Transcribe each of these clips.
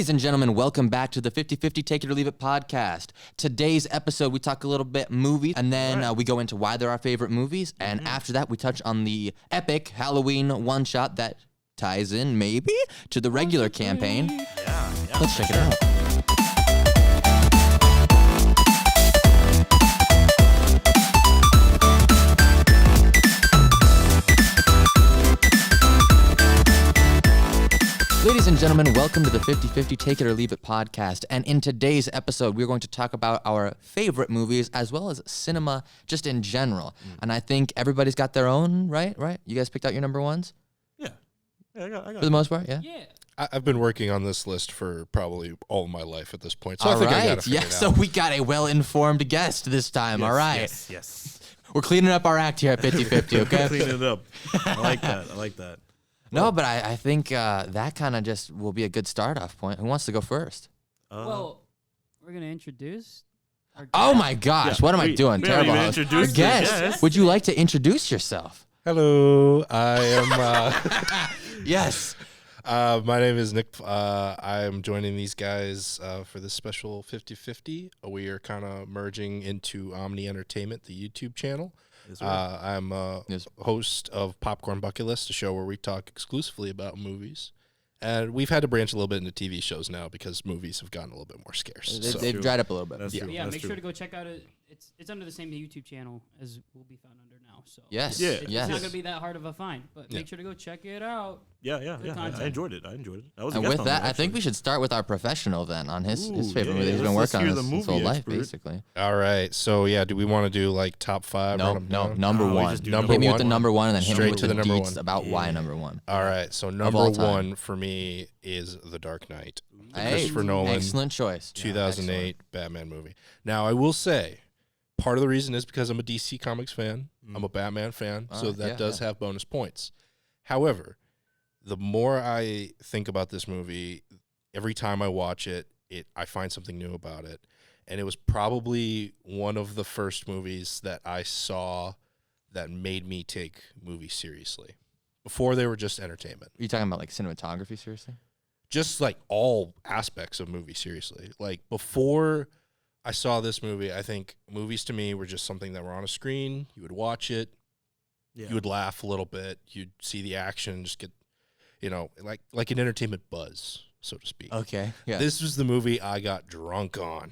Ladies and gentlemen, welcome back to the 50-50 Take It or Leave It podcast. Today's episode, we talk a little bit movies, and then we go into why they're our favorite movies, and after that, we touch on the epic Halloween one-shot that ties in, maybe, to the regular campaign. Yeah. Let's check it out. Ladies and gentlemen, welcome to the 50-50 Take It or Leave It podcast. And in today's episode, we're going to talk about our favorite movies as well as cinema just in general. And I think everybody's got their own, right? You guys picked out your number ones? Yeah, I got For the most part, yeah? Yeah. I've been working on this list for probably all of my life at this point. So All I think right. I got to figure it out. So we got a well-informed guest this time. All right. Yes. We're cleaning up our act here at 50-50, okay? Clean it up. I like that. No, but I think that kind of just will be a good start-off point. Who wants to go first? Well, we're going to introduce our guest. Oh, my gosh. Yeah, What am I doing? we Terrible haven't host. even Our introduced the guest, guest. would you like to introduce yourself? Hello, I am. Yes. My name is Nick. I am joining these guys for this special 50-50. We are kind of merging into Omni Entertainment, the YouTube channel. I'm a host of Popcorn Bucket List, a show where we talk exclusively about movies. And we've had to branch a little bit into TV shows now because movies have gotten a little bit more scarce. They've dried up a little bit. That's Yeah. true. Yeah, That's make true. sure to go check out it. It's under the same YouTube channel as we'll be found under now. So Yes. Yeah. it's Yes. not going to be that hard of a find, but make sure to go check it out. Yeah. content. I enjoyed it. I was a And guest with on that, it, I think actually. we should start with our professional then on his Ooh, favorite yeah, movie. He's been let's working on hear this the his whole movie life, expert. basically. All right. So, yeah, do we want to do like top five? No, run 'em down? number we one. just do number Hit me with one? the number one and then hit me Straight with to the the number deets one. about why Yeah. number one. All right. So, number all time. one for me is The Dark Knight. Hey, Christopher Nolan. excellent choice. 2008 Batman movie. Now, I will say, part of the reason is because I'm a DC Comics fan. I'm a Batman fan, so Alright, that does have bonus points. However, the more I think about this movie, every time I watch it, I find something new about it. And it was probably one of the first movies that I saw that made me take movies seriously. Before they were just entertainment. Are you talking about like cinematography, seriously? Just like all aspects of movies seriously. Like before I saw this movie, I think movies to me were just something that were on a screen. You would watch it, Yeah. you would laugh a little bit, you'd see the action, just get, like an entertainment buzz, so to speak. Okay. Yeah. This was the movie I got drunk on,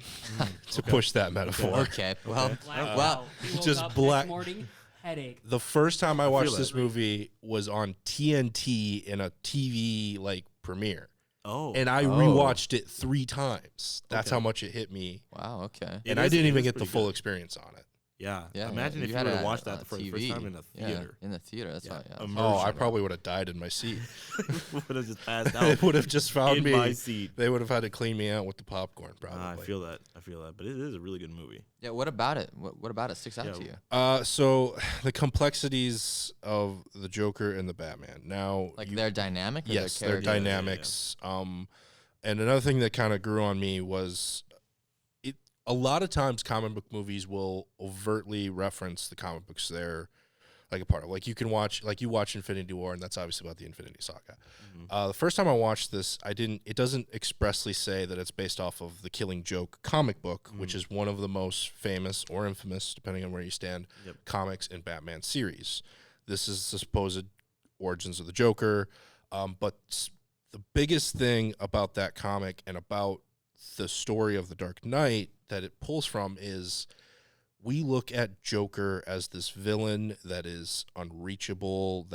to push that metaphor. Okay. Well, Black well, out. He woke just up black- next morning, headache. The first time I watched that. this movie was on TNT in a TV like premiere. Oh. And I rewatched it 3 times. That's Okay. how much it hit me. wow. Okay. It And I is- didn't it even is get the pretty full good. experience on it. Yeah. Yeah. Imagine if you had were to it watch on that for the TV. first time in a theater. Yeah, in the theater. That's right. Yeah. Oh, I probably would have died in my seat. would have just passed They out would have just found in me. my seat. They would have had to clean me out with the popcorn, probably. I feel that. But it is a really good movie. Yeah. What about it? What about it sticks out Yeah, to you? So the complexities of the Joker and the Batman. Now, Like their dynamic? Or yes, their their character? dynamics. And another thing that kind of grew on me was a lot of times comic book movies will overtly reference the comic books they're like a part of. Like you watch Infinity War, and that's obviously about the Infinity Saga. The first time I watched this, it doesn't expressly say that it's based off of the Killing Joke comic book, which is one of the most famous or infamous, depending on where you stand, comics in Batman series. This is the supposed origins of the Joker, but the biggest thing about that comic and about the story of the Dark Knight that it pulls from is we look at Joker as this villain that is unreachable,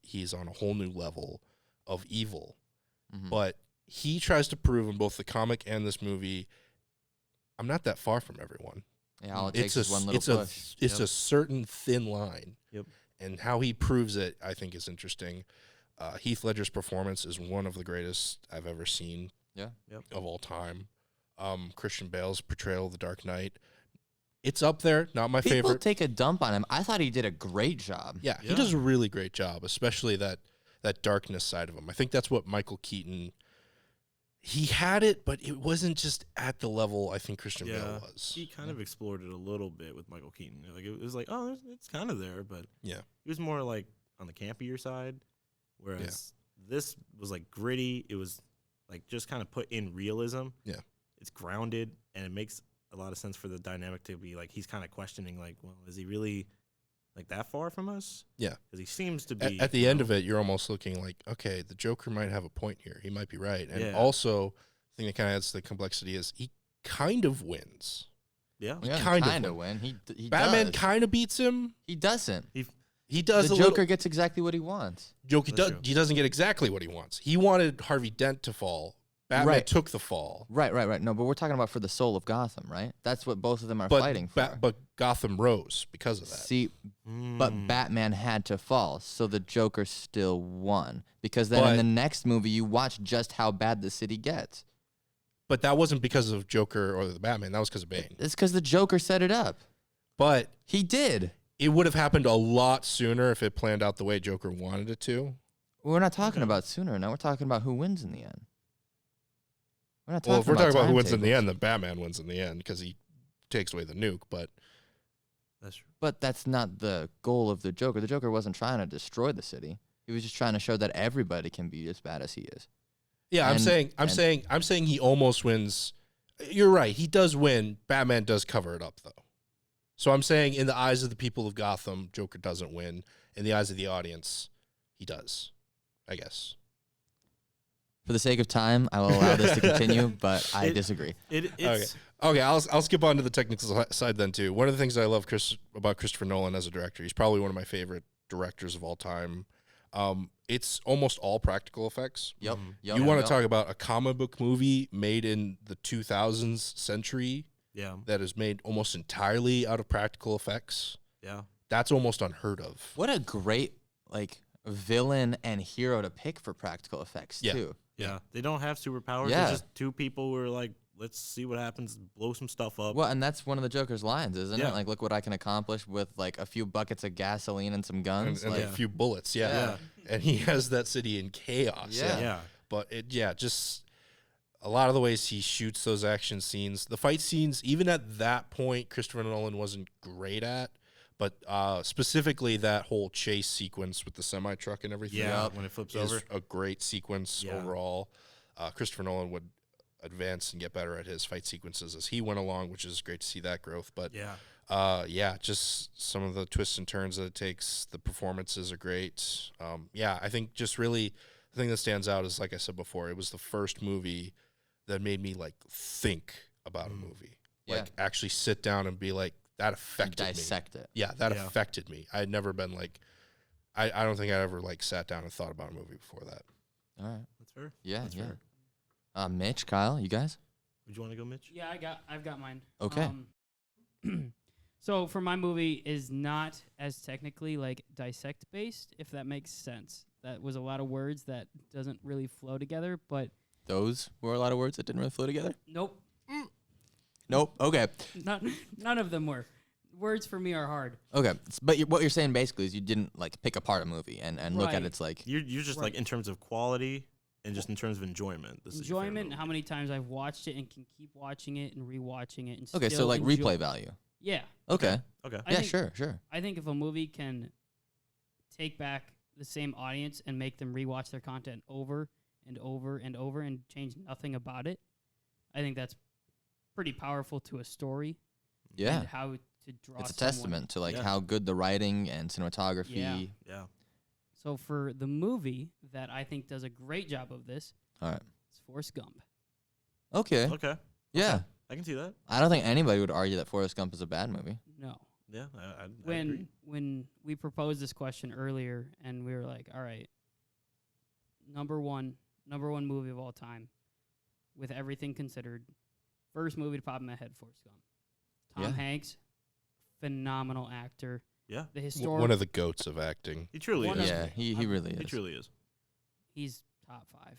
he's on a whole new level of evil. But he tries to prove in both the comic and this movie, I'm not that far from everyone. Yeah. All it takes is one little push. It's a certain thin line. Yep. And how he proves it, I think, is interesting. Heath Ledger's performance is one of the greatest I've ever seen of all time. Christian Bale's portrayal of the Dark Knight, it's up there. Not my People favorite. take a dump on him. I thought he did a great job. Yeah, he does a really great job, especially that darkness side of him. I think that's what Michael Keaton, he had it, but it wasn't just at the level I think Christian Bale was. He kind of explored it a little bit with Michael Keaton. Like it was like, oh, it's kind of there, but Yeah. it was more like on the campier side. Whereas this was like gritty. It was like just kind of put in realism. Yeah. It's grounded, and it makes a lot of sense for the dynamic to be like he's kind of questioning, like, well, is he really like that far from us? Yeah. Because he seems to be. At the end of it, you're almost looking like, okay, the Joker might have a point here. He might be right. And Yeah. also, the thing that kind of adds to the complexity is he kind of wins. Yeah. He doesn't kind of win. He Batman does. kind of beats him. He doesn't. He does. The a Joker little, gets exactly what he wants. Joker That's does. true. He doesn't get exactly what he wants. He wanted Harvey Dent to fall. Batman Right. took the fall. Right. No, but we're talking about for the soul of Gotham, right? That's what both of them are But fighting for. but Gotham rose because of that. See, but Mm. Batman had to fall, so the Joker still won. Because then in But- the next movie, you watch just how bad the city gets. But that wasn't because of Joker or the Batman. That was because of Bane. It's because the Joker set it up. But He did. it would have happened a lot sooner if it planned out the way Joker wanted it to. We're not talking Okay. about sooner. Now we're talking about who wins in the end. We're not talking Well, if we're about talking about who wins in the timetables. end, then Batman wins in the end because he takes away the nuke. But That's true. But that's not the goal of the Joker. The Joker wasn't trying to destroy the city. He was just trying to show that everybody can be as bad as he is. yeah, I'm And- saying he almost wins. You're right. He does win. Batman does cover it up though. So I'm saying in the eyes of the people of Gotham, Joker doesn't win. In the eyes of the audience, he does. I guess. For the sake of time, I will allow this to continue, but I It- disagree. It's Okay, I'll skip on to the technical side then too. One of the things I love about Christopher Nolan as a director, he's probably one of my favorite directors of all time. It's almost all practical effects. Yep. Mhm. yep You want to yep. talk about a comic book movie made in the 2000s century yeah. that is made almost entirely out of practical effects? Yeah. That's almost unheard of. What a great villain and hero to pick for practical effects Yeah. too. Yeah. They don't have superpowers. Yeah. They're just two people who are like, let's see what happens, blow some stuff up. Well, and that's one of the Joker's lines, isn't Yeah. it? Like, look what I can accomplish with like a few buckets of gasoline and some And, guns. and like, a few bullets, yeah. Yeah. And he has that city in chaos. Yeah. Yeah. But just a lot of the ways he shoots those action scenes, the fight scenes, even at that point, Christopher Nolan wasn't great at. But specifically that whole chase sequence with the semi truck and everything, Yeah. When it flips is over. a great sequence Yeah. overall. Christopher Nolan would advance and get better at his fight sequences as he went along, which is great to see that growth. But Yeah. just some of the twists and turns that it takes. The performances are great. I think just really the thing that stands out is, like I said before, it was the first movie that made me like think about a movie, Yeah. like actually sit down and be like, that affected me. dissect it. Yeah, that Yeah. affected me. I had never been like, I don't think I ever like sat down and thought about a movie before that. All right. That's fair. Yeah. That's yeah. fair. Mitch, Kyle, you guys? Would you want to go, Mitch? Yeah, I've got mine. Okay. So for my movie is not as technically like dissect based, if that makes sense. That was a lot of words that doesn't really flow together, but Those were a lot of words that didn't really flow together. nope, Nope. Okay. none of them were. Words for me are hard. Okay. But what you're saying basically is you didn't like pick apart a movie and look at Right. its like. You're just like Right. in terms of quality and just in terms of enjoyment. This is your favorite Enjoyment, movie. how many times I've watched it and can keep watching it and rewatching it and Okay, so still like enjoy- replay value. Yeah. Okay. Okay. I yeah, think- sure. I think if a movie can take back the same audience and make them rewatch their content over and over and over and change nothing about it, I think that's pretty powerful to a story. Yeah. And how to draw It's a someone. testament to like Yeah. how good the writing and cinematography. Yeah. Yeah. So for the movie that I think does a great job of this, All right. it's Forrest Gump. Okay. Okay. Yeah. I can see that. I don't think anybody would argue that Forrest Gump is a bad movie. No. Yeah. I agree. When we proposed this question earlier and we were like, all right, number one movie of all time, with everything considered, first movie to pop in my head, Forrest Gump. Tom Yeah. Hanks, phenomenal actor. Yeah. The historic, One of the goats of acting. He truly One is. of- Yeah, he really He is. truly is. he's top 5.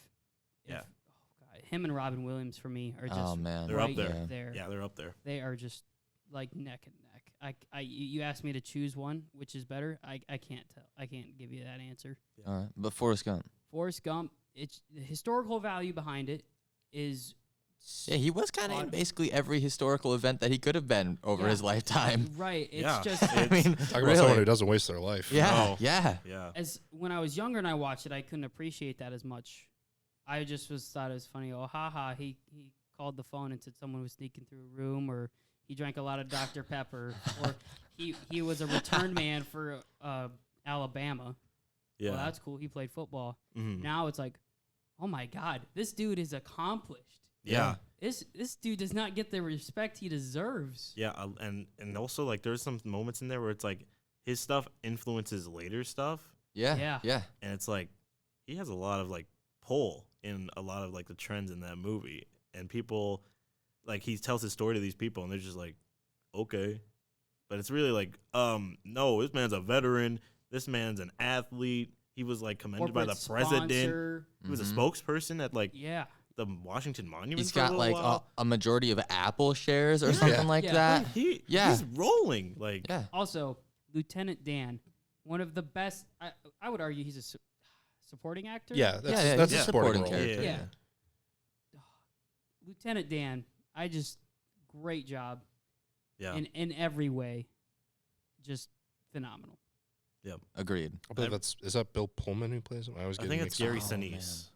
Yeah. Oh God, him and Robin Williams for me are just Oh man. They're up right there. there. Yeah, they're up there. They are just like neck and neck. You asked me to choose one, which is better. I can't tell. I can't give you that answer. All right. But Forrest Gump. Forrest Gump, it's the historical value behind it is Yeah, he was kind of in Odd. basically every historical event that he could have been over Yeah. his lifetime. right. It's Yeah. just I mean, Talk about really. someone who doesn't waste their life. Yeah, No. yeah. Yeah. as when I was younger and I watched it, I couldn't appreciate that as much. I just thought it was funny. Oh, haha, he called the phone and said someone was sneaking through a room, or he drank a lot of Dr. Pepper, or he was a return man for Alabama. Yeah. Well, that's cool. He played football. Mhm. Now it's like, oh my God, this dude is accomplished. Yeah. This dude does not get the respect he deserves. Yeah, and also like there's some moments in there where it's like his stuff influences later stuff, Yeah. and it's like he has a lot of like pull in a lot of like the trends in that movie, and people like he tells his story to these people, and they're just like, okay, but it's really like, no, this man's a veteran, this man's an athlete. He was like commended by the Corporate president. sponsor. He was a Mhm. spokesperson at like Yeah. the Washington Monument. He's for a got little like while. a majority of Apple shares or Yeah. something like Yeah. that. Yeah. He's rolling like Yeah. Also, Lieutenant Dan, one of the best. I would argue he's a supporting actor. Yeah, that's yeah, that's he's a a supporting supporting role. character. Yeah. Lieutenant Dan, great job yeah. in every way, just phenomenal. Agreed. I believe is that Bill Pullman who plays him? I always I get think him it's mixed up. Gary Oh, Sinise. man. This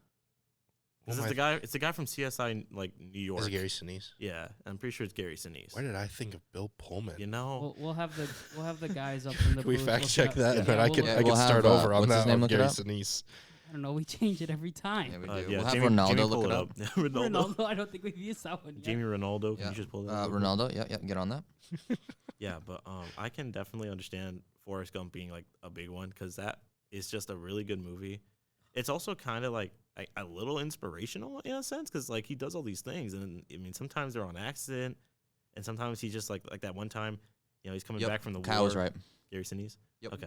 Oh is my- the guy. It's the guy from CSI, like New York. Is it Gary Sinise? Yeah, I'm pretty sure it's Gary Sinise. Why did I think of Bill Pullman? You know, We'll have the guys up in the Can we booth fact look it check up. that, Yeah. and then I we'll can look I it can up. We'll start have, over on what's his that name, of look it Gary up? Sinise. I don't know. We change it every time. Yeah, we do. yeah, We'll have Jamie, Ronaldo Jamie look pull it up. Ronaldo. Ronaldo, I don't think we've used that one yet. Jamie Ronaldo. Can Yeah. you just pull that? up? Ronaldo, yeah, get on that. Yeah, but I can definitely understand Forrest Gump being like a big one because that is just a really good movie. It's also kind of like a little inspirational in a sense because like he does all these things, and I mean sometimes they're on accident, and sometimes he's just like that one time, you know, he's coming Yep, back from the Kyle war. was right. Gary Sinise. Yep. Okay.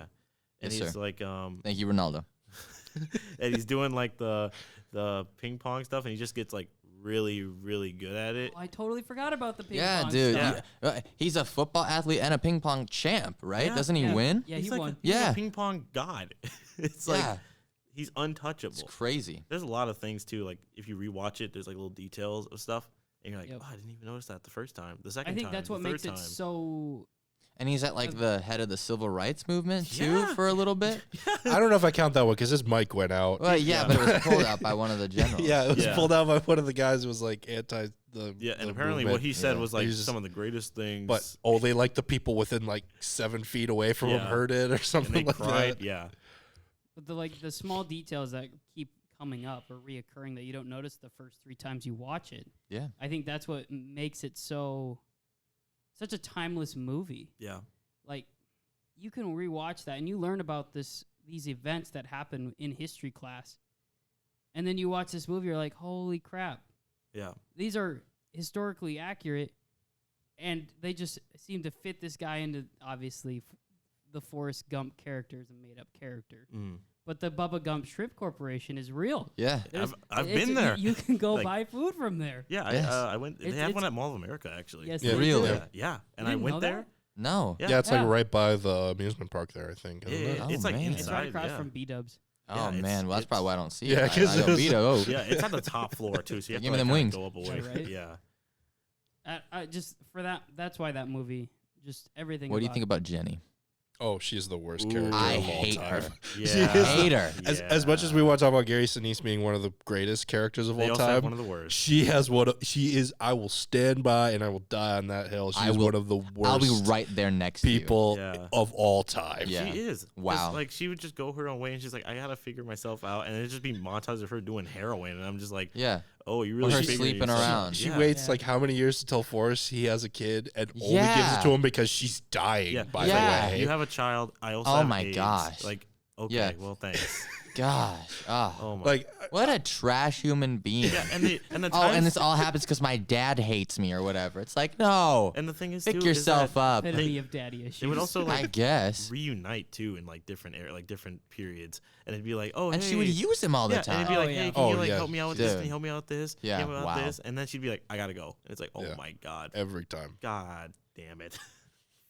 And Yes, he's sir. like Thank you, Ronaldo. and he's doing like the ping pong stuff, and he just gets like really good at it. Oh, I totally forgot about the ping Yeah, pong dude. stuff. He's a football athlete and a ping pong champ, right? Yeah, Doesn't he Yeah. win? Yeah, he's he like won. He's Yeah. a ping pong god. It's Yeah. like he's untouchable. It's crazy. There's a lot of things too. Like if you rewatch it, there's like little details of stuff, and you're like, Yep. oh, I didn't even notice that the first time. The second I think time, that's the what third makes it time. so. And he's at like the head of the civil rights movement too Yeah. for a little bit. I don't know if I count that one because his mic went out. Well, yeah, Yeah. but it was pulled out by one of the generals. Yeah, it was Yeah. pulled out by one of the guys who was like anti the. Yeah, and the apparently movement. what he said Yeah. was like He's just- some of the greatest things. But only like the people within like 7 feet away from him Yeah. heard it or and something they like cried. that. Yeah, But the small details that keep coming up or reoccurring that you don't notice the first 3 times you watch it. Yeah. I think that's what makes it such a timeless movie. yeah, Like you can rewatch that and you learn about these events that happen in history class. And then you watch this movie, you're like, holy crap. yeah. These are historically accurate, and they just seem to fit this guy into, obviously, the Forrest Gump character is a made-up character. Mm. But the Bubba Gump Shrimp Corporation is real. Yeah. I've It's- been there. You can go Like- buy food from there. Yeah, Yes. I went. They It's- have it's- one at Mall of America actually. Yes, Yeah. they Really? do. Yeah, and You I didn't went know there. that? No. Yeah. Yeah, it's Yeah. like right by the amusement park there, I think. Yeah, isn't it? Oh, it's like man. It's right inside. across yeah. from B-Dubs. Oh Yeah, man, well that's probably why I don't see Yeah, it. 'cause I go it's- Vito. Oh. Yeah, it's on the top floor too, so you have Give to me them like, wings. go up a Yeah, way. right? Yeah. I just for that's why that movie, just everything. What do you think about Jenny? Oh, she's the worst Ooh. character I of all hate time. her. Yeah. She is Hate her. As much as we want to talk about Gary Sinise being one of the greatest characters of They all also have time, one of the worst. she has she is. I will stand by and I will die on that hill. I She's will- one of the worst I'll be right there next people Yeah. of all time. Yeah. She is. Wow. Just, like she would just go her own way, and she's like, I gotta figure myself out, and it'd just be montages of her doing heroin, and I'm just like, to you. Yeah. oh, you Or really her figuring sleeping yourself around. out. She Yeah. waits Yeah. like how many years to tell Forrest he has a kid and only gives Yeah. it to him because she's dying, Yeah. by Yeah. the way. You have a child. I also Oh have my AIDS. gosh. Like, okay, Yeah. well, thanks. Gosh. Oh. Oh my. like, What a trash human being. Yeah, and the Oh, and times- this all happens because my dad hates me or whatever. It's like, no. and the thing is, Pick too, is yourself that up. Epitome of daddy issues. They would also I like guess. reunite too in like different different periods, and it'd be like, oh, And hey. she would use him all the Yeah, and time. it'd be Oh, like, yeah. hey, can Oh, you like yeah. help me out with this? Can Dude. you help me out with this? Yeah, Can you help me out with wow. this? And then she'd be like, I gotta go. And it's like, oh Yeah. my god, every time. god damn it,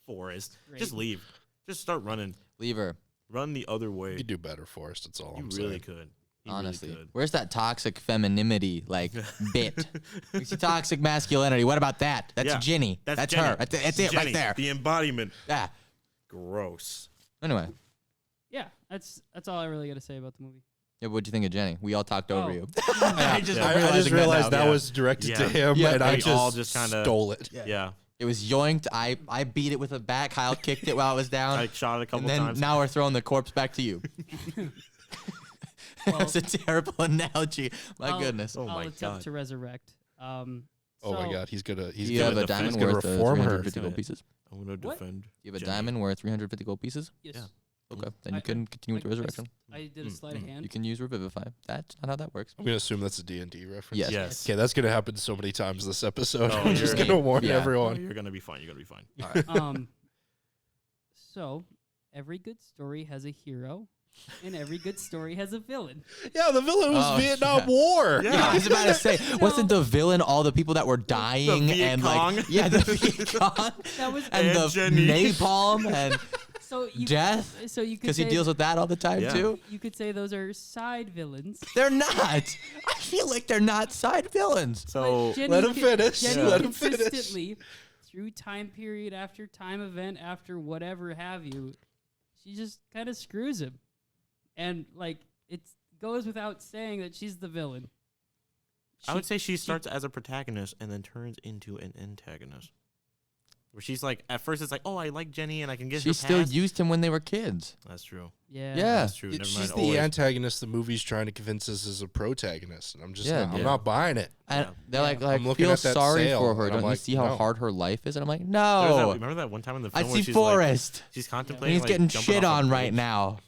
Forrest, Great. just leave, just start running, Leave her. run the other way. You could do better, Forrest. That's all You I'm really saying. could. You Honestly. really could. Where's that toxic femininity like bit? You see toxic masculinity. What about that? That's Yeah, Ginny. That's Jenny. her. That's it Jenny, right there. The embodiment. Yeah. Gross. Anyway. Yeah, that's all I really got to say about the movie. Yeah, what'd you think of Jenny? We all talked over Oh. you. I I just realized that was directed to him, Yeah, and I we all just just kinda- stole it. Yeah. It was yoinked. I beat it with a bat. Kyle kicked it while it was down. I shot it a couple and then times. now we're throwing the corpse back to you. Well, That's a terrible analogy. My I'll- goodness. Oh I'll my attempt God. to resurrect. Oh my So- God, he's Do gonna you have a defend- diamond he's gonna worth reform her. 350 gold Defend it. pieces? I'm going to What? defend. Do you have a Jenny. diamond worth 350 gold pieces? Yes. Yeah. Okay, then I- you can continue with I- the I s- resurrection. I did a sleight of You hand. can use revivify. That's not how that works. I'm gonna assume that's a D&D reference. Yes. Yes. Okay, that's gonna happen so many times this episode. Oh, I'm just you're- gonna warn Yeah. Oh, everyone. you're going to be fine. You're going to be fine. All right. So every good story has a hero, and every good story has a villain. Yeah, the villain was Oh, Vietnam yeah. War. Yeah, I was about to say, wasn't the villain all the people that were dying Viet and Cong. like, yeah, the Viet Cong That was and And the Jenny. napalm and so you death So you could because he say deals with that all the time Yeah. too. you could say those are side villains. They're not. I feel like they're not side villains. So, But Jenny let him finish. Jenny Yeah. Let him finish. consistently, through time period after time event after whatever have you, she just kind of screws him, and like it goes without saying that she's the villain. I would say she starts as a protagonist and then turns into an antagonist. Where she's like, at first it's like, oh, I like Jenny and I can get She her still past. used him when they were kids. That's true. Yeah. Yeah. That's true. Never She's mind. the Always. antagonist the movie's trying to convince us is a protagonist. And I'm just Yeah. not, I'm Yeah. not buying it. And Yeah. they're like, Yeah. I'm looking feel at that sorry sale, for her. and Don't I'm you like, see how no. hard her life is? And I'm like, There was no. remember that one time in the I film where see she's like, Forrest. she's And contemplating he's like, getting jumping shit off a on right bridge. now.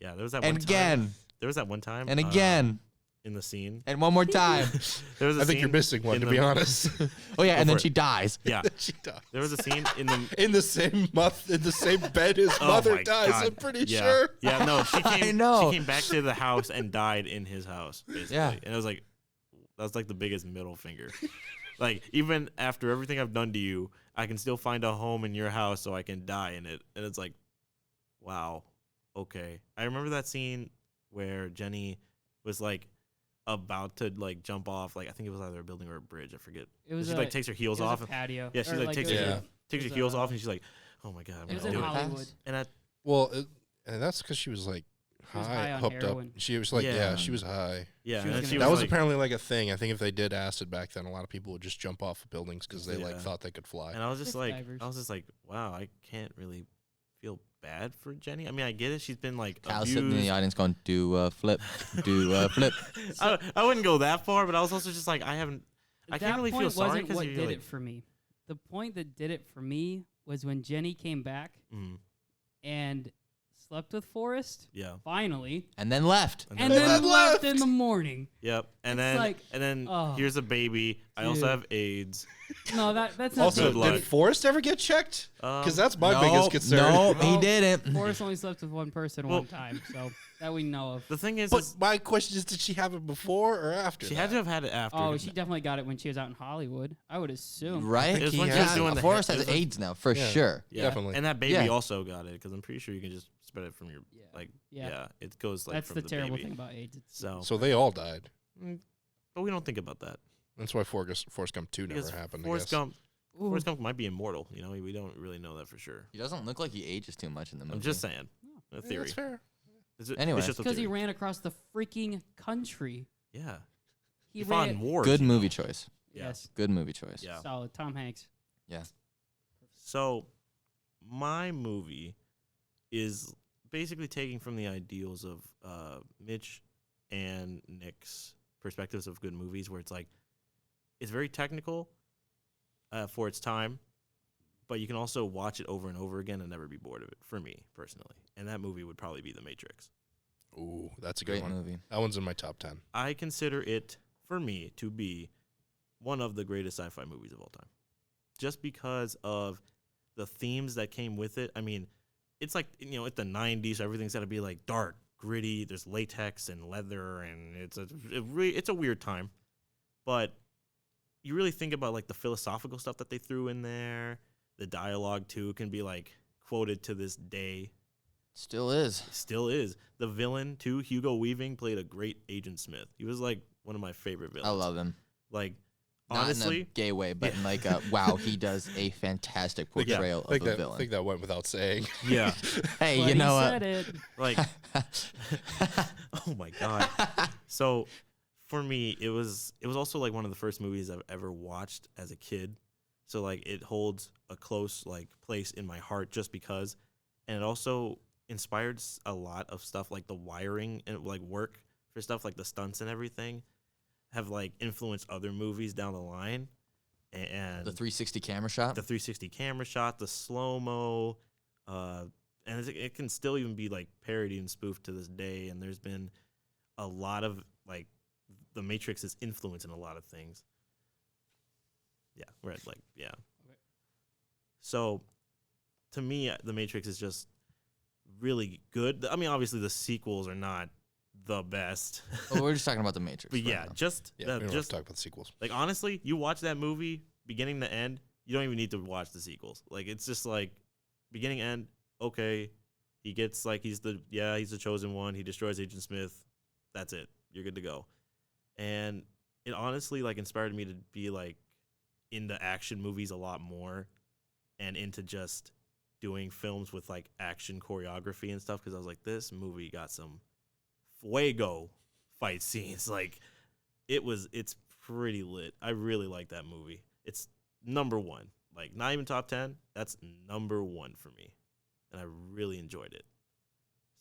Yeah, there was that And one time. again. There was that one time. And again. In the scene. And one more time. There was a I think you're scene missing one, in to the- be honest. Oh, yeah. Go And then for she it. dies. Yeah. She dies. There was a scene in the In the same month, in the same bed his Oh mother my dies, God. I'm pretty yeah. sure. Yeah, no, she came. know. She came back to the house and died in his house, basically. Yeah. And it was like, that was like the biggest middle finger. Like, even after everything I've done to you, I can still find a home in your house so I can die in it. And it's like, wow, okay. I remember that scene where Jenny was like about to like jump off, like I think it was either a building or a bridge, I forget. It was She like takes her heels it was off. a patio. Yeah, she Or, like takes it her was Yeah. a- takes it her was heels a- off and she's like, oh my God, I'm It was gonna in do it. Hollywood. And I, Well, and that's because she was like She was high, high on hooked up. heroin. She was like, Yeah. yeah, she was high. yeah, She and was then gonna she do That was like, apparently like a thing. I think if they did acid back then, a lot of people would just jump off of buildings because they like Yeah. thought they could fly. and I was just Cliff like, divers. I was just like, wow, I can't really feel bad for Jenny. I mean, I get it. She's been like Kyle abused. sitting in the audience going, do a flip, do a flip. I wouldn't go that far, but I was also just like, I can't That really feel point sorry wasn't because what you're did like, it for me. The point that did it for me was when Jenny came back mm, and slept with Forrest, yeah, finally, And then left. and then then left. left in the morning. yep, and It's then like, oh, here's a baby. I also dude. have AIDS. No, that's not Also, Good luck. did Forrest ever get checked? Because that's my no, biggest concern. No, he Well, didn't. Forrest only slept with one person Well- one time, so that we know of. The thing is, But my question is, did she have it before or after? she that? had to have had it after. Oh, she definitely got it when she was out in Hollywood. I would assume. Right? It was He when she has was it. doing the Forrest it has was when- AIDS now, for Yeah. sure. Yeah, Definitely. and that baby Yeah. also got it because I'm pretty sure you can just spread it from your Yeah. like. Yeah. Yeah, it goes like That's from the the terrible baby. thing about AIDS. It's So they all died. But we don't think about that. That's why Forrest Gump 2 never Because happened. Forrest I guess. Gump, Ooh. Forrest Gump might be immortal. You know, we don't really know that for sure. He doesn't look like he ages too much in the movie. I'm just saying, a Yeah, theory. that's fair. Anyway. it's just a because he theory. ran across the freaking country. Yeah, He he fought ran. in wars. Good you know? movie choice. Yeah. Yes, Good movie choice. Yeah. solid. Tom Hanks. So, my movie is basically taking from the ideals of Mitch and Nick's perspectives of good movies, where it's like it's very technical for its time, but you can also watch it over and over again and never be bored of it. For me personally, and that movie would probably be The Matrix. Ooh, that's a good Great one. movie. That one's in my top 10. I consider it, for me, to be one of the greatest sci-fi movies of all time, just because of the themes that came with it. I mean, it's like, you know, it's the 90s, so everything's got to be like dark, gritty. There's latex and leather, and it's a weird time. But you really think about like the philosophical stuff that they threw in there. The dialogue too can be like quoted to this day. Still is. Still is. The villain too, Hugo Weaving, played a great Agent Smith. He was like one of my favorite villains. I love him. Like Not in honestly, a gay way, but in like a wow, he does a fantastic portrayal of a I villain. think that went without saying. yeah, Hey, But you know he what? said it. like, oh my god. So for me, it was also like one of the first movies I've ever watched as a kid. So like it holds a close like place in my heart just because, and it also inspired a lot of stuff like the wiring and like work for stuff like the stunts and everything have like influenced other movies down the line. And The 360 camera shot. the 360 camera shot, the slow mo, and it can still even be like parodied and spoofed to this day. And there's been a lot of like the Matrix's influence in a lot of things. Yeah, right. Like, yeah. Okay. So, to me, the Matrix is just really good. I mean, obviously, the sequels are not the best. Oh, we're just talking about the Matrix. But right yeah, now. just Yeah, we don't have just to talk about the sequels. like honestly, you watch that movie beginning to end, you don't even need to watch the sequels. Like it's just like beginning end. Okay, he gets like he's the chosen one. He destroys Agent Smith. That's it. You're good to go. And it honestly like inspired me to be like into action movies a lot more, and into just doing films with like action choreography and stuff. Because I was like, this movie got some fuego fight scenes. Like it's pretty lit. I really like that movie. It's number one. Like not even top 10. That's number one for me. And I really enjoyed it.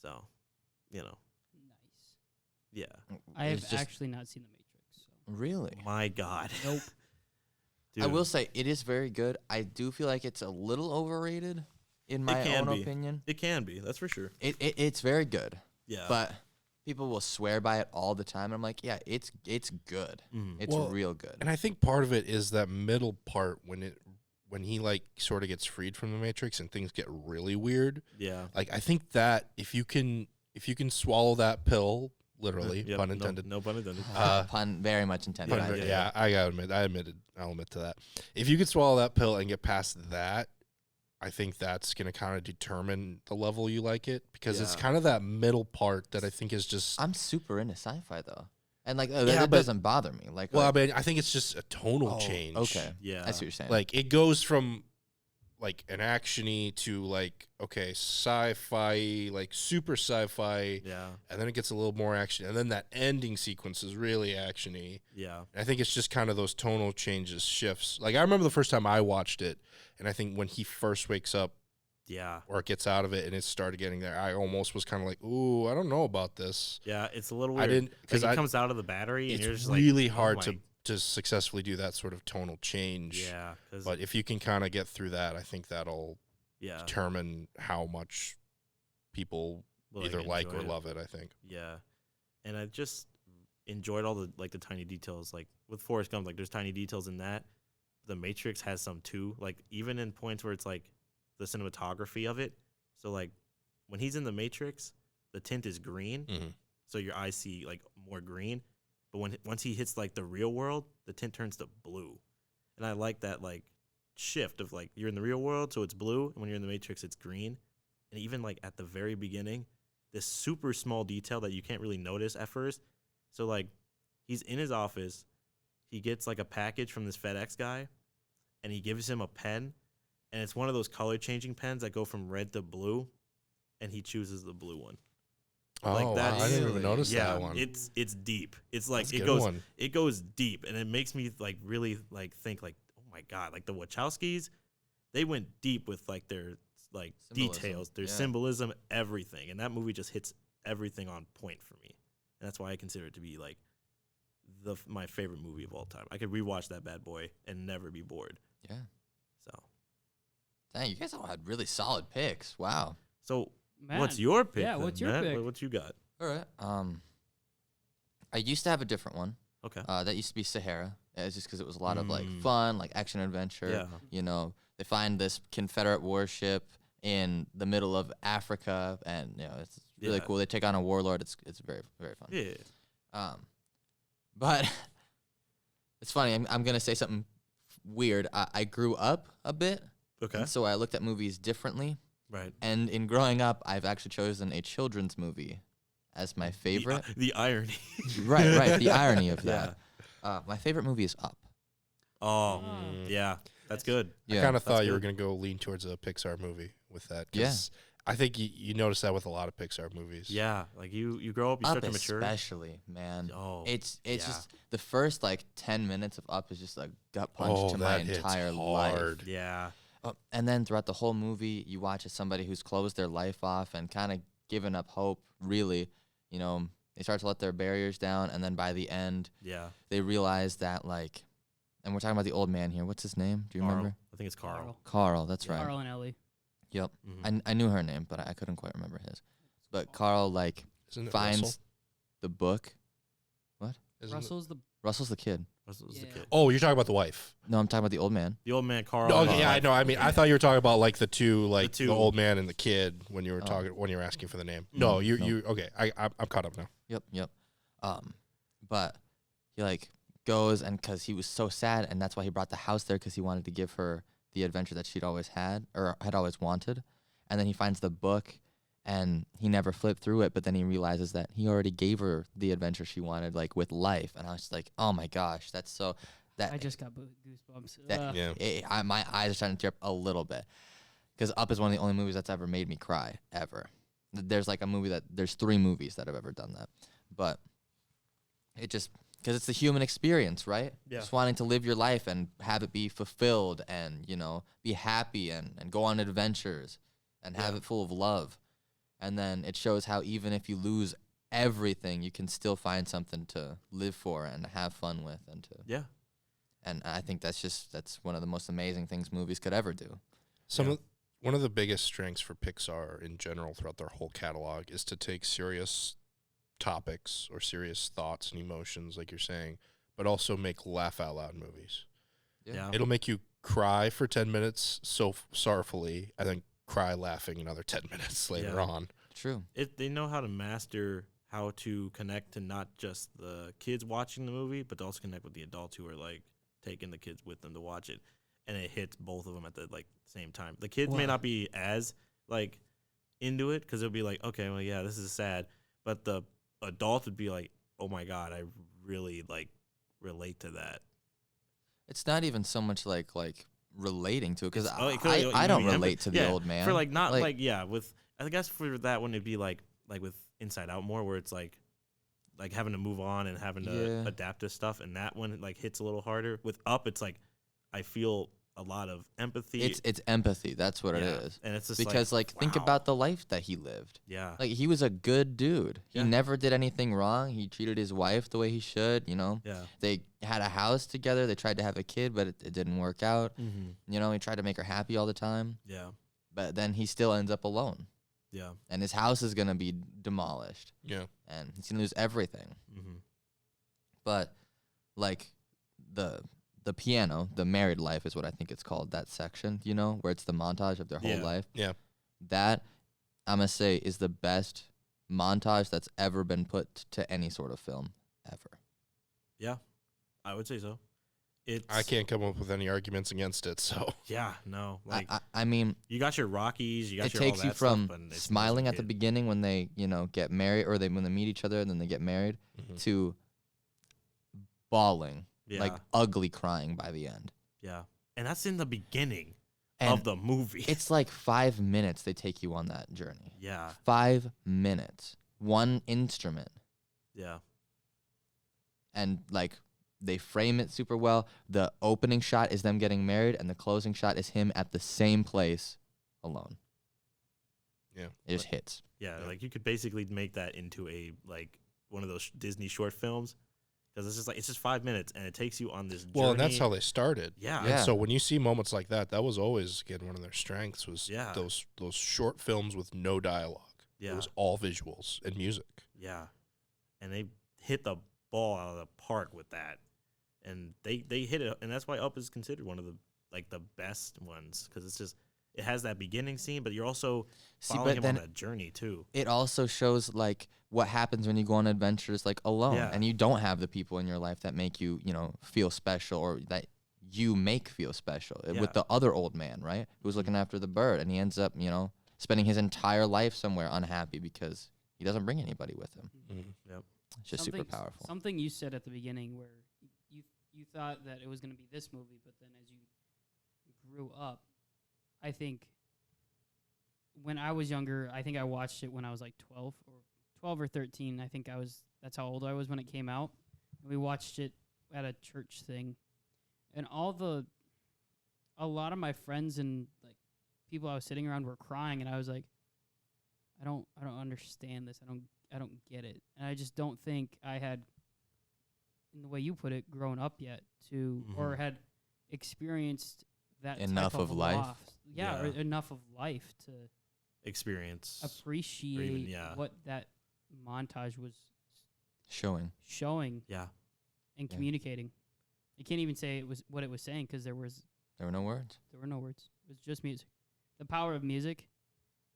So, you know, Nice. yeah. I It's have just- actually not seen the Matrix. So. Really. My God. Nope. Dude, I will say it is very good. I do feel like it's a little overrated, in my can own be. opinion. it can be. That's for sure. It's very good, Yeah. but people will swear by it all the time. And I'm like, yeah, it's good. Mhm. It's Well, real good. And I think part of it is that middle part when he like sort of gets freed from the Matrix and things get really weird. Yeah. Like I think that if you can swallow that pill, literally, Yep, pun no- intended. No pun intended. Pun very much intended. Yeah, I Yeah, do. yeah. I gotta admit, I'll admit to that. If you could swallow that pill and get past that, I think that's gonna kind of determine the level you like it, because it's Yeah. kind of that middle part that I think is just. I'm super into sci-fi though, and like Yeah, that but- doesn't bother me. Like, Well, I like, mean, I think it's just a tonal oh, change. Okay, Yeah. I see what you're saying. Like it goes from like an actiony to like okay sci-fi, like super sci-fi, Yeah. and then it gets a little more action, and then that ending sequence is really actiony. Yeah. And I think it's just kind of those tonal changes, shifts. Like I remember the first time I watched it, and I think when he first wakes up Yeah. or gets out of it and it started getting there, I almost was kind of like, ooh, I don't know about this. Yeah. It's a little I weird. didn't because Like, he comes out of the battery and you're it's just really like, hard oh to my- successfully do that sort of tonal change. Yeah. 'Cause- But if you can kind of get through that, I think that'll yeah. determine how much people Will, either like enjoy or it. love it, I think. Yeah. And I just enjoyed all the like the tiny details. Like with Forrest Gump, like there's tiny details in that. The Matrix has some too. Like even in points where it's like the cinematography of it. So like when he's in the Matrix, the tint is green, Mhm. so your eyes see like more green. But once he hits like the real world, the tint turns to blue. And I like that like shift of like you're in the real world, so it's blue, and when you're in the Matrix, it's green. And even like at the very beginning, this super small detail that you can't really notice at first. So like he's in his office, he gets like a package from this FedEx guy, and he gives him a pen, and it's one of those color changing pens that go from red to blue, and he chooses the blue one. Oh, Like, wow, that's- I didn't even Really? notice Yeah, that one. it's deep. It's like That's a it good goes one. it goes deep, and it makes me like really like think like, oh my god, like the Wachowskis, they went deep with like their like Symbolism, details, their yeah. symbolism, everything, and that movie just hits everything on point for me, and that's why I consider it to be like my favorite movie of all time. I could rewatch that bad boy and never be bored. yeah. So Dang, you guys all had really solid picks. Wow. Man, what's your pick? yeah, then, what's your Matt? pick? What you got? All right. I used to have a different one. Okay. That used to be Sahara. It's just because it was a lot of like Mm. fun, like action adventure. Yeah. You know, they find this Confederate warship in the middle of Africa, and you know it's really Yeah. cool. They take on a warlord. It's very very fun. Yeah. But it's funny. I'm gonna say something weird. I grew up a bit, Okay. and so I looked at movies differently. Right. And in growing up, I've actually chosen a children's movie as my favorite. The irony. Right. The irony of Yeah. that. My favorite movie is Up. Oh, Mm. yeah, that's good. Yeah. I kind of thought you were good. going to go lean towards a Pixar movie with that. Yeah. I think you notice that with a lot of Pixar movies. Yeah, like you grow up, you Up start to mature. especially, man. Oh, It's yeah. just the first like 10 minutes of Up is just a gut punch Oh, to my that hits entire life. hard. Yeah, And then throughout the whole movie, you watch as somebody who's closed their life off and kind of given up hope. Really, you know, they start to let their barriers down, and then by the end, yeah. they realize that like, and we're talking about the old man here. What's his name? Do you Carl. remember? I think it's Carl. Carl. That's Yeah. right. Carl and Ellie. Yep. Mhm. I knew her name, but I couldn't quite remember his. But Carl like Isn't it finds Russell? the book. Isn't it- Russell's the Russell's the kid. Russell's the Yeah. kid. Oh, you're talking about the wife. No, I'm talking about the old man. The old man Carl. No, and okay, his yeah, I wife. know. I mean, I thought you were talking about like the two, like the two. old man and the kid when you were Oh. talking when you were asking for the name. Mm. No, No. you okay. I'm caught up now. Yep. But he like goes and because he was so sad, and that's why he brought the house there because he wanted to give her the adventure that she'd always had or had always wanted. And then he finds the book, and he never flipped through it. But then he realizes that he already gave her the adventure she wanted, like with life. And I was just like, oh my gosh, that's so that I just got goosebumps. That- Yeah. my eyes are starting to tear up a little bit because Up is one of the only movies that's ever made me cry ever. There's like a movie there's 3 movies that have ever done that, but it just because it's the human experience, right? Yeah. Just wanting to live your life and have it be fulfilled and be happy and go on adventures and have Yeah. it full of love, and then it shows how even if you lose everything, you can still find something to live for and have fun with and to. Yeah. And I think that's one of the most amazing things movies could ever do. One of the biggest strengths for Pixar in general throughout their whole catalog is to take serious topics or serious thoughts and emotions, like you're saying, but also make laugh out loud movies. Yeah. It'll make you cry for 10 minutes so sorrowfully and then cry laughing another 10 minutes later Yeah. on. True. They know how to master how to connect to not just the kids watching the movie, but to also connect with the adults who are like taking the kids with them to watch it, and it hits both of them at the like same time. The kids may Wow. not be as like into it because it'll be like, okay, well, yeah, this is sad, but the adults would be like, oh my god, I really like relate to that. It's not even so much like relating to it because It's- oh, it could- I you don't mean relate to the yeah, old man. for like not like yeah with I guess for that one it'd be like with Inside Out more where it's like having to move on and having to Yeah. adapt to stuff, and that one like hits a little harder. With Up, it's like I feel a lot of empathy. it's empathy. That's what it Yeah, is. and it's just Because think wow. about the life that he lived. yeah, Like he was a good dude. He Yeah. never did anything wrong. He treated his wife the way he should. yeah, They had a house together. They tried to have a kid, but it didn't work out. mm-hmm. He tried to make her happy all the time, yeah, but then he still ends up alone, yeah, and his house is gonna be demolished, Yeah. and he's gonna lose everything. mm-hmm. But like the piano, the married life is what I think it's called, that section, where it's the montage of their whole Yeah. life. Yeah. That I'm gonna say is the best montage that's ever been put to any sort of film ever. yeah. I would say so. It's I can't come up with any arguments against it, so. Yeah, no, like I mean, you got your Rockies, you got it your all takes you that from stuff, but it's smiling a at the kid. beginning when they, get married, or when they meet each other and then they get married, Mhm. to bawling, Yeah, like ugly crying by the end. yeah, and that's in the beginning And of the movie. it's like 5 minutes they take you on that journey. yeah, 5 minutes, one instrument, yeah, and like they frame it super well. The opening shot is them getting married, and the closing shot is him at the same place alone. Yeah. It just hits. yeah. Yeah. Like you could basically make that into a like one of those Disney short films because it's just 5 minutes and it takes you on this journey. Well, and that's how they started. Yeah. Yeah. And so when you see moments like that, that was always, again, one of their strengths was Yeah. those short films with no dialogue. Yeah. It was all visuals and music. Yeah, and they hit the ball out of the park with that, and they hit it, and that's why Up is considered one of the best ones because it's just it has that beginning scene, but you're also following him on that journey too. It also shows like what happens when you go on adventures like alone, Yeah. and you don't have the people in your life that make you, feel special, or that you make feel special. Yeah. With the other old man, right, who was looking after the bird, and he ends up, spending his entire life somewhere unhappy because he doesn't bring anybody with him. Mhm. It's just super powerful. Something you said at the beginning where you you thought that it was going to be this movie, but then as you grew up, I think when I was younger, I think I watched it when I was like 12 or 13. I think that's how old I was when it came out. And we watched it at a church thing. And a lot of my friends and like people I was sitting around were crying, and I was like, I don't understand this. I don't get it. And I just don't think I had, in the way you put it, grown up yet to or had experienced that Enough type of life? loss. Yeah, or Yeah. enough of life to Experience. appreciate yeah. what that montage was Showing. showing Yeah. and Yeah. communicating. I can't even say it was what it was saying because there were no words. no words. It was just music. The power of music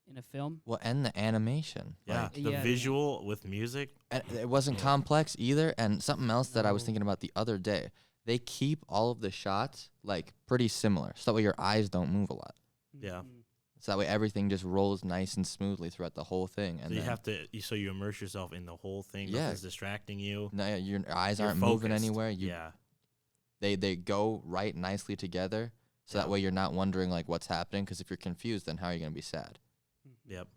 in a film. Well, and the animation. Yeah. Like, The Yeah, visual with music. and it wasn't Yeah. complex either. And something else that I was No. thinking about the other day, they keep all of the shots like pretty similar, so that way your eyes don't move a lot. Yeah. Mhm. So that way everything just rolls nice and smoothly throughout the whole thing. And So you then- have to, so you immerse yourself in the whole thing. Yeah. Nothing's distracting you. no, your eyes You're aren't moving focused. anywhere. Yeah. They go right nicely together, so that Yeah. way you're not wondering like what's happening. Because if you're confused, then how are you gonna be sad? Mhm. Yep.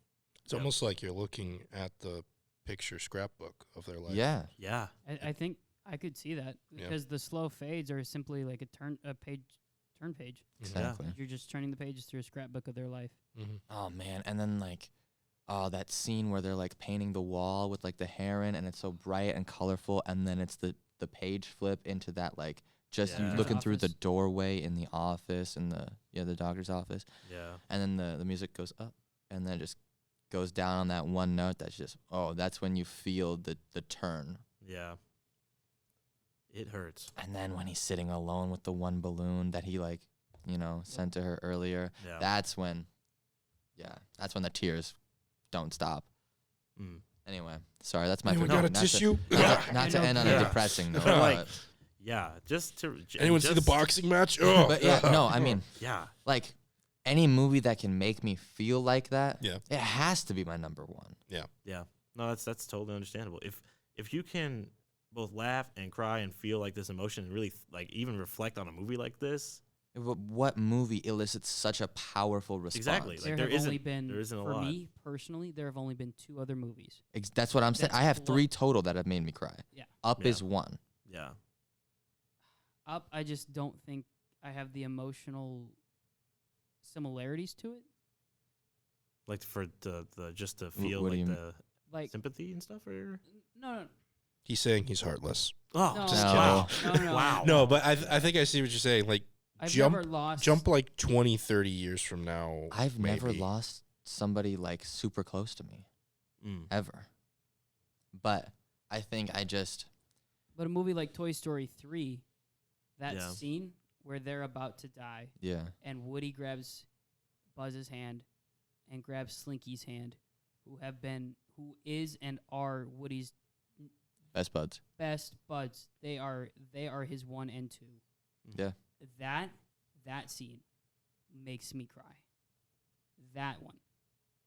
It's Yep. almost like you're looking at the picture scrapbook of their life. Yeah, Yeah. I think I could see that Yeah. because the slow fades are simply like a turn page. exactly. You're just turning the pages through a scrapbook of their life. Mm-hmm. Oh man, and then like, oh that scene where they're like painting the wall with like the heron, and it's so bright and colorful, and then it's the page flip into that like just you Yeah. looking through the Office. doorway in the office in the doctor's office, Yeah. and then the music goes up, and then it just goes down on that one note. That's just that's when you feel the turn. Yeah. It hurts. And then when he's sitting alone with the one balloon that he like, sent to her earlier, Yeah. that's when the tears don't stop. Mm. Anyway, sorry, that's my Anyone favorite. got a not tissue? not to end on a Yeah. depressing note. Like, Yeah. Just to. Anyone see the boxing match? Oh. but yeah, no, I mean, Yeah. like any movie that can make me feel like that, Yeah. it has to be my number one. Yeah. No, that's totally understandable. If you can both laugh and cry and feel like this emotion and really like even reflect on a movie like this. What movie elicits such a powerful response? Exactly. Like, There there have only isn't- been, there isn't a for lot. me personally, there have only been 2 other movies. That's what I'm saying. That's I have blo- 3 total that have made me cry. Yeah. Up Yeah. is one. Yeah. Up, I just don't think I have the emotional similarities to it. Like for the just to feel what do like you the Like, sympathy and stuff, or no, He's saying he's heartless. oh, No. just No. wow, no. wow. No, but I think I see what you're saying. Like, I've Jump- never lost. jump like 20, 30 years from now. I've never maybe. lost somebody like super close to me Mm. ever. But I think I just But a movie like Toy Story 3, that Yeah. scene where they're about to die yeah. and Woody grabs Buzz's hand and grabs Slinky's hand, who is and are Woody's Best buds. best buds. They are his 1 and 2. Yeah. That scene makes me cry. That one.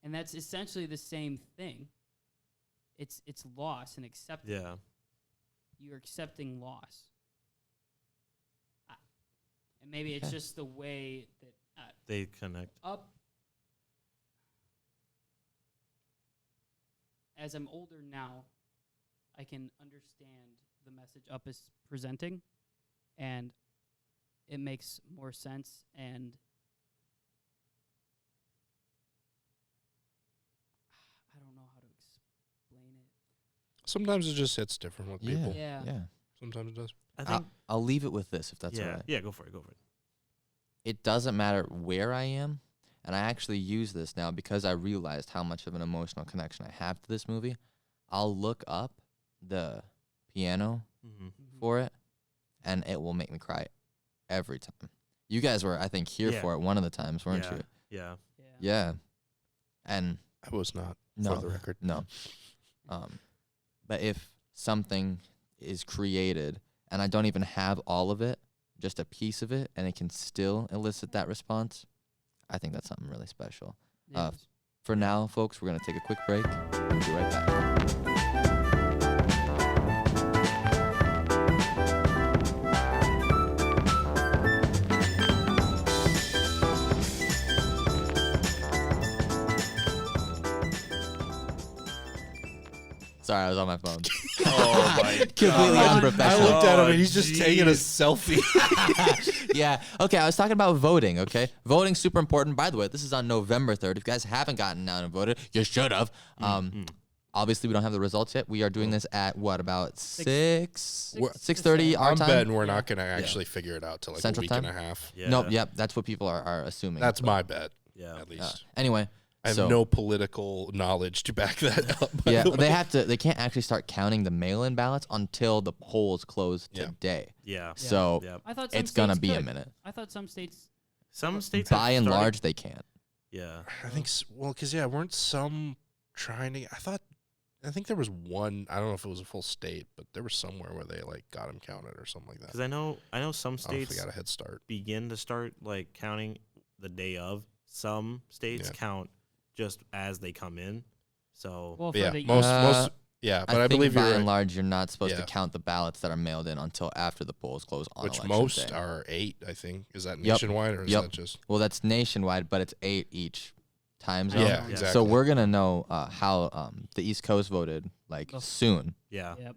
And that's essentially the same thing. It's loss and acceptance. Yeah. You're accepting loss. And maybe it's Yeah. just the way that They connect. Up, as I'm older now, I can understand the message Up is presenting, and it makes more sense. And I don't know how to explain it. Sometimes it just hits different with Yeah. people. Yeah. Yeah. Sometimes it does. I think. I'll leave it with this if that's all yeah. right. Yeah. Go for it. Go for it. It doesn't matter where I am, and I actually use this now because I realized how much of an emotional connection I have to this movie. I'll look up the piano Mm-hmm. for it, and it will make me cry every time. You guys were, I think, here Yeah. for it one of the times, weren't yeah. you? Yeah. Yeah. And I was not, no, for the record. no. But if something is created and I don't even have all of it, just a piece of it, and it can still elicit that response, I think that's something really special. Yeah. For now, folks, we're going to take a quick break. We'll be right back. Sorry, I was on my phone. Oh my Completely God. unprofessional. I looked at him Oh, and he's just taking a jeez. selfie. Yeah. Okay, I was talking about voting, okay? Voting's super important. By the way, this is on November 3rd. If you guys haven't gotten out and voted, you should have. Obviously, we don't have the results yet. We are doing this at what, about 6:30 our I'm time? betting we're not going to actually figure it out till like Central a week time? and a half. Yeah. Nope, yep, that's what people are assuming. That's my bet, Yeah. at least. Anyway, I have so, no political knowledge to back that up. by yeah, the way. they can't actually start counting the mail-in ballots until the polls close Yeah. today. Yeah. So Yep. I thought some it's gonna states be a could. minute. I thought some states. Some states By have and started- large, they can't. Yeah. I think, well, because, weren't some trying to, I think there was one, I don't know if it was a full state, but there was somewhere where they, like, got them counted or something like that. Because I know some I don't know if states they got a head start. begin to start like counting the day of. Some states Yeah. count just as they come in. So Well, But for yeah, the most, but I think believe by you're and right, large, you're not supposed to Yeah. count the ballots that are mailed in until after the polls close on which election most day. are 8, I think. Is that Yep. nationwide or is Yep. that just? Well, that's nationwide, but it's 8 each time zone. Yeah, Yeah. exactly. So we're gonna know how the East Coast voted like Oh. soon. yeah. Yep.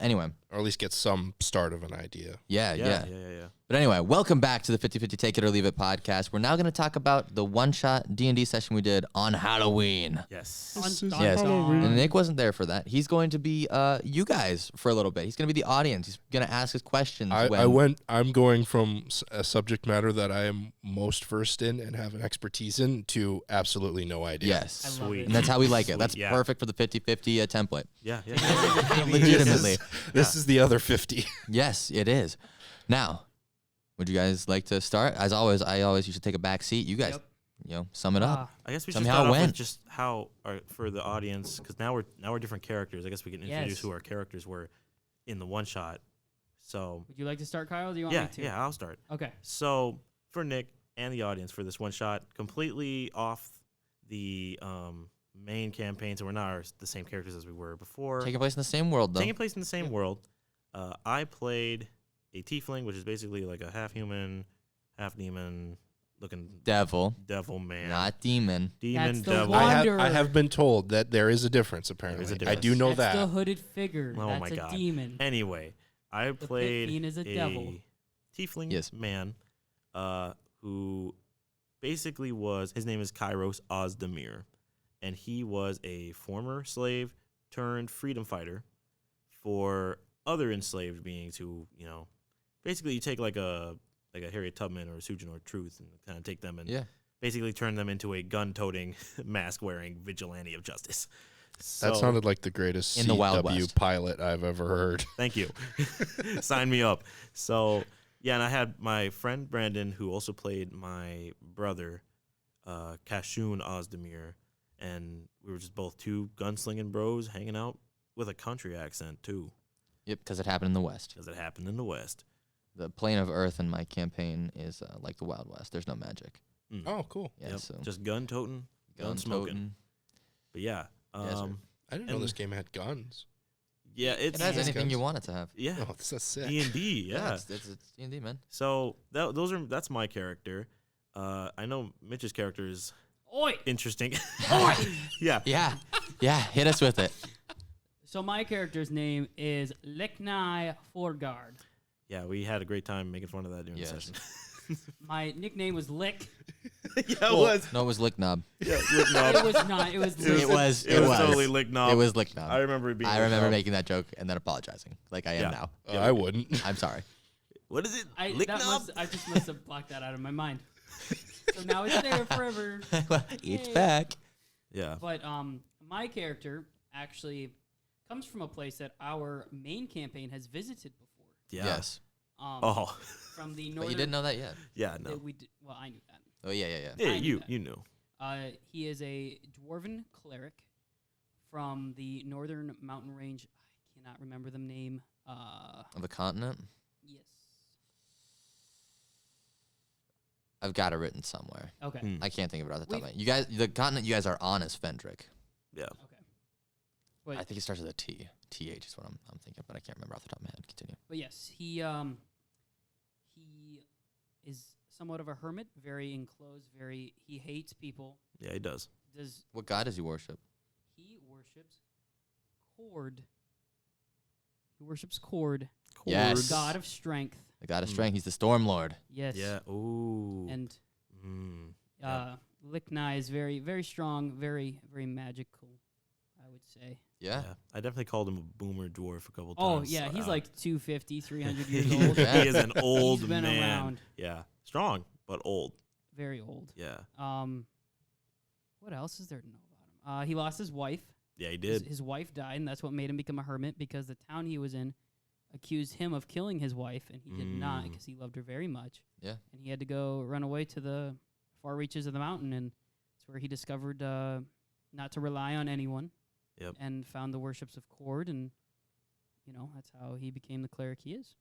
Anyway, or at least get some start of an idea. yeah. Yeah. But anyway, welcome back to the 50-50 Take It or Leave It podcast. We're now going to talk about the one-shot D&D session we did on Halloween. Yes. Dun, dun, Yes. dun. And Nick wasn't there for that. He's going to be you guys for a little bit. He's going to be the audience. He's going to ask us questions. I'm going from a subject matter that I am most versed in and have an expertise in to absolutely no idea. Yes. I love Sweet. it. And that's how we like it. Sweet, That's yeah. perfect for the 50-50 template. Yeah. Legitimately. This is the other 50. Yes, it is. Now, would you guys like to start? As always, I always used to take a back seat. You guys, Yep. Sum it up. I guess we Tell should me how start it off with went. just how for the audience, because now we're different characters. I guess we can introduce Yes. who our characters were in the one shot. So Would you like to start, Kyle? Or do you want yeah, me to? yeah, I'll start. Okay. So for Nick and the audience for this one shot, completely off the main campaign, so we're not the same characters as we were before. Taking place in the same world, though. Taking place in the same world. I played a tiefling, which is basically like a half human, half demon looking Devil, devil man. not demon. Demon That's the devil. one. I Wanderer. have been told that there is a difference. Apparently, a I difference. do know That's the that. hooded figure. Oh That's my a God. demon. Anyway, I The pit played fiend is a devil. tiefling Yes. man who basically his name is Kairos Ozdemir, and he was a former slave turned freedom fighter for other enslaved beings who, basically you take like a Harriet Tubman or a Sujin or Truth and kind of take them and Yeah. basically turn them into a gun-toting, mask-wearing vigilante of justice. That So- sounded like the greatest In the Wild CW West. pilot I've ever heard. Thank you. Sign me up. So, yeah, and I had my friend Brandon, who also played my brother, Kashun Ozdemir, and we were just both two gunslinging bros hanging out with a country accent, too, Yep, because it happened in the West. because it happened in the West. The plane of Earth in my campaign is like the Wild West. There's no magic. Mm. Oh, cool. Yeah, Yep, so just gun-toting, gun-smoking. gun-toting. But, yeah. Yes, sir. I didn't know And- this game had guns. Yeah, It it's has Yes, anything guns. you want it to have. yeah, Oh, this is sick. D&D, yeah. it's D&D, man. So that's my character. I know Mitch's character is Oi! interesting. Yeah. Yeah, hit us with it. So my character's name is Leknai Forgard. Yeah, we had a great time making fun of that during Yes. the session. My nickname was Lick. Yeah, it Well, was. No, it was Lick Knob. Yeah, Lick Knob. It was not. It was Lick. It was totally Lick Knob. It was Lick Knob. I remember it being. I Lick remember Knob. making that joke and then apologizing, like I am Yeah. now. I wouldn't. I'm sorry. What is it? I Lick Knob? just must have blocked that out of my mind. So now it's there forever. Each Yay. back. Yeah. But my character actually comes from a place that our main campaign has visited before. Yeah. Yes. Oh. From the But northern. you didn't know that yet. Yeah. No. Well, I knew that. Oh, yeah. Yeah. I knew that. You knew. He is a dwarven cleric from the northern mountain range. I cannot remember the name. Of the continent? Yes. I've got it written somewhere. Okay. Hmm. I can't think of it off the top of my head. You guys, the continent you guys are on is Fendrick. Yeah. Okay. But I think it starts with a T. TH is what I'm thinking, but I can't remember off the top of my head. Continue. But yes, he is somewhat of a hermit, very enclosed, he hates people. Yeah. He does. Does What god does he worship? he worships Cord. He worships Cord, Yes. god of strength. The god of strength. He's the Storm Lord. Yes. Yeah. Ooh. And Yeah. Licknai is very, very strong, very, very magical, I would say. Yeah. I definitely called him a boomer dwarf a couple Oh, times. yeah, he's like 250, 300 he years old. is an old He's been man. around. Yeah. Strong, but old. Very old. Yeah. What else is there to know about him? He lost his wife. Yeah, he did. His wife died, and that's what made him become a hermit because the town he was in accused him of killing his wife, and he did not because he loved her very much. Yeah. And he had to go run away to the far reaches of the mountain, and that's where he discovered not to rely on anyone. Yep. And found the worships of Cord, and that's how he became the cleric he is.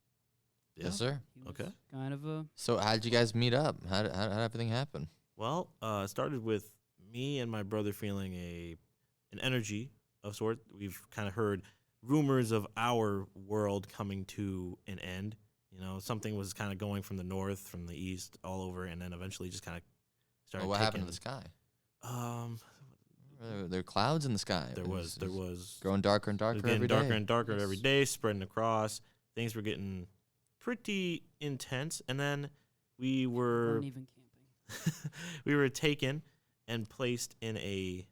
Yes, sir. He was Okay. kind of a So how did you guys meet up? How did everything happen? Well, it started with me and my brother feeling an energy of sort. We've kind of heard rumors of our world coming to an end. Something was kind of going from the north, from the east, all over, and then eventually just kind of started. What happened to the sky? There were clouds in the sky. There It was growing darker and it was darker getting every day. darker and darker Yes. every day, spreading across. Things were getting pretty intense, and then we were weren't even camping. we were taken and placed in a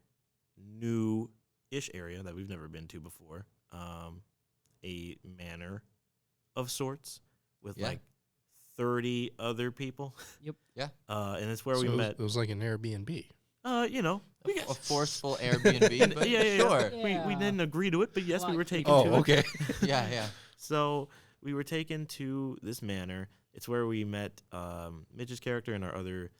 new-ish area that we've never been to before, a manor of sorts with Yeah. like 30 other people. Yep. Yeah. And it's where So we it was- met. It was like an Airbnb. A forceful Airbnb, but sure. We didn't agree to it, but yes, we were taken Oh, to it. okay. Yeah. So we were taken to this manor. It's where we met Mitch's character and our other.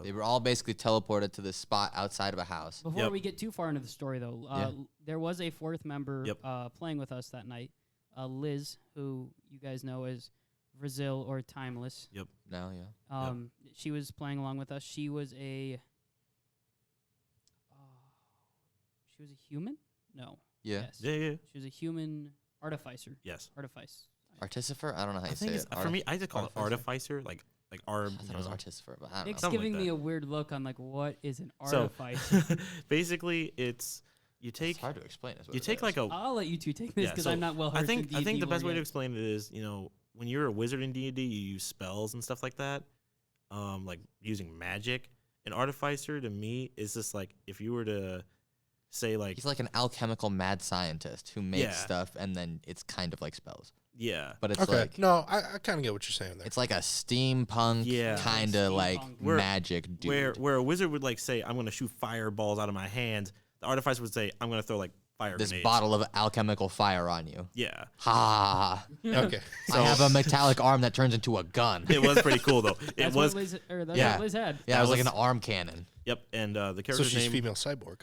They were all basically teleported to this spot outside of a house. Before Yep. we get too far into the story, though, there was a fourth member Yep. playing with us that night, Liz, who you guys know as Brazil or Timeless. No, yeah. She was playing along with us. She was a human? No. Yeah. Yes. Yeah. She was a human artificer. Yes. Artifice. Artificer? I don't know how you I say think it. it's, for me, I just call it Artificer? artificer, like I arb. thought it was artificer, but I don't Nick's know. Something like giving me that. a weird look on like what is an So artificer. basically, it's you take It's hard to explain. Is what you it take is. like a. I'll let you two take this Yeah, because so I'm not well I versed think in I think D&D the best way lore to yet. explain it is when you're a wizard in D&D, you use spells and stuff like that, like using magic. An artificer to me is just like if you were to say like He's like an alchemical mad scientist who makes Yeah. stuff and then it's kind of like spells. yeah. But it's Okay. like No, I kind of get what you're saying there. it's like a steampunk Yeah. kind of like Steampunk. Where- magic dude. Where a wizard would like say, I'm gonna shoot fireballs out of my hands, the artificer would say, I'm gonna throw like fire this grenades. bottle of alchemical fire on you. Yeah. Ha! Okay. I have a metallic arm that turns into a gun. It was pretty cool though. It That's was what Liz, or that's Yeah. what Liz had. Yeah, it was like was- an arm cannon. Yep, and the So character's she's name female cyborg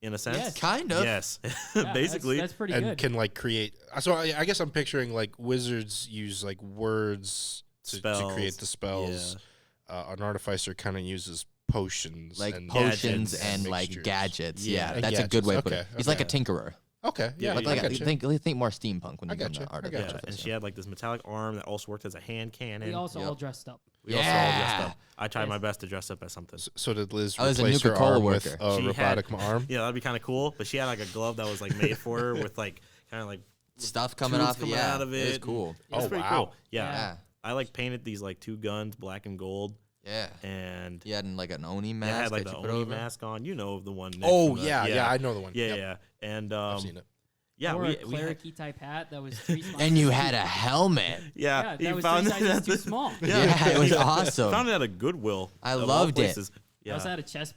in a sense. Yes. Kind of. Yes. Yeah, Basically. that's pretty and good. can like create. So I guess I'm picturing like wizards use like words to create Spells, the spells. An artificer kind of uses potions, Like and potions gadgets and and like mixtures. gadgets. Yeah. Yeah, And that's a good way to put gadgets. it. He's like a Okay. tinkerer. Okay, yeah, Yeah, Like I gotcha. think more steampunk when I you go gotcha. into I art. gotcha. Yeah, and she had like this metallic arm that also worked as a hand cannon. We also Yep. all dressed up. We also all dressed Yeah. up. I tried Yes. my best to dress up as something. So did Liz I was a replace her Nuka-Cola arm with worker. a She robotic had- arm? Yeah, that'd be kind of cool. But she had like a glove that was like made for her with like kind of like Stuff coming tubes off coming yeah, out of It was it. cool. It was Oh, pretty wow. cool. Yeah. Yeah. I like painted these like two guns, black and gold, Yeah. and He had like an Oni I mask. had like that the you put Oni over. mask on. You know the one. Nick, Oh from the- yeah, I know the one. yeah, Yep, yeah. And I've seen it. yeah, or we a had, cleric-y type hat that was 3 sizes And you too- had a helmet. yeah. Yeah, that was 3 found sizes at too the- small. Yeah, it was awesome. Found it at a Goodwill. I of all loved it. places. I Yeah. also had a chest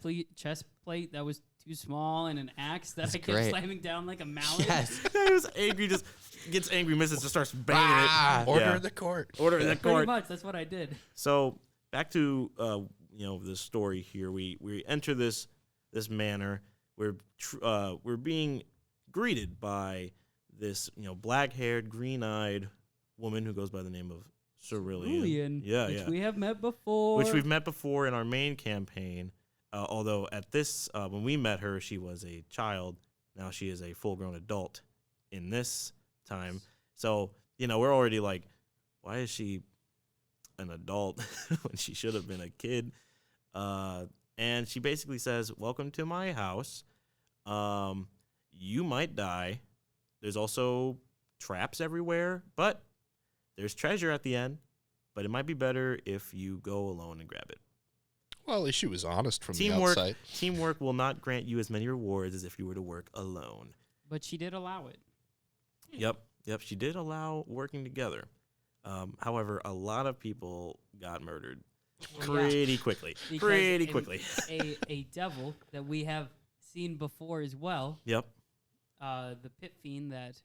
plate that was too small and an axe that That's I kept great. slamming down like a mallet. Yes. He was angry. Just gets angry, misses, just starts banging Ah. it. Order Yeah. in the court. Order in the Pretty court. much, that's what I did. So back to the story here. We enter this manor. We're being greeted by this black-haired, green-eyed woman who goes by the name of Cerulean. Cerulean, Yeah, which yeah. we have met before. Which we've met before in our main campaign. Although at this, when we met her, she was a child. Now she is a full-grown adult in this time. So, we're already like, why is she an adult when she should have been a kid? And she basically says, welcome to my house. You might die, there's also traps everywhere, but there's treasure at the end. But it might be better if you go alone and grab it. Well, at least she was honest from the outside. Teamwork will not grant you as many rewards as if you were to work alone. But she did allow it. Yep. She did allow working together. However, a lot of people got murdered pretty quickly. Because a devil that we have seen before as well. Yep. The pit fiend that.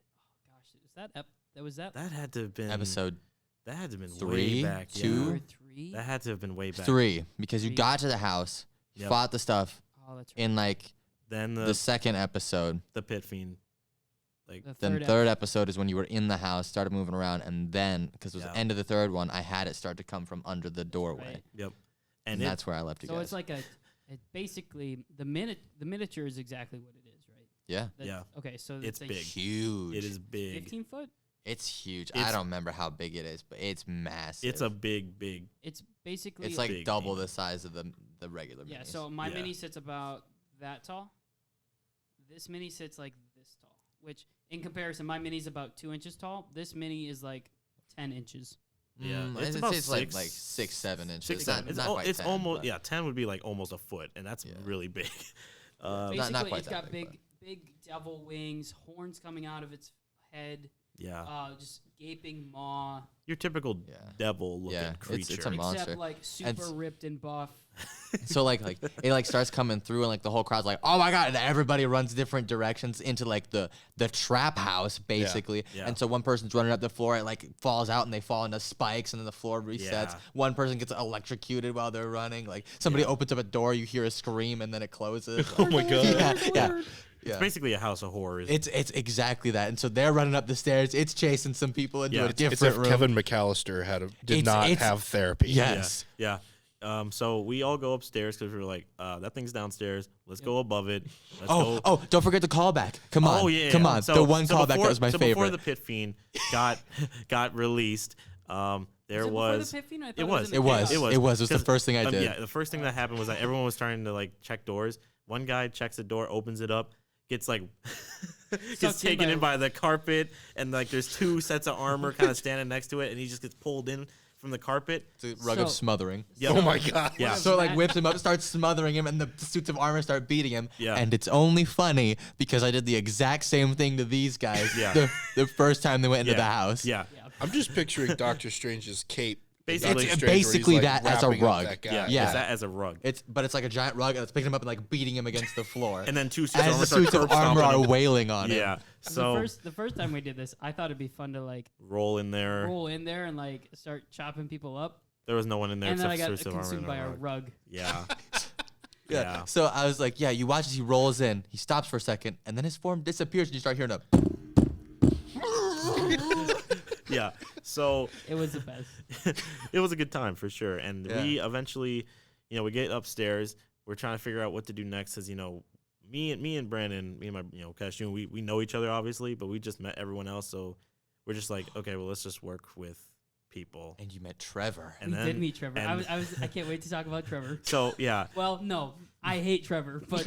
Oh gosh, is that That had to have been Episode. That had to have been 3, way back. 2, Yeah. or 3? That had to have been way back. 3, because you 3. got to the house, Yep. fought the stuff Oh, that's right. in like Then the the second episode. pit fiend. Like The Then third third episode is when you were in the house, started moving around, and then because it was Yeah. the end of the third one, I had it start to come from under the doorway, right. yep. and And that's where I left you So guys. it's like basically the miniature is exactly what it is, right? Yeah, Yeah. Okay, so It's a big. huge. it is big. 15 foot. It's huge. It's- I don't remember how big it is, but it's massive. It's a big. It's basically It's like big double thing. the size of the regular. yeah. minis. So my Yeah. mini sits about that tall. This mini sits like this tall, which in comparison, my mini's about 2 inches tall. This mini is like 10 inches. Yeah, I'd it's say about it's six- like 6-7 inches. 6, Not- 7. It's, not quite it's 10, almost but- 10 would be like almost a foot, and that's Yeah. really big. Basically, not quite it's that got big, big devil wings, horns coming out of its head, yeah, just gaping maw. your typical Yeah. devil-looking Yeah, creature. it's a monster. Except like super ripped and buff. So like it like starts coming through, and like the whole crowd's like, oh my god, and everybody runs different directions into like the trap house basically. Yeah. And so one person's running up the floor, it like falls out and they fall into spikes, and then the floor resets. Yeah. One person gets electrocuted while they're running. Like somebody opens up a door, you hear a scream, and then it closes. Oh my god. yeah. It's Yeah. basically a house of horrors. It's exactly that. And so they're running up the stairs. It's chasing some people into Yeah, a it's different It's if room. Kevin McAllister did not it's- have therapy. Yes. Yeah. So we all go upstairs because we were like, that thing's downstairs. Let's go above it. Let's go. Oh, don't forget the callback. Come on. Oh yeah. Come yeah. on. So, the one so callback before, that was my so favorite. Before the pit fiend got released, there Was it was. before the pit fiend? I thought It was. in It the was. chaos. It was. It was. It was the 'Cause, first thing I did. Yeah, the first thing that happened was that everyone was starting to like check doors. One guy checks the door, opens it up, gets like gets Sucked in taken by in by the carpet, and like there's 2 sets of armor kind of standing next to it, and he just gets pulled in from the carpet. It's a rug of So- smothering. Yep. Oh my god. Yeah. So it, like Matt- whips him up, starts smothering him, and the suits of armor start beating him. Yeah. And it's only funny because I did the exact same thing to these guys Yeah. the first time they went into Yeah. the house. Yeah. Yeah. I'm just picturing Doctor Strange's cape. in Basically- Doctor It's Strange, where he's, basically like, that as a wrapping up rug. that guy. Yeah. Yeah. It's that as a rug. But it's like a giant rug, and it's picking him up and like beating him against the floor. And then 2 suits as of the armor start suits of curb armor stomping are him. wailing on him. Yeah. So the first time we did this, I thought it'd be fun to like roll in there. roll in there and like start chopping people up, There was no one in there and then I except got suits of armor consumed and by a a rug. rug. Yeah. Yeah. Yeah. So I was like, yeah, you watch as he rolls in, he stops for a second, and then his form disappears, and you start hearing a. Yeah. So It was the best. it was a good time for sure. And Yeah. we eventually, we get upstairs. We're trying to figure out what to do next because, me and Brandon, me and my, Cashew, we know each other obviously, but we just met everyone else. So we're just like, okay, well, let's just work with people. And you met Trevor. And We then, did meet Trevor. and- I can't wait to talk about Trevor. So, yeah. Well, no, I hate Trevor, but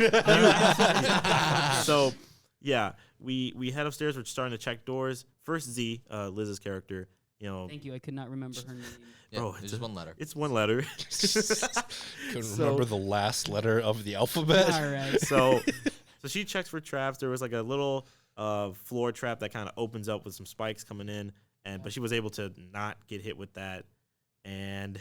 So, yeah, we head upstairs. We're starting to check doors. First, Z, Liz's character, thank you. I could not remember her name. Yeah, Bro, there's it's just a- one letter. it's one letter. Couldn't So- remember the last letter of the alphabet. All right. so she checks for traps. There was like a little floor trap that kind of opens up with some spikes coming in, but she was able to not get hit with that. And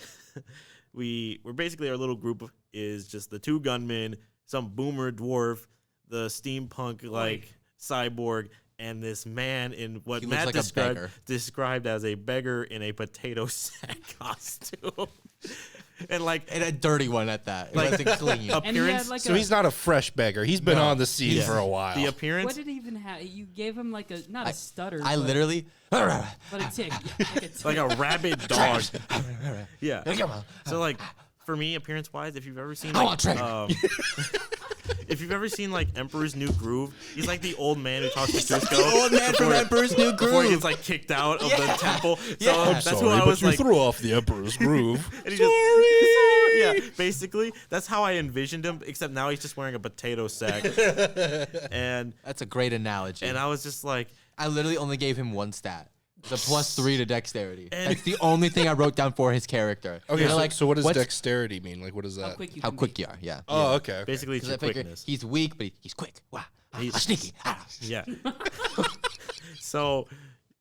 we're basically, our little group is just the 2 gunmen, some boomer dwarf, the steampunk like cyborg, and this man in what He looks Matt like a beggar. described as a beggar in a potato sack costume. And like And a dirty one at that. It Like- wasn't clean. And he had appearance, like So he's not a fresh beggar. He's been No. on the scene Yeah. for a while. the what appearance. did he even have? You gave him like a not a stutter. I but, literally. but a tick. Yeah, like a tick. Like a rabid dog. Yeah. Come on. So like for me, appearance wise, if you've ever seen I like, want Trevor. if you've ever seen like Emperor's New Groove, he's like the old man who talks to Cusco. The old man from Emperor's New Before he Groove. gets like kicked out of the Yeah. temple. So Yeah. I'm that's who I was like. threw off the Emperor's groove. And he just, yeah, basically that's how I envisioned him. Except now he's just wearing a potato sack. And That's a great analogy. I was just like, I literally only gave him one stat. The +3 to dexterity. And- That's the only thing I wrote down for his character. Okay, They're so, like, so what does what's- dexterity mean? Like, what is How that? quick you How can quick be. you are, yeah. Oh, okay. Okay. Basically, it's 'Cause your I figure quickness. he's weak, but he's quick. Wow. He's- Sneaky. Yeah. So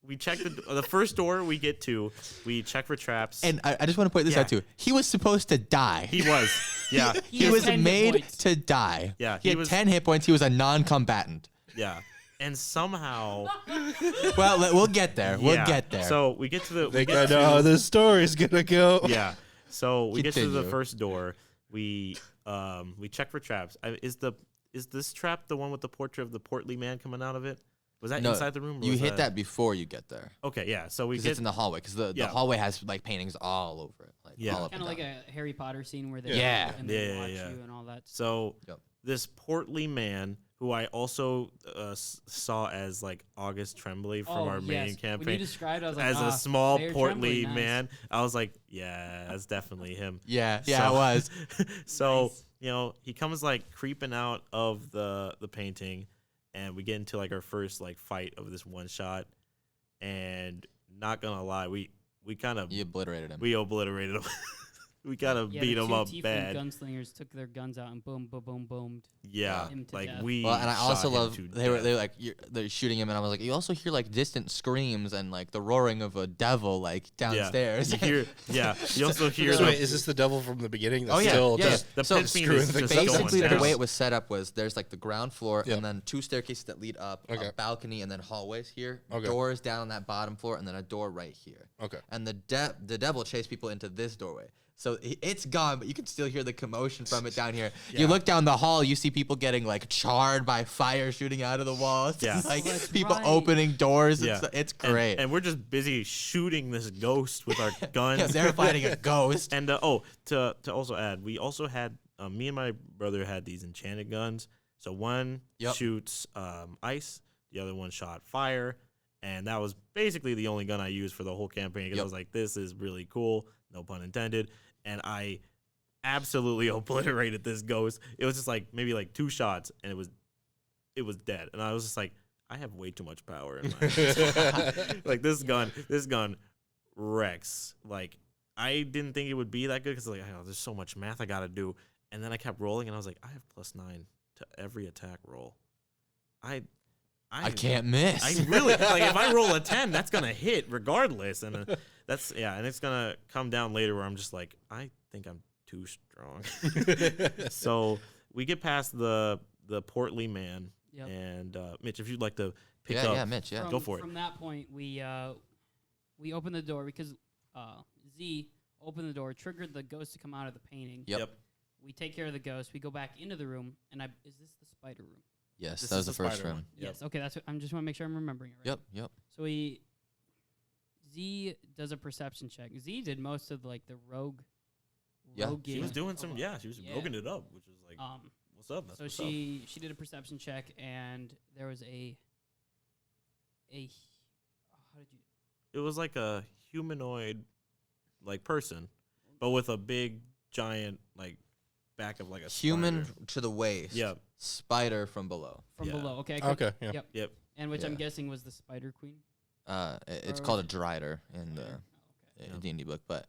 we check the first door we get to. We check for traps. And I just want to point this Yeah. out too. He was supposed to die. he was. Yeah. He He has was 10 hit made points. to die. Yeah, He he had was- 10 hit points. He was a non-combatant. Yeah. And somehow, Well, we'll get there. We'll yeah. get there. So we get to the. I We think I get know to, how this story's gonna go. Yeah. So we get to the Continue. first door. We check for traps. Is this trap the one with the portrait of the portly man coming out of it? Was that No, inside the room? Or you was hit that before you get there. Okay, yeah. So we Because get it's in the hallway. Because the Yeah. hallway has like paintings all over it. Like, Yeah. all up Kind of and like down. a Harry Potter scene where they Yeah. and they Yeah, watch yeah. you and all that. so Yep. this portly man who I also saw as like August Tremblay from our main When you campaign described, I was like, as a small Mayor portly Tremblay, nice. man. I was like, yeah, that's definitely him. Yeah, So- it was. So Nice. he comes like creeping out of the painting, and we get into like our first like fight of this one shot. And not gonna lie, we kind of You obliterated him. we obliterated him. We kind of Yeah, beat the him two up tiefling bad. gunslingers took their guns out and boom, boom, boom, boomed. Yeah, him to like death. we. Well, and I shot also him love to they were death. like they're shooting him, and I was like, you also hear like distant screams and like the roaring of a devil like downstairs. Yeah. You hear, yeah. You also hear. So the- wait, is this the devil from the beginning? That's Oh, yeah, still yeah. just the So pit fiend screwing is things just up. going Basically, the down. way it was set up was there's like the ground floor Yep. and then 2 staircases that lead up, Okay. a balcony, and then hallways here. Okay. Doors down on that bottom floor, and then a door right here. okay. And the devil chased people into this doorway. So it's gone, but you can still hear the commotion from it down here. You Yeah. look down the hall, you see people getting like charred by fire shooting out of the walls. Yeah. like Oh, that's people right. opening doors. Yeah. It's And- great. And we're just busy shooting this ghost with our guns. yeah, they're fighting a ghost. And to also add, we also had me and my brother had these enchanted guns. So one Yep. shoots ice, the other one shot fire, and that was basically the only gun I used for the whole campaign because I Yep. was like, this is really cool, no pun intended. And I absolutely obliterated this ghost. It was just like maybe like 2 shots, and it was dead. And I was just like, I have way too much power in my hands. Like this gun wrecks. Like I didn't think it would be that good because like oh, there's so much math I gotta do, and then I kept rolling and I was like I have +9 to every attack roll. I can't miss. I really like if I roll a 10, that's gonna hit regardless, and that's and it's gonna come down later where I'm just like I think I'm too strong. So we get past the portly man, Yep. and Mitch, if you'd like to pick yeah, up, yeah, Mitch, yeah. Go for it. From that point, we opened the door because Z opened the door, triggered the ghost to come out of the painting. Yep. We take care of the ghost. We go back into the room, and is this the spider room? Yes, This that was is the first spider room. one. Yep. Yes. Okay, that's what I'm just want to make sure I'm remembering it right. Yep, yep. So Z does a perception check. Z did most of like the rogue. Yeah. She was roguing doing of, some, she was yeah. roguing it up, which was like, what's up? That's So what's up. she did a perception check, and there was a how did you? It was like a humanoid, like person, but with a big, giant, like back of like a Human spider. to the waist. Yep. Spider from below. From Yeah. below. Okay. Okay, yeah. Yep. Yep. And which I'm Yeah. guessing was the Spider Queen. It's Or called a was drider in the Oh, okay. D&D book, but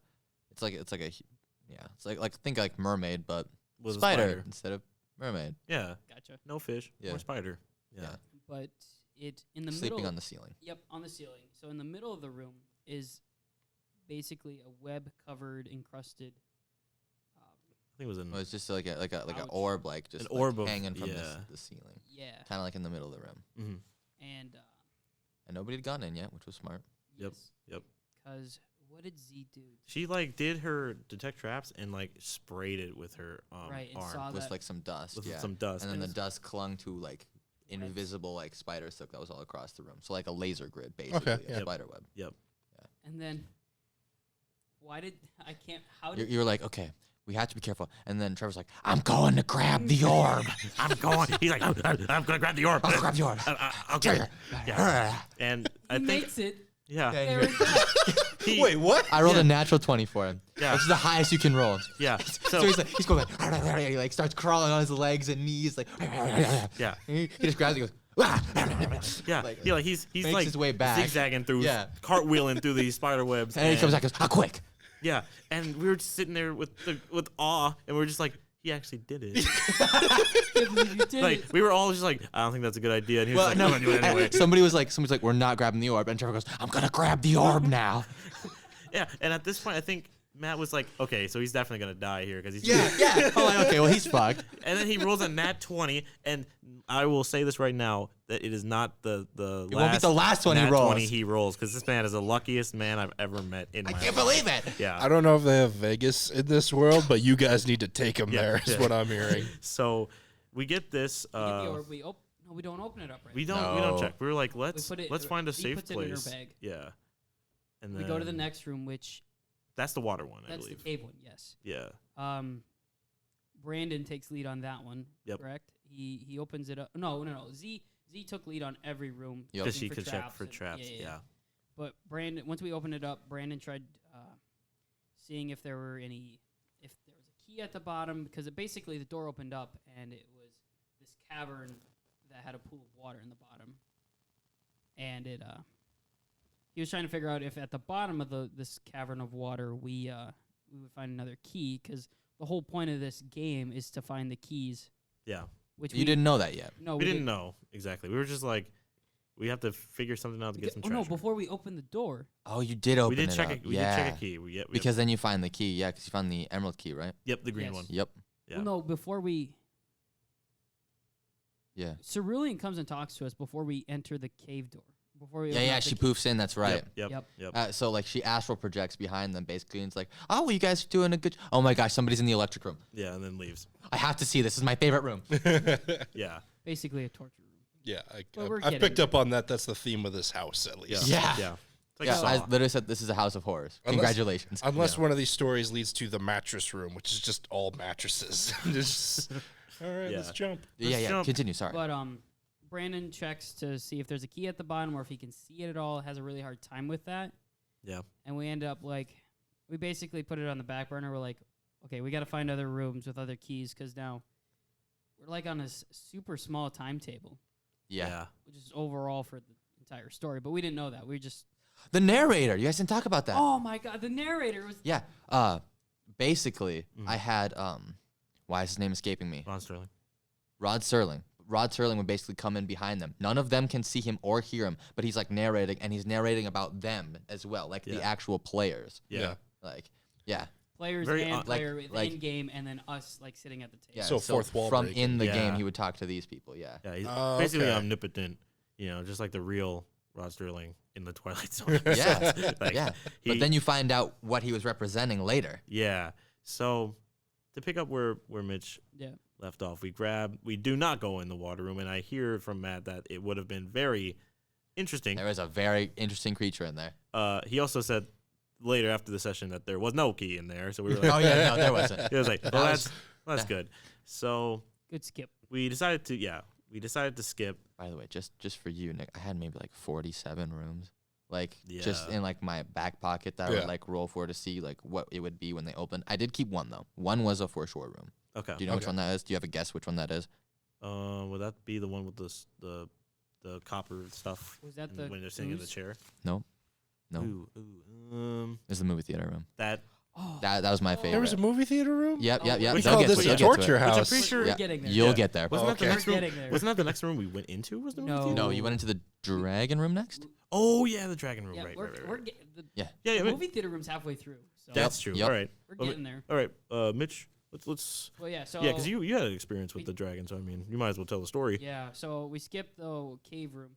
it's like it's like think like mermaid, but Was a spider instead of mermaid. Yeah. Gotcha. No fish. Yeah. Or spider. Yeah. Yeah. But it in the Sleeping middle. on the ceiling. Yep, on the ceiling. So in the middle of the room is basically a web-covered, encrusted. I think it was in. Well, it's just like an Ouch. orb, like just An like orb of- hanging from yeah. the ceiling, Yeah. kind of like in the middle of the room. Mhm. And And nobody had gotten in yet, which was smart. Yep. Yep. Because what did Z do? She like did her detect traps and like sprayed it with her Right, and arm saw With that- like some dust, with yeah. some dust. And then It the was- dust clung to like invisible like spider silk that was all across the room. So like a laser grid, basically, Okay, a yeah. spider web. And then, why did I can't? How You're, did? you're like, okay, we have to be careful. And then Trevor's like, I'm going to grab the orb. I'm going. He's like, I'm gonna grab the orb. I'll grab the orb. I'll get it. Yeah. And He I think, makes it. yeah. Okay. There it goes. He- Wait, what? I rolled Yeah. a natural 20 for him. Yeah. Which is the highest you can roll. Yeah. So he's going like, he like starts crawling on his legs and knees, like, Yeah. he just grabs it and goes, Yeah, Like, he's makes like his way back. zigzagging through, Yeah. cartwheeling through these spider webs. And he comes back and goes, quick. Yeah, and we were just sitting there with awe, and we are just like, he actually did it. Like we were all just like, I don't think that's a good idea. And he was like, no, do it anyway. Somebody's like, we're not grabbing the orb. And Trevor goes, I'm going to grab the orb now. Yeah, and at this point, I think Matt was like, okay, so he's definitely going to die here because he's Yeah. Oh, like, okay, well, he's fucked. And then he rolls a nat 20, and I will say this right now, that it is not the It won't be the last one he nat rolls. 20 he rolls, because this man is the luckiest man I've ever met in my life. I can't believe it. Yeah. I don't know if they have Vegas in this world, but you guys need to take him there. Is what I'm hearing. So we get this. We get the orb. No, we don't open it up right. We now. don't check. We were like, let's find a he safe puts it in her place. bag. Yeah. And We then go to the next room, which that's the water one, I that's the believe. cave one. Yes. Yeah. Brandon takes lead on that one. Yep. Correct. He opens it up. No. Z took lead on every room. Yep. Because looking she could check for and- traps. Yeah. But Brandon, once we opened it up, Brandon tried seeing if there was a key at the bottom, because basically the door opened up and it was this cavern that had a pool of water in the bottom, and he was trying to figure out if at the bottom of this cavern of water we would find another key, because the whole point of this game is to find the keys. Yeah. Which You didn't know that yet. No, We didn't know exactly. We were just like, we have to figure something out to get some treasure. no, before we opened the door. Oh, you did open we did it check up. we did check a key. We Because then you find the key. Yeah, because you found the emerald key, right? Yep, the green Yes. one. Yep. Yeah. Well, no, before we. Yeah. Cerulean comes and talks to us before we enter the cave door. Before we Yeah, open yeah, up the she ca- poofs in. That's right. Yep. So like she astral projects behind them basically, and it's like, oh, well, you guys are doing a good. Oh my gosh, somebody's in the electric room. Yeah, and then leaves. I have to see this. This is my favorite room. Yeah. Basically a torture room. Yeah, But we're I've getting picked up on that. That's the theme of this house, at least. Yeah. Yeah. It's like Yeah, I Saw. literally said this is a house of horrors. Unless- Congratulations. Unless one of these stories leads to the mattress room, which is just all mattresses. Just, all right, let's jump. Yeah, jump. Continue. Sorry. But Brandon checks to see if there's a key at the bottom or if he can see it at all. Has a really hard time with that. Yeah. And we end up we basically put it on the back burner. We're like, okay, we got to find other rooms with other keys, because now we're like on a super small timetable, Yeah. which is overall for the entire story. But we didn't know that. We just The narrator. You guys didn't talk about that. oh my god, the narrator was Yeah. Basically, I had why is his name escaping me? Ron Sterling. Rod Serling. Rod Serling would basically come in behind them. None of them can see him or hear him, but he's like narrating, and he's narrating about them as well, like the Yeah. actual players. Yeah. Like, yeah. players Very and player like- in game, and then us sitting at the table. Yeah. So fourth wall from breaking. in the Yeah. game, he would talk to these people. Yeah. Yeah, he's Oh, basically okay. omnipotent, just like the real Rod Sterling in the Twilight Zone. Yeah. Like, Yeah. But then you find out what he was representing later. Yeah. So to pick up where Mitch Yeah. left off, we do not go in the water room, and I hear from Matt that it would have been very interesting. There was a very interesting creature in there. He also said later after the session that there was no key in there, so we were like, Oh yeah, no, there wasn't. he was like, well, was- that's good. So Good skip. we decided to skip. By the way, just for you, Nick, I had maybe like 47 rooms. Like just Yeah. in like my back pocket that I Yeah. would like roll for to see like what it would be when they opened. I did keep one though. One was a foreshore room. Okay. Do you know which Okay. one that is? Do you have a guess which one that is? Would that be the one with the copper stuff? Was that and the when they're sitting in the ooze? chair? No. It's the movie theater room. That Oh, That was my favorite. There was a movie theater room? Yep. We You'll call get this to a it. torture Which I'm house. pretty sure- we're getting there. You'll Yeah. get there. Wasn't that the Okay. next We're room? getting there. Wasn't that the next room we went into? Was the movie No. theater? No, you went into the dragon room next. Oh yeah, the dragon room. Yeah, right, we're, right, right, we're right. the, Yeah. Yeah, yeah. the movie theater room's halfway through. So That's true. Yep. All right. we're Well, getting there. All right. Mitch, let's. Well, yeah. So Yeah, because you had an experience with we- the dragon, so I mean, you might as well tell the story. Yeah, so we skip the cave room.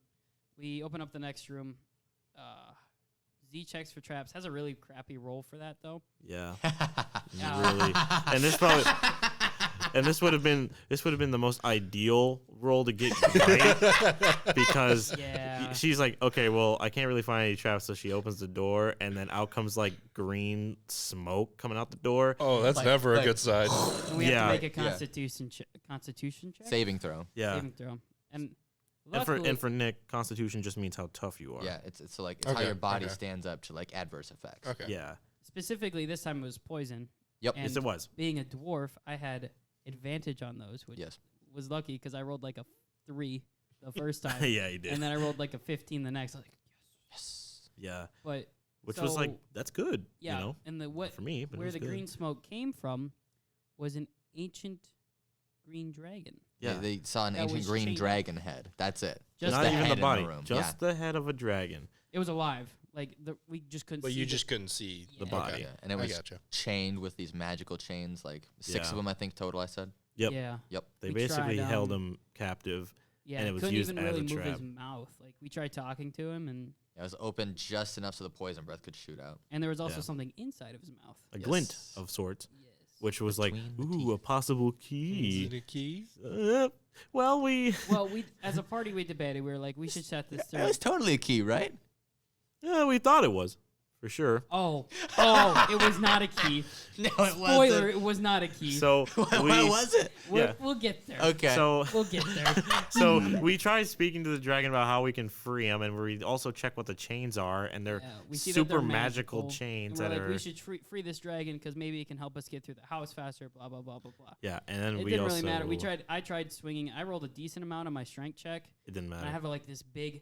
We open up the next room. Z checks for traps. Has a really crappy roll for that though. Yeah. Yeah. Really. And this probably. And this would have been the most ideal role to get right because Yeah. she's like, okay, well, I can't really find any traps, so she opens the door, and then out comes like green smoke coming out the door. Oh, that's Like- never like- a good sign. And we have Yeah. to make a Yeah. constitution check. Saving throw. Yeah, Saving throw. And and luckily, for Nick, Constitution just means how tough you are. Yeah, it's so like it's how Okay, your body okay. stands up to like adverse effects. Okay. Yeah. specifically this time it was poison. Yep. And Yes, it was. being a dwarf, I had advantage on those, which Yes. was lucky because I rolled like a 3. the first time. Yeah, he did. And then I rolled like a 15 the next. I was like, Yes. Yeah, but which was like so, that's good. yeah. You know, And the what for me, but it where was the good. green smoke came from was an ancient green dragon. Yeah, They saw an That ancient was green chained up. dragon head. That's it. Just not the even head the in body, room. just the head of a dragon. It was alive. Like we just couldn't. But see you the- just couldn't see The Yeah. body. Okay. Yeah, and it I was gotcha. chained with these magical chains, like 6 Yeah. of them, I think total. I said. Yep. Yeah. Yep. They We basically tried, held him captive. Yeah. And it was couldn't used even as really a move his trap. mouth. Like we tried talking to him, and It was open just enough so the poison breath could shoot out. there was also Yeah. something inside of his mouth. A Yes. glint of sorts, Yes. which was like, Between the ooh, teeth. a possible Is key. it a key? Well, we Well, we as a party we debated. We were like, we should set this It through. was totally a key, right? yeah, we thought it was for sure. Oh, it was not a key. No, it Spoiler, it was not a key. So What we, was it? yeah. We'll get there. Okay. So We'll get there. so we tried speaking to the dragon about how we can free him, and we also check what the chains are, and they're Yeah, we see that super they're magical and chains we're that like, are we should free this dragon because maybe it can help us get through the house faster. Blah blah blah blah blah. yeah. And then It we didn't also really matter. I tried swinging. I rolled a decent amount on my strength check, It didn't and matter. I have like this big,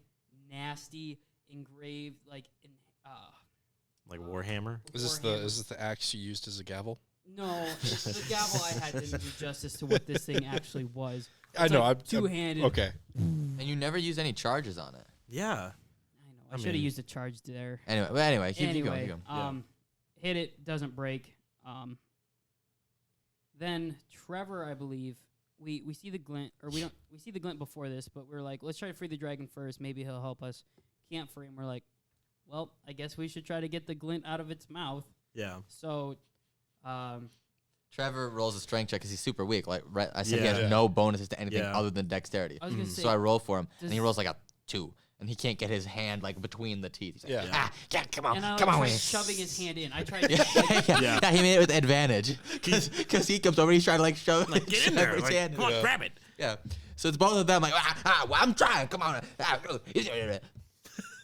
nasty, engraved Like Warhammer. Is this the axe you used as a gavel? No, the gavel I had didn't do justice to what this thing actually was. I It's know. like I'm two-handed. Okay. And you never use any charges on it. Yeah. I know. I I should have mean- used a charge there. Anyway, keep Anyway, going. Keep going. Yeah. Hit it, doesn't break. Then Trevor, I believe, we see the glint, or we see the glint before this, but we're like, let's try to free the dragon first. Maybe he'll help us. Can't free him. We're like, well, I guess we should try to get the glint out of its mouth. Yeah. So, Trevor rolls a strength check because he's super weak. Like I said, he Yeah. has Yeah. no bonuses to anything Yeah. other than dexterity. I was gonna say, So I roll for him, and he does- rolls like a 2, and he can't get his hand like between the teeth. He's like, Yeah. yeah, come on, and I come on, tried Wayne." shoving his hand in. I tried. Yeah, like, yeah. Yeah. He made it with advantage because he comes over, he's trying to like shove, Like, get in shove there. his Like, hand. come on, Yeah. grab it. Yeah. So it's both of them like, well, I'm trying. Come on.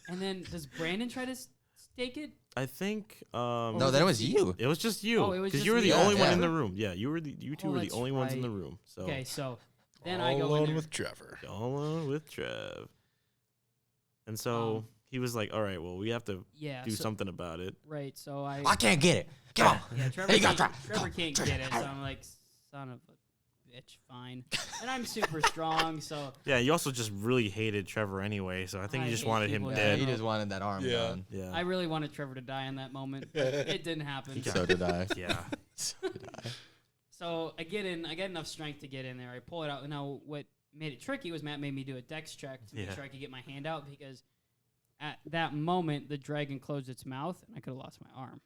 and then does Brandon try to stake it? I think. No, then it was you. It was just you. Oh, it was Because just you were me. the Yeah, only one yeah. in the room. Yeah, you two Oh, were the that's only ones in the right. room. So Okay, so then All I go in alone there. with Trevor. all alone with Trev. And so he was like, "All right, well, we have to Yeah. do so- something about it." Right. So I. I can't get it. Come on. Yeah, Trevor, Hey, you can't, gotta try. Trevor can't get it, so I'm like, son of a bitch, fine. And I'm super strong, so Yeah, you also just really hated Trevor anyway, so I think I you just hate wanted him people, Yeah, dead. he just wanted that arm Yeah. gone. Yeah. I really wanted Trevor to die in that moment. But it didn't happen. got- So did I. yeah. So I get enough strength to get in there. I pull it out. Now, what made it tricky was Matt made me do a dex check to make Yeah. sure I could get my hand out because at that moment the dragon closed its mouth and I could have lost my arm.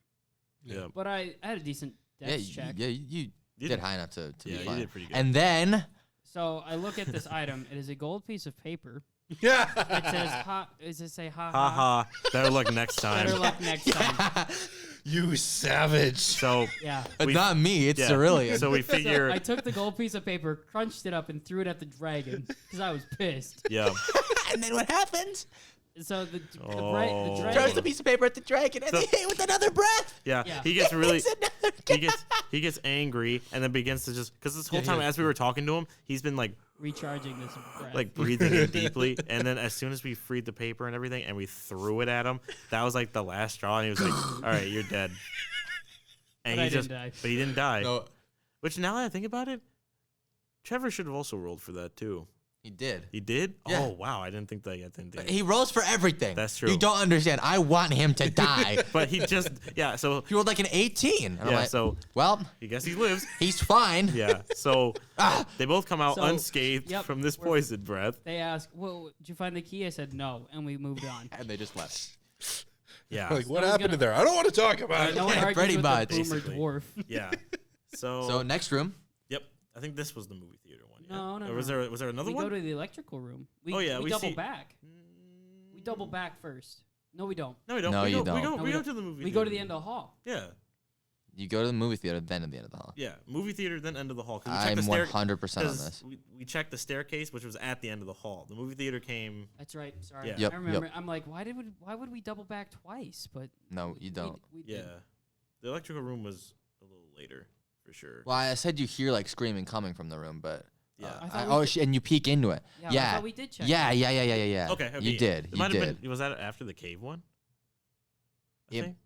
Yeah. But I had a decent Yeah, dex check. you did high enough to Yeah, be you fine. did pretty good. And then So I look at this item. It is a gold piece of paper. Yeah. It says ha. Does it say ha Ha ha. Better luck next time. Better luck next time. You savage. So Yeah. It's We- not me, it's yeah. Cerulean. So we figure I took the gold piece of paper, crunched it up, and threw it at the dragon because I was pissed. yeah. and then what happens? So the Oh. dragon. Throws the piece of paper at the dragon and So- they hit it with another breath. Yeah. Yeah. He gets really It's another he gets angry and then begins to just because this whole Yeah, time yeah. as we were talking to him, he's been like recharging this breath. breathing in deeply, and then as soon as we freed the paper and everything and we threw it at him, that was like the last straw, and he was like, "All right, you're dead." And But he I just, didn't die. but he didn't die. No, Which now that I think about it, Trevor should have also rolled for that too. he did. He did. Yeah. Oh wow, I didn't think that. I didn't think. He rolls for everything. That's true. You don't understand. I want him to die. But he just So He rolled like an 18. And I'm yeah. like, So well, I guess he lives. he's fine. Yeah. So Ah, they both come out So, unscathed yep, from this we're- poison breath. They asked, "Well, did you find the key?" I said, "No," and we moved on. and they just left. Yeah. Like, what No one's happened gonna- to there? I don't want to talk about No it. one Yeah, argues pretty with much. the boomer Basically. dwarf. Yeah. So, So next room. yep. I think this was the movie theater one. Yeah? No, no, Or was no. there another We one? go to the electrical room. We, Oh, yeah, we we double see- back. We double back first. No, we don't. No, we don't. No, we you go, don't. We go, No, we we go don't. to the movie. We go to theater. the end of the hall. Yeah. You go to the movie theater, then at the end of the hall. Yeah. Movie theater, then end of the hall. 'Cause we checked I'm the stair- 100% on 'cause this. We checked the staircase, which was at the end of the hall. The movie theater came. That's right. Sorry. Yeah. Yep, I remember. I'm like, why would we double back twice? But No, you don't. We Yeah. did. The electrical room was a little later, for sure. Well, I said you hear like screaming coming from the room, but Yeah. And you peek into it. Yeah, I Yeah. thought we did check. Yeah, it. yeah. Okay, You did. It You might have did. been. Was that after the cave one? It- think?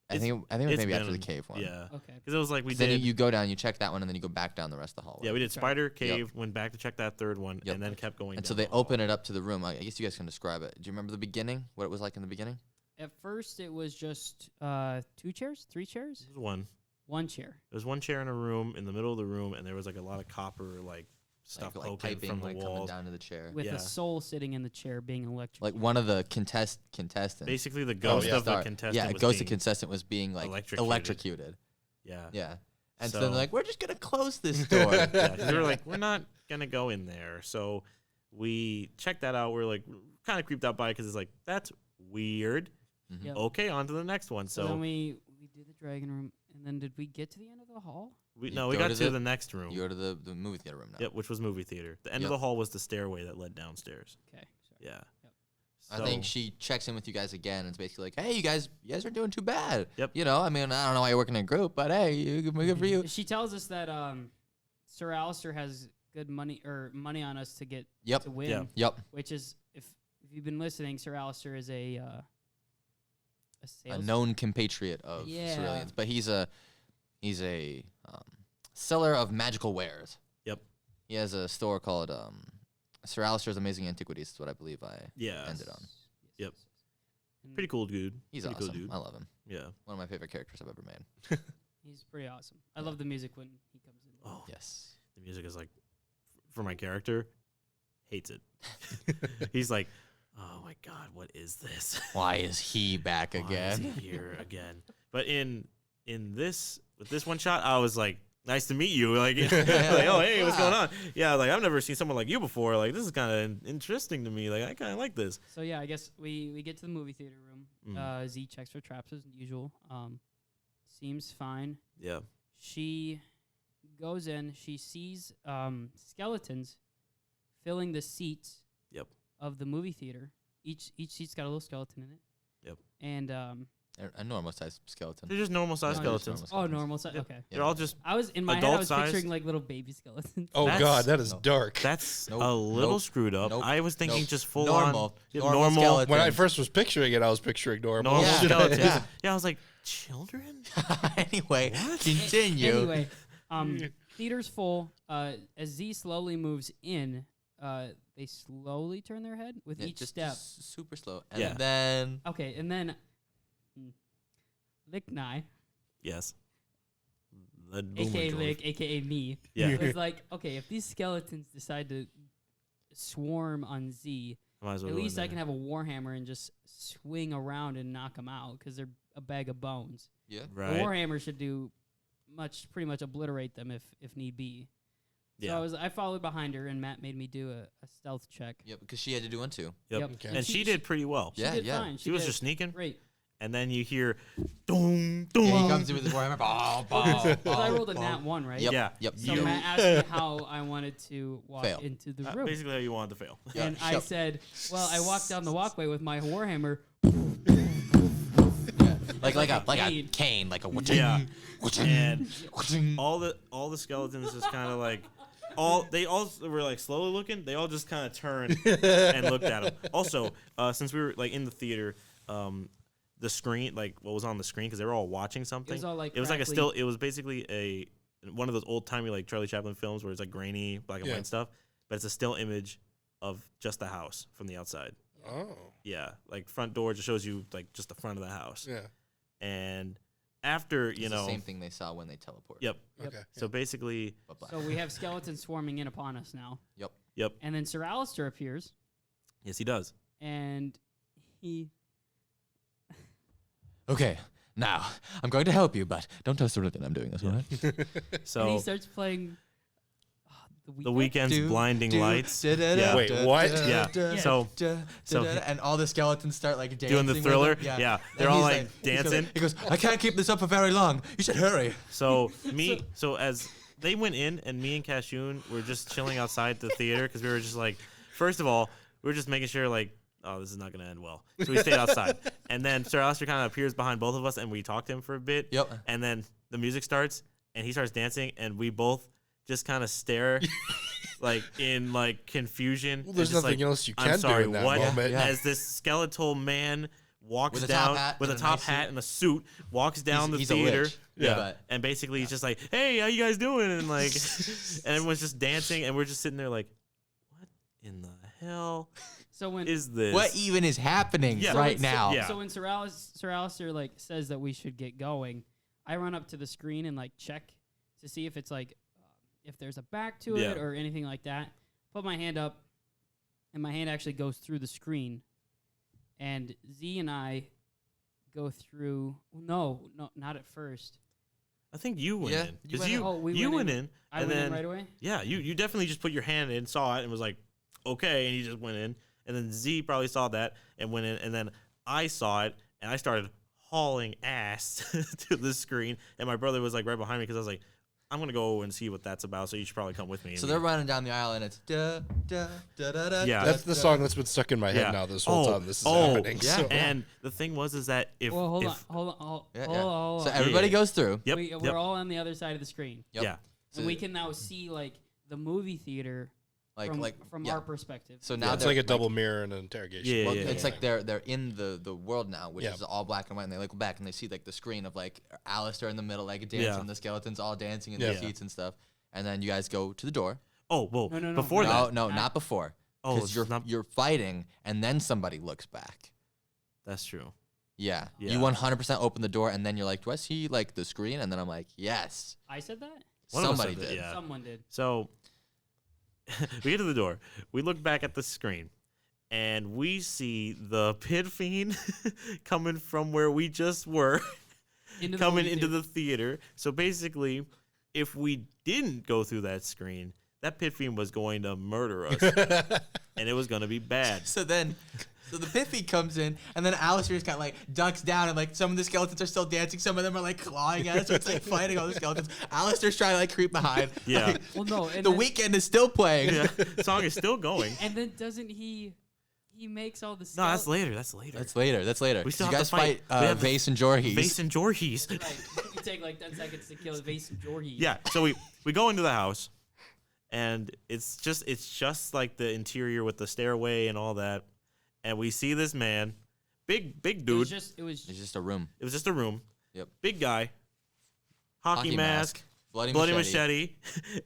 I think it was It's maybe after the been- cave one. Yeah. Okay. Because it was like we 'Cause then did. you go down, you check that one, and then you go back down the rest of the hallway. Yeah, we did That's right. spider cave. Went back to check that third one, Yep. and then kept going. And down so they the hall. open it up to the room. I guess you guys can describe it. Do you remember the beginning? What it was like in the beginning? At first, it was just 2 chairs, 3 chairs, There was one. 1 chair. There was one chair in a room in the middle of the room, and there was like a lot of copper stuff like poking piping from the like coming walls. down to the chair. With Yeah. a soul sitting in the chair being electrocuted. Like one of the contestants. Basically, the ghost yeah. of the Star- contestant. Yeah, a was ghost of being- contestant was being like electrocuted. Yeah. Yeah. And so, So- then they're like, we're just gonna close this door. Yeah, 'cause we were like, we're not gonna go in there. So we checked that out. We're like, kind of creeped out by it because it's like that's weird. Mhm. Yep. Okay, on to the next one. So So then we did the dragon room, and then did we get to the end of the hall? we You no, we go got to to the- the next room. You go to the movie theater room now. Yep, which was movie theater. The end Yep. of the hall was the stairway that led downstairs. Okay. Sorry. Yeah. Yep. I think So- she checks in with you guys again and it's basically like, hey, you guys aren't doing too bad. Yep. You know, I mean, I don't know why you're working in a group, but hey, good for you. She tells us that Sir Alistair has good money on us to get Yep. to win, Yeah. Yep. which is if you've been listening, Sir Alistair is a A sales known compatriot of Yeah. Ceruleans, but he's a seller of magical wares. Yep. He has a store called Sir Alistair's Amazing Antiquities. Is what I believe I Yeah. ended on. Yep. And Pretty cool dude. He's Pretty awesome. cool dude. I love him. Yeah. One of my favorite characters I've ever made. He's pretty awesome. I love the music when he comes in. Oh, Yes. the music is like, for my character, hates it. He's like, oh my god, what is this? Why is he back Why is again? he here again? But in this with this one shot, I was like, nice to meet you. Like, like, oh hey, what's going on? Yeah, like I've never seen someone like you before. Like this is kind of interesting to me. Like I kind of like this. So yeah, I guess we get to the movie theater room. Z checks for traps as usual. Seems fine. Yeah. She goes in. She sees skeletons filling the seats. Yep. Of the movie theater. Each seat's got a little skeleton in it. Yep. And A normal sized skeleton. They're just normal size No, just skeletons. normal size. Yeah. Okay. They're all just I was in my head. Adult I was size? picturing like little baby skeletons. Oh That's- God, that is No. dark. that's Nope, a little nope, screwed up. nope, I was thinking nope. just full Normal. on yeah, Normal skeleton. When I first was picturing it, I was picturing normal. normal Yeah. skeletons. Yeah. Yeah, I was like, children? Anyway, What? continue. Anyway, theater's full. As Z slowly moves in, they slowly turn their head with Yeah, each just step. super slow. And Yeah. then Okay, and then Licknai, Yes. The aka boomer Lick, droid. aka me, Yeah. was like, okay, if these skeletons decide to swarm on Z, Might as well at go in least I there. can have a warhammer and just swing around and knock them out because they're a bag of bones. yeah. The Right. warhammer should do pretty much obliterate them if need be. Yeah. So I followed behind her, and Matt made me do a stealth check. Yep, because she had to do one too. Yep. Yep. Okay. And she did pretty well. She Yeah, did yeah. fine. She was did just sneaking, great. and then you hear, dong, dong. Yeah, he comes in with his warhammer. Bow, bow, Because I bow, rolled a bow. nat 1, right? Yep. Yeah. Yep. So You- Matt asked me how I wanted to walk Fail. into the room. Basically how you wanted to fail. Yeah, And I yep. said, well, I walked down the walkway with my warhammer. like a cane. cane, like a Yeah. And and all the skeletons just kind of like they all were like slowly looking. They all just kind of turned and looked at him. Also, since we were like in the theater, the screen, like what was on the screen, because they were all watching something. It was all like it was like a crackly. still. It was basically one of those old timey like Charlie Chaplin films where it's like grainy black and Yeah. white stuff, but it's a still image of just the house from the outside. Oh, Yeah, like front door just shows you like just the front of the house, yeah. and after it's you the know, same thing they saw when they teleport. yep. Yep. Okay. So basically, Bye-bye. So we have skeletons swarming in upon us now. yep. And then Sir Alistair appears, Yes, he does. and he... Okay, now I'm going to help you, but don't tell Cerulean I'm doing this, all right? and So he starts playing the weekend's blinding lights. Yeah. Wait, what? Yeah. So and all the skeletons start like dancing doing the with Thriller. him. Yeah. They're And all he's like he goes- dancing. He goes, I can't keep this up for very long. You should hurry. So as they went in, and me and Cashoon were just chilling outside the theater because we were just like, first of all, we were just making sure like, oh, this is not gonna end well. So we stayed outside, and then Sir Alistair kind of appears behind both of us, and we talk to him for a bit. Yep. And then the music starts, and he starts dancing, and we both just kind of stare like in like confusion. Well, there's It's just nothing like, else you can I'm sorry, do in that what? moment. Yeah. As this skeletal man walks With a top down hat with a and a top nice hat suit. and a suit, walks down the he's a theater. lich. Yeah. But- And basically he's just like, hey, how you guys doing? And like, and everyone's just dancing, and we're just sitting there like, what in the hell So when is this? What even is happening Yeah. right So now? Yeah. So when Sir Alistair like says that we should get going, I run up to the screen and like check to see if it's like if there's a back to Yeah. it or anything like that. Put my hand up, and my hand actually goes through the screen, and Z and I go through. No, not at first. I think you went Yeah, in you because went you in. Oh, we you went went in. in, I and went then in right away. yeah, you definitely just put your hand in, saw it, and was like, okay, and you just went in, and then Z probably saw that and went in, and then I saw it, and I started hauling ass to the screen, and my brother was like right behind me because I was like, I'm gonna go and see what that's about, so you should probably come with me. So And they're running down the aisle, and it's da da da da da. Yeah. That's the song that's been stuck in my head Yeah. now this whole time this is Oh, happening. yeah. So. And the thing was is that if Well, hold if, on, hold on. Yeah, hold yeah. on. So everybody Yeah. goes through. Yep, We're yep. all on the other side of the screen, Yep. Yeah. So and we can now see like the movie theater from yeah. our perspective. So Yeah, now it's they're like a double mirror and an interrogation. Yeah, Well, yeah, it's yeah. like they're in the world now, which Yeah. is all black and white, and they look back and they see like the screen of like Alistair in the middle, like dancing, Yeah. the skeletons all dancing in Yeah. their seats and stuff. And then you guys go to the door. oh well No. before no, that no, not before. Oh, Because it's not- you're fighting, and then somebody looks back. that's true. Yeah. Yeah. You 100% open the door, and then you're like, do I see like the screen? And then I'm like, yes. I said that. One of us Somebody said that, did. yeah. Someone did. So we get to the door. We look back at the screen, and we see the pit fiend coming from where we just were, Into the coming movie into theater. the theater. So basically, if we didn't go through that screen, that pit fiend was going to murder us, and it was going to be bad. So then, so the Piffy comes in, and then Alistair's kind of like ducks down, and like some of the skeletons are still dancing, some of them are like clawing at us, so it's like fighting all the skeletons. Alistair's trying to like creep behind. Yeah. Like, Well, no. And the then, weekend is still playing. Yeah, song is still going. And then doesn't he? He makes all the. No, that's later. That's later. That's later. That's later. We still you have guys to fight. fight We have Vase and Jorhees. Vase and Jorhees. Right. You take like 10 seconds to kill Vase and Jorhees. Yeah, so we go into the house, and it's just like the interior with the stairway and all that, and we see this man, big It was dude. just. It was. It's just a room. It was just a room. Yep. Big guy, hockey mask, Bloody, bloody machete.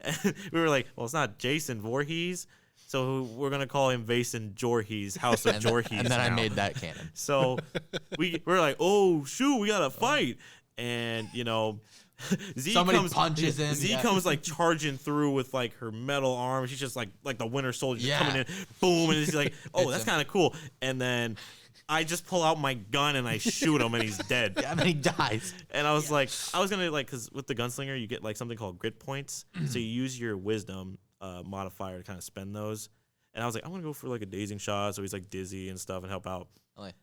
machete. And we were like, well, it's not Jason Voorhees, so we're gonna call him Vase and Jorhees, House of And, Jorhees. and then I now. made that canon. So we're like, oh shoot, we gotta fight, and you know, Z Somebody comes, punches him, Z yeah. comes like charging through with like her metal arm. She's just like the Winter Soldier just Yeah. coming in, boom, and she's like, oh, It's that's a- kind of cool. And then I just pull out my gun and I shoot him, and he's dead. Yeah, and then he dies. And I was like, I was gonna like, cause with the gunslinger you get like something called grit points, so you use your wisdom modifier to kind of spend those. And I was like, I'm gonna go for like a dazing shot, so he's like dizzy and stuff, and help out.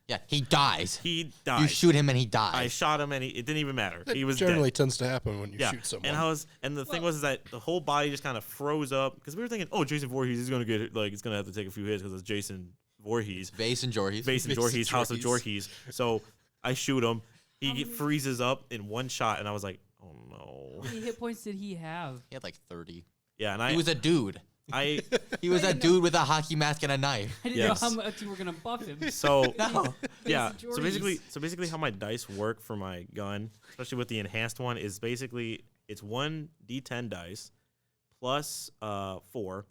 Yeah, he dies. He died. You shoot him and he I dies. shot him, and it didn't even matter. That He was generally dead. tends to happen when you Yeah, shoot someone. and the thing was is that the whole body just kind of froze up because we were thinking, oh, Jason Voorhees is gonna get like it's gonna have to take a few hits because it's Jason Voorhees, Vase and Jorhees. Vase and Vase and Jorhees, House of Jorhees. Jorhees. So I shoot him. He freezes up in one shot, and I was like, oh no. How many hit points did he have? He had like 30. Yeah, and He was a dude. He was I a didn't dude with a hockey mask and a knife. I didn't Yes. know how much you were gonna buff him. so No. yeah. Vase and So Jorhees. basically, how my dice work for my gun, especially with the enhanced one, is basically it's 1d10 dice plus 4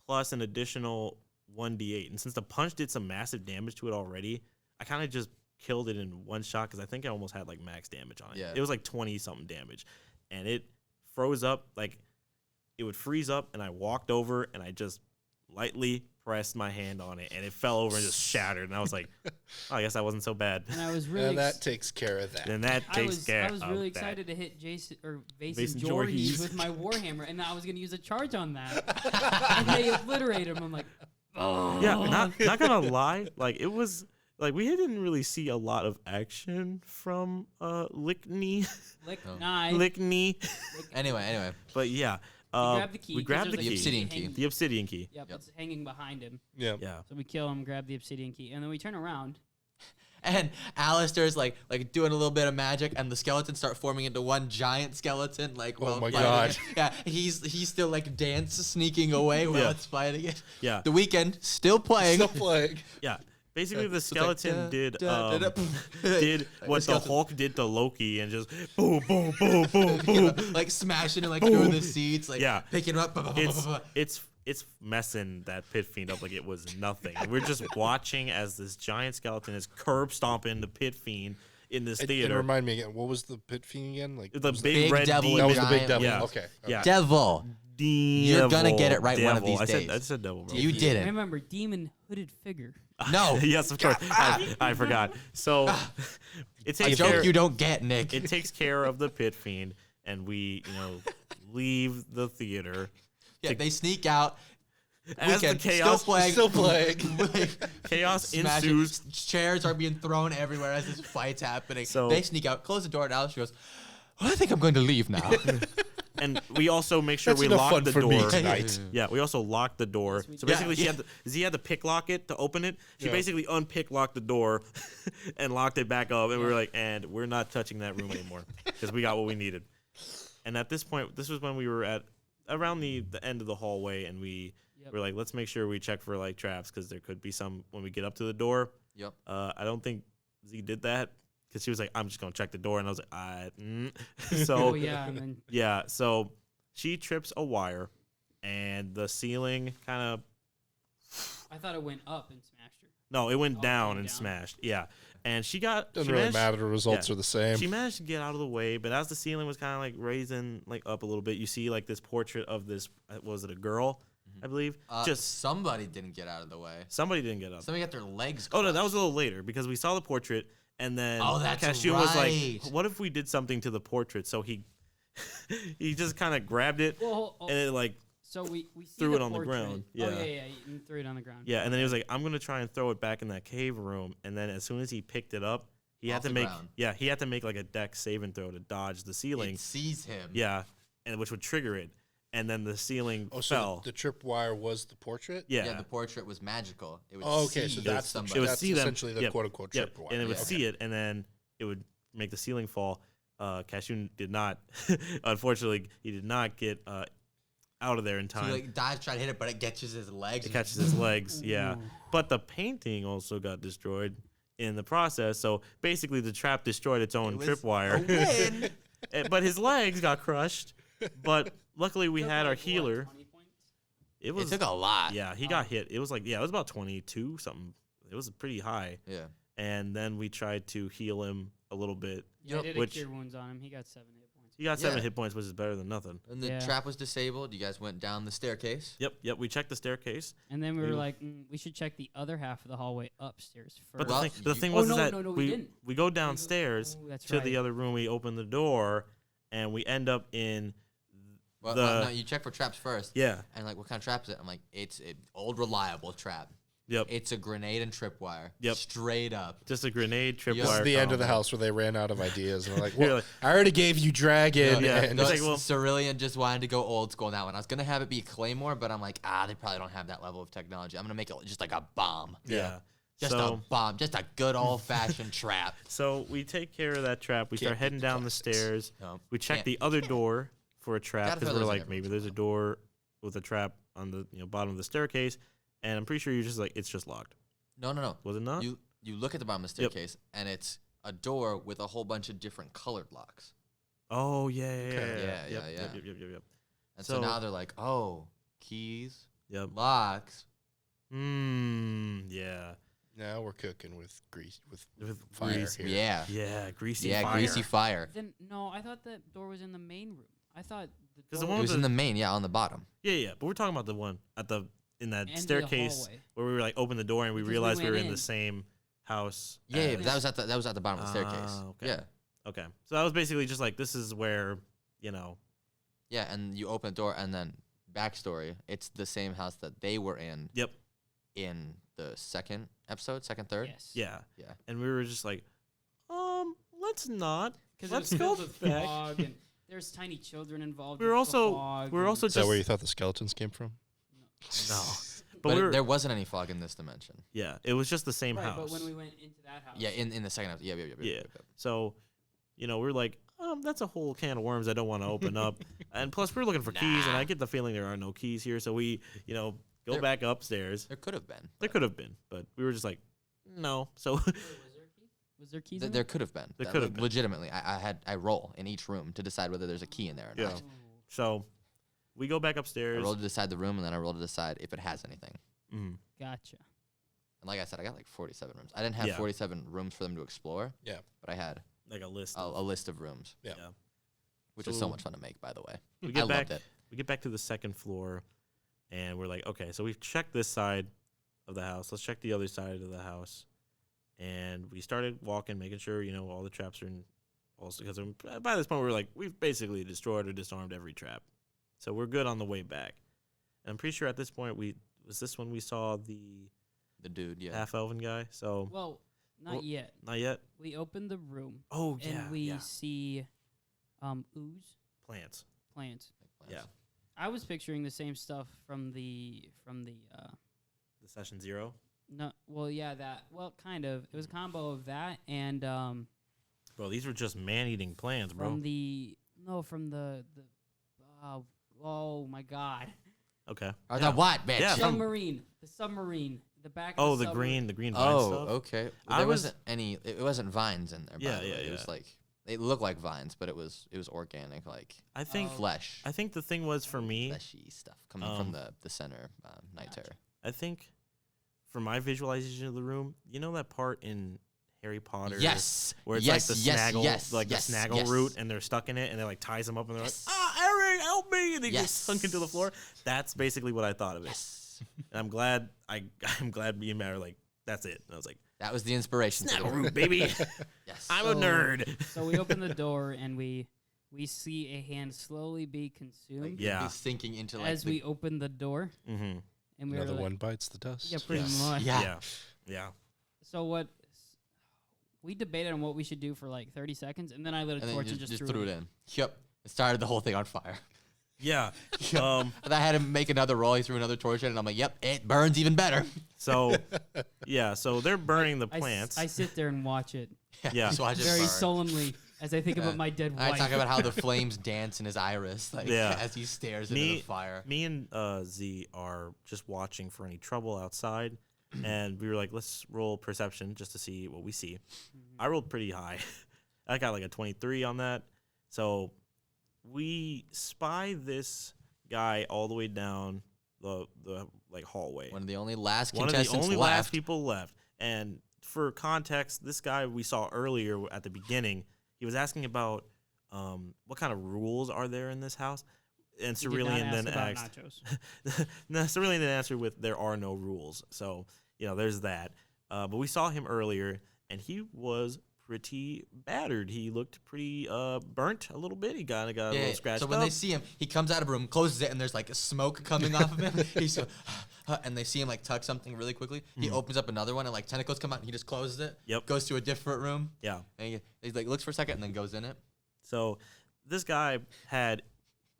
plus an additional 1d8. And since the punch did some massive damage to it already, I kind of just killed it in one shot because I think I almost had like max damage on it. Yeah. It was like 20 something damage, and it froze up like it would freeze up, and I walked over and I just lightly pressed my hand on it, and it fell over and just shattered. And I was like, oh, I guess that wasn't so bad. And I was really. and that takes care of that. And that I takes was, care I was of really that. excited to hit Jason or Vase Vase and and Jorhees Jorhees. with my Warhammer, and I was gonna use a charge on that, and they obliterate him. I'm like, oh. Yeah, not gonna lie, like it was like we didn't really see a lot of action from Lickney, Lick Oh. knife. Anyway. but yeah, grab the key. we 'cause grabbed there's the a key, obsidian key. hanging- the obsidian key. Yep, Yep. it's hanging behind him. Yeah. Yeah, So we kill him, grab the obsidian key, and then we turn around. And Alistair's like doing a little bit of magic, and the skeletons start forming into one giant skeleton. Like, Oh my fighting God. it. Yeah, he's still like sneaking away while Yeah. it's fighting it. Yeah. The Weeknd still playing. Still playing. Yeah. Basically, the It's like, skeleton did da, da. did Like, what the skeleton- Hulk did to Loki, and just boom, boom, boom, boom, boom. like smashing it like through the seats, like Yeah. picking it up. It's messing that pit fiend up like it was nothing. And we're just watching as this giant skeleton is curb stomping the pit fiend in this And theater. remind me again, what was the pit fiend again? Like The was big red devil demon. that was the big giant devil. Yeah. Okay. Yeah. Devil. You're gonna get it right one of these I days. said devil, bro. You didn't. Remember, demon hooded figure. No. Yes, of course. I forgot. So it A takes joke care. you don't get, Nick. It takes care of the pit fiend, and we, leave the theater. Yeah, they sneak out. As the Weeknd chaos, still playing. chaos Smashing. ensues. Chairs are being thrown everywhere as this fight's happening. So- they sneak out, close the door, and Alistair goes, "Well, I think I'm going to leave now." And we also make sure That's we enough lock fun the for me door. tonight. Yeah, we also locked the door. So Yeah, basically, yeah. she had to pick lock it to open it. She Yeah. basically unpick locked the door and locked it back up. And we were like, and we're not touching that room anymore because we got what we needed. And at this point, this was when we were at around the end of the hallway, and we were like, let's make sure we check for like traps because there could be some when we get up to the door. Yep. I don't think Z did that because she was like, I'm just gonna check the door, and I was like, so Oh yeah, and then yeah, so she trips a wire, and the ceiling kind of I thought it went up and smashed her. no, it went Oh, it down went and down. smashed. Yeah, and she got Doesn't she really managed- matter. The results yeah. are the same. She managed to get out of the way, but as the ceiling was kind of like raising like up a little bit, you see like this portrait of this was it a girl, I believe? Just somebody didn't get out of the way. somebody didn't get up. Somebody got their legs. Oh no, that crushed. was a little later because we saw the portrait, and then Oh, that's Cashew was like, right. "What if we did something to the portrait?" So he he just kind of grabbed it Well, and it like so we see threw the it on the portrait. ground. Oh Yeah. yeah, you threw it on the ground. yeah, and then he was like, "I'm gonna try and throw it back in that cave room." And then as soon as he picked it up, he had Off to the make ground. he had to make like a dex saving throw to dodge the ceiling. It sees him. Yeah, and which would trigger it, and then the ceiling Oh, so fell. the tripwire was the portrait? yeah. Yeah, the portrait was magical. It would Oh, okay, so see that's somebody. It would that's see them. essentially the Yep. quote unquote Yep, tripwire. and it would Yeah, see okay. it, and then it would make the ceiling fall. Cashew did not. Unfortunately, he did not get out of there in So time. he like dives, try to hit it, but it catches his legs. It catches his legs, yeah. Ooh. But the painting also got destroyed in the process. So basically, the trap destroyed its own It was tripwire. a win. But his legs got crushed. But luckily, we Took, had our like, what, healer. 20 points? It It was took a lot. yeah. He got hit. It was like it was about 22 something. It was pretty high. Yeah. And then we tried to heal him a little bit. Yeah, I did a Which- cure wounds on him. He got 7 hit points. He got 7 Yeah. hit points, which is better than nothing. And the Yeah. trap was disabled. You guys went down the staircase. Yep. We checked the staircase. And then we were We- like, we should check the other half of the hallway upstairs first. But Well, the thing you- was Oh, is no, that no, we didn't. we go downstairs Oh, that's to right. the other room. We open the door, and we end up in Well, the no, you check for traps first. yeah. And like, what kind of trap is it? I'm like, it's an old reliable trap. Yep. It's a grenade and tripwire. Yep. Straight up. Just a grenade, This is tripwire. This is the end of the combo. house where they ran out of ideas. And they're like, You're well, like- I already gave you dragon. Yeah. And It's The like, well- Cerulean just wanted to go old school on that one. I was gonna have it be Claymore, but I'm like, they probably don't have that level of technology. I'm gonna make it just like a bomb. Yeah. Just a So bomb. Just a good old fashioned trap. so we take care of that trap. We Can't start beat heading the down the classics. stairs. No, We check can't- the other door for a trap Gotta because throw we're those in like every maybe once there's in a a door with a trap on the bottom of the staircase, and I'm pretty sure you're just like it's just locked. No. Was it not? You look at the bottom of the Yep. staircase, and it's a door with a whole bunch of different colored locks. Oh yeah, Okay. Yep, Yeah. Yep. And so So- now they're like, oh, keys, Yep. locks. Yeah. now we're cooking with grease, with With fire grease. here. Yeah. Yeah, greasy Yeah, fire. greasy fire. Then no, I thought that door was in the main room. I thought the 'Cause the door one It with was in the main, yeah, on the bottom. Yeah, but we're talking about the one at in that end of the staircase hallway. where we were like open the door and we Because we realized we went were in in. the same house. Yeah, but as- that was at the bottom of the staircase. Ah, okay. Yeah. Okay. So that was basically just like this is where, you know, Yeah, and you open the door, and then backstory, it's the same house that they were in yep. in the second episode, second, third. Yes. Yeah. Yeah. And we were just like, let's not. Because Let's it go was filled with back. fog and there's tiny children involved. We were with the also fog we were and- also Is that just where you thought the skeletons came from? no. But there wasn't any fog in this dimension. Yeah, it was just the same Right, house. but when we went into that house. Yeah, in the second house. Yeah. So, we're like, that's a whole can of worms I don't want to open up. And plus, we're looking for keys, and I get the feeling there are no keys here. So we, go back upstairs. There could have been. There could have been, but we were just like, no. So Was there keys? There could have been. There could have been. Legitimately, I roll in each room to decide whether there's a key in there or Yeah. not. So we go back I upstairs. roll to decide the room, and then I roll to decide if it has anything. Mhm. Gotcha. And like I said, I got like 47 rooms. I didn't have Yeah. 47 rooms for them to explore. Yeah. But I had Like a list. a list of rooms, Yeah. which was so much fun to make, by the way. We I get back. loved it. We get back to the second floor, and we're like, okay, so we've checked this side of the house. Let's check the other side of the house. And we started walking, making sure all the traps are in. Also, because by this point we were like, we've basically destroyed or disarmed every trap, so we're good on the way back. And I'm pretty sure at this point was this when we saw the dude, yeah. half elven guy. So Well, not yet. not yet. We open the room Oh yeah, and we yeah. see ooze Plants. plants. Yeah, I was picturing the same stuff from the the session 0. no kind of. It was a combo of that and Bro, these were just man-eating plants, bro. from the oh my god. Okay. Or Yeah. the what, bitch? Yeah, from- The submarine. The back Oh, of the the submarine. green vine Oh, stuff. okay. I There was- wasn't any. It wasn't vines in there. By Yeah, the way. yeah, It yeah. was like they looked like vines, but it was organic, like I think flesh, I think the thing was for me. fleshy stuff coming from the center night terror. I think for my visualization of the room, that part in Harry Potter, Yes, where it's yes, like the yes, snaggle, yes, like yes, the snaggle yes. root, and they're stuck in it, and they like ties them up, and they're Yes. like, Harry, help me, and they get Yes. sunk into the floor. That's basically what I thought of it, Yes, and I'm glad me and Matt are like, that's it. And I was like, that was the inspiration. for the snaggle room. root, baby. Yes, I'm a So- nerd. So we open the door and we see a hand slowly be consumed Like, Yeah. he's sinking into like as we open the door Mm-hmm. and we were Another like, one bites the dust. yeah, pretty Yes. much. Yeah. Yeah. So what? We debated on what we should do for like 30 seconds, and then I lit a and then torch you and just, just threw it in. Yep, it started the whole thing on fire. Yeah. And I had him make another roll. He threw another torch in, and I'm like, "Yep, it burns even better." So, yeah. So they're burning the I s- plants. I sit there and watch it Yeah. just watch it very burn. solemnly as I think Yeah. about my dead I wife. talk about how the flames dance in his iris, like Yeah. as he stares into the fire. Me and Z are just watching for any trouble outside, and we were like, let's roll perception just to see what we see. I rolled pretty high. I got like a 23 on that. So we spy this guy all the way down the like hallway. One of the only last One of the contestants only left. last people left. And for context, this guy we saw earlier at the beginning, he was asking about what kind of rules are there in this house. And You did not Cerulean ask then about asked, nachos. no, Cerulean then answered with, there are no rules. So, there's that. But we saw him earlier, and he was pretty battered. He looked pretty burnt a little bit. He kind of got a little scratched So up. when they see him, he comes out of a room, closes it, and there's like smoke coming off of him. He's so, and they see him like tuck something really quickly. He opens up another one, and like tentacles come out, and he just closes it. Yep. Goes to a different room. Yeah. And he like looks for a second, and then goes in it. So this guy had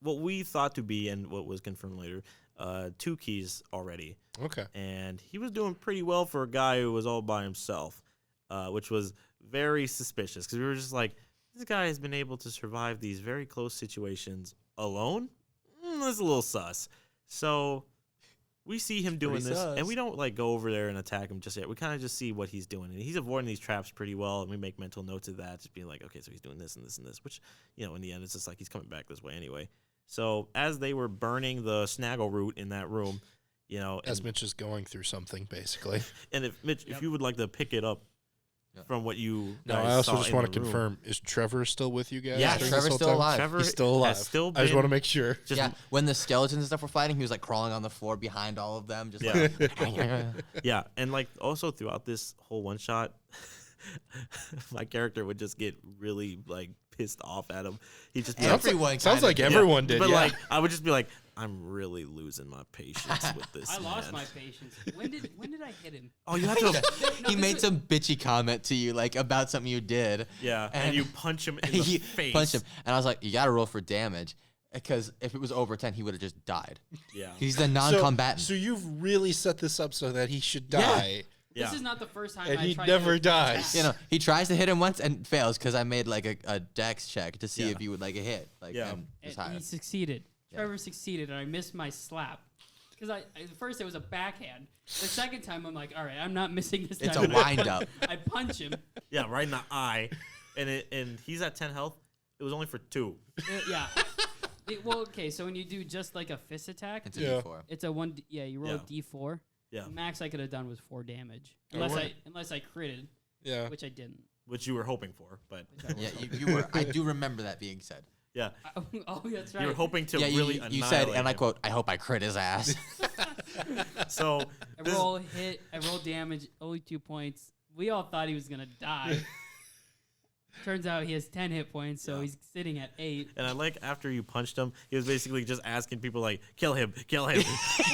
what we thought to be, and what was confirmed later, 2 keys already. Okay. And he was doing pretty well for a guy who was all by himself, which was very suspicious, because we were just like, this guy has been able to survive these very close situations alone? That's a little sus. So we see him doing pretty this, sus. and we don't like go over there and attack him just yet. We kind of just see what he's doing, and he's avoiding these traps pretty well, and we make mental notes of that, just being like, okay, so he's doing this and this and this, which, in the end, it's just like he's coming back this way anyway. So as they were burning the snaggle root in that room, As and, Mitch is going through something, basically. and if Mitch, if you would like to pick it up from what you No, guys I also saw just in want to the room. confirm: is Trevor still with you guys? Yeah, during this Trevor's whole still time? alive. Trevor He's still alive. has still I just want to been make sure. just yeah, when the skeletons and stuff were fighting, he was like crawling on the floor behind all of them, just Yeah. like. Yeah, and like also throughout this whole one shot, my character would just get really like pissed off at him. He'd just be like, Everyone Sounds kinda like did. everyone did. but Yeah. like I would just be like, I'm really losing my patience with this. I lost man. my patience. When did I hit him? Oh, you have to. He made some bitchy comment to you, like about something you did. Yeah, and you punch him in the He face. punched him, and I was like, "You got to roll for damage." Because if it was over 10, he would have just died. Yeah. He's the non-combatant. So you've really set this up so that he should Yeah. die. Yeah. This is not the first time And I he tried never to dies. You know, he tries to hit him once and fails because I made like a dex check to see Yeah. if he would like a hit. Like, Yeah. and And just higher. he succeeded. Yeah. Trevor succeeded, and I missed my slap. Because at first it was a backhand. The second time I'm like, all right, I'm not missing this time. It's a wind-up. I punch him. Yeah, right in the eye. And he's at 10 health. It was only for 2. Yeah. Well, okay, so when you do just like a fist attack, It's a Yeah. D4. it's a one. You roll a D4. Yeah. Max I could have done was 4 damage, Oh, unless I critted, Yeah. which I didn't. Which you were hoping for, but Which I Yeah, was you were. I do remember that being said. yeah. oh, that's right. You were hoping to Yeah, really you said, annihilate and I him. quote, "I hope I crit his ass." So I this- roll hit. I roll damage. Only 2 points. We all thought he was gonna die. Turns out he has 10 hit points, so Yeah. he's sitting at 8. and I like after you punched him, he was basically just asking people like, kill him, kill him.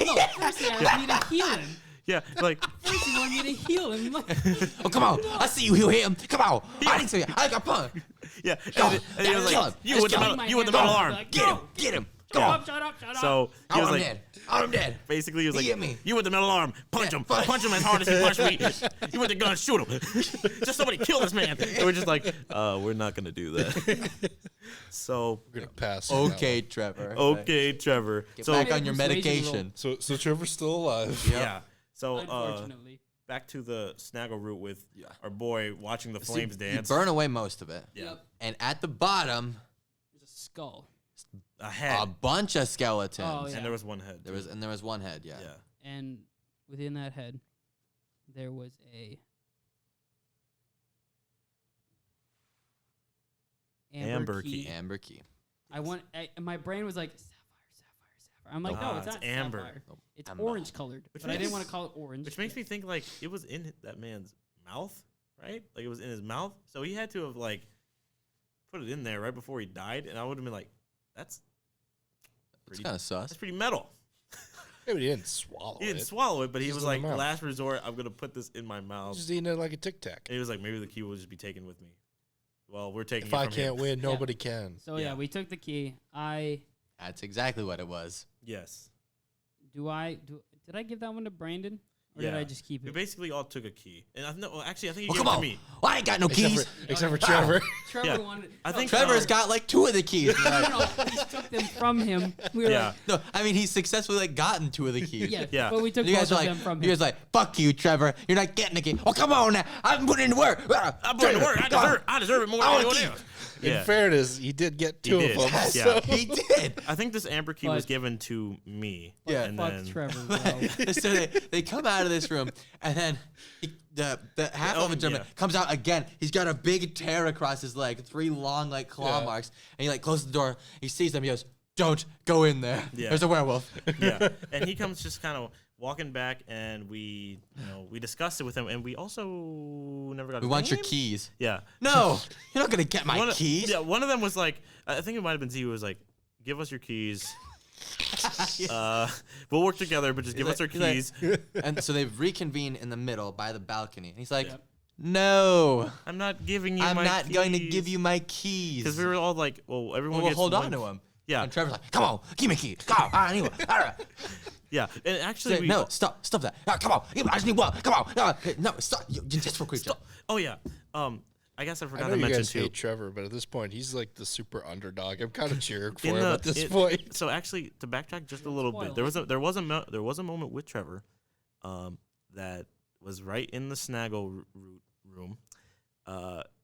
No, first he asked me to heal him. Yeah, like First he wanted me to heal him. Like, Oh, come on! I see you heal him. Come on! I didn't see you. I got punched. yeah. Go. And he was Kill like, him. you Just with the kill metal, him. you with the Go. metal arm. Like, Get him! Get him! Come shut on! up, shut up, shut up. So I he was want him like, dead. I want him dead. basically he was He hit like, me. you with the metal arm, punch Yeah, him, punch- punch him as hard as he punched me. You with the gun, shoot him. Just somebody kill this man. And we're just like, we're not gonna do that. So We're gonna pass. on that Okay, Trevor. okay, Trevor. Get So back on your Persuasion medication. one. So Trevor's still alive. yeah. So Unfortunately. back to the snaggle route with Yeah. our boy watching the flames You dance. burn away most of it. Yeah. Yep. And at the bottom, There's a skull. A head. a bunch of skeletons. Oh, yeah. And there was one head. There was one head. Yeah. Yeah. And within that head, there was a Amber key. Amber key. My brain was like sapphire. I'm like, no, it's it's not amber. sapphire. Nope. It's Amber. orange colored, Which but I didn't makes- want to call it orange. Which makes me think like it was in that man's mouth, right? Like it was in his mouth. So he had to have like put it in there right before he died, and I would have been like, that's It's pretty, kind of sus. that's pretty metal. Yeah, but he didn't swallow He it. didn't swallow it, but he Just was in the like, mouth. last resort, I'm gonna put this in my mouth. Just eating it like a Tic Tac. And he was like, maybe the key will just be taken with me. Well, we're taking If it I from can't him. win, nobody can. so Yeah. we took the key. That's exactly what it was. Yes. Did I give that one to Brandon, or did Yeah. I just keep We it? basically all took a key, and actually, I think you Well, gave come it to on. me. Well, I ain't got no keys. Except for Okay. Trevor. Trevor Yeah. wanted. I think Trevor's got like 2 of the keys. No, we took them from him. We were Yeah. like, No, I mean he's successfully like gotten 2 of the keys. yeah, Yeah. but we took You both guys are of like, them from you him. guys like, fuck you, Trevor. You're not getting the key. Oh, come on now. I'm putting in the work. I'm putting to work. I deserve it more I than want anyone a else. In Yeah. fairness, he did get 2 did. of them. Yes. so- Yeah. He did. I think this amber key was But- given to me. Yeah. And Fuck then, Trevor, bro. So they come out of this room, and then the half of a German yeah. comes out again. He's got a big tear across his leg, 3 long like claw Yeah. marks, and he like closes the door. He sees them. He goes, "Don't go in there. Yeah. There's a werewolf." yeah. And he comes just kind of walking back, and we discussed it with him, and we also never got. We his want your name? keys. Yeah. No, you're not gonna get my One of- keys. Yeah. One of them was like, I think it might have been Z. Who was like, "Give us your keys. We'll work together, but just give us our He's like- keys." And so they reconvene in the middle by the balcony. And he's like, Yep. "No, I'm not giving you. I'm my not going to keys." give you my keys." Because we were all like, well, everyone Well, gets hold one on to him. Yeah. And Trevor's like, "Come on, give me a key. Come on, I need one. All right." Yeah. And actually, Say, we no, stop that. Ah, come on, I just need one. Come on, no, stop. You just for creep. Oh yeah. I guess I I forgot know to you mention guys too. hate Trevor, but at this point, he's like the super underdog. I'm kind of cheering for In him the- at this it- point. So actually, to backtrack just a little bit, Spoilers. there was a moment with Trevor, that was right in the snaggle room.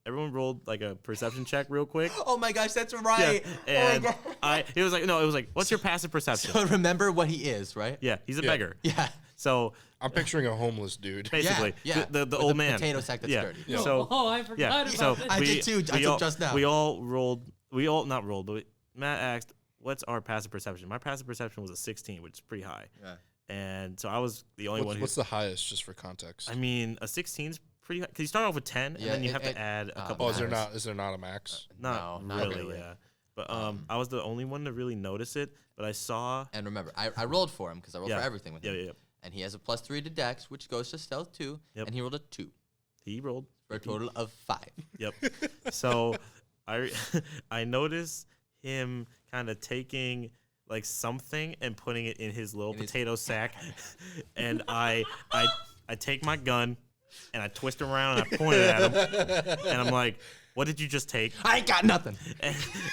Everyone rolled like a perception check real quick. Oh my gosh, that's right. And oh my God. it was like, what's your passive perception? So remember what he is, right? Yeah, he's a Yeah. beggar. Yeah. So I'm picturing a homeless dude. basically, yeah. the With old the man, potato sack that's yeah. dirty. Yeah. So Oh, I forgot yeah, about so this. I did too. I took just now. We all rolled. We all not rolled, but Matt asked, "What's our passive perception?" My passive perception was a 16, which is pretty high. Yeah. And so I was the only one who. What's the highest, just for context? I mean, a 16 is pretty high because you start off with 10, and Yeah, then you it- have it- to add a couple. Oh, is there matters. not a max? Not No, not really, really. yeah. But I was the only one to really notice it. But I saw. And remember, I rolled for him because I rolled Yeah. for everything with Yeah, him. yeah, yeah. And he has a +3 to Dex, which goes to Stealth 2. Yep. And he rolled a 2 He rolled for a total of 5. Yep. So I I noticed him kind of taking like something and putting it in his little potato sack, and I take my gun and I twist it around and I point it at him, and I'm like, "What did you just take?" I ain't got nothing.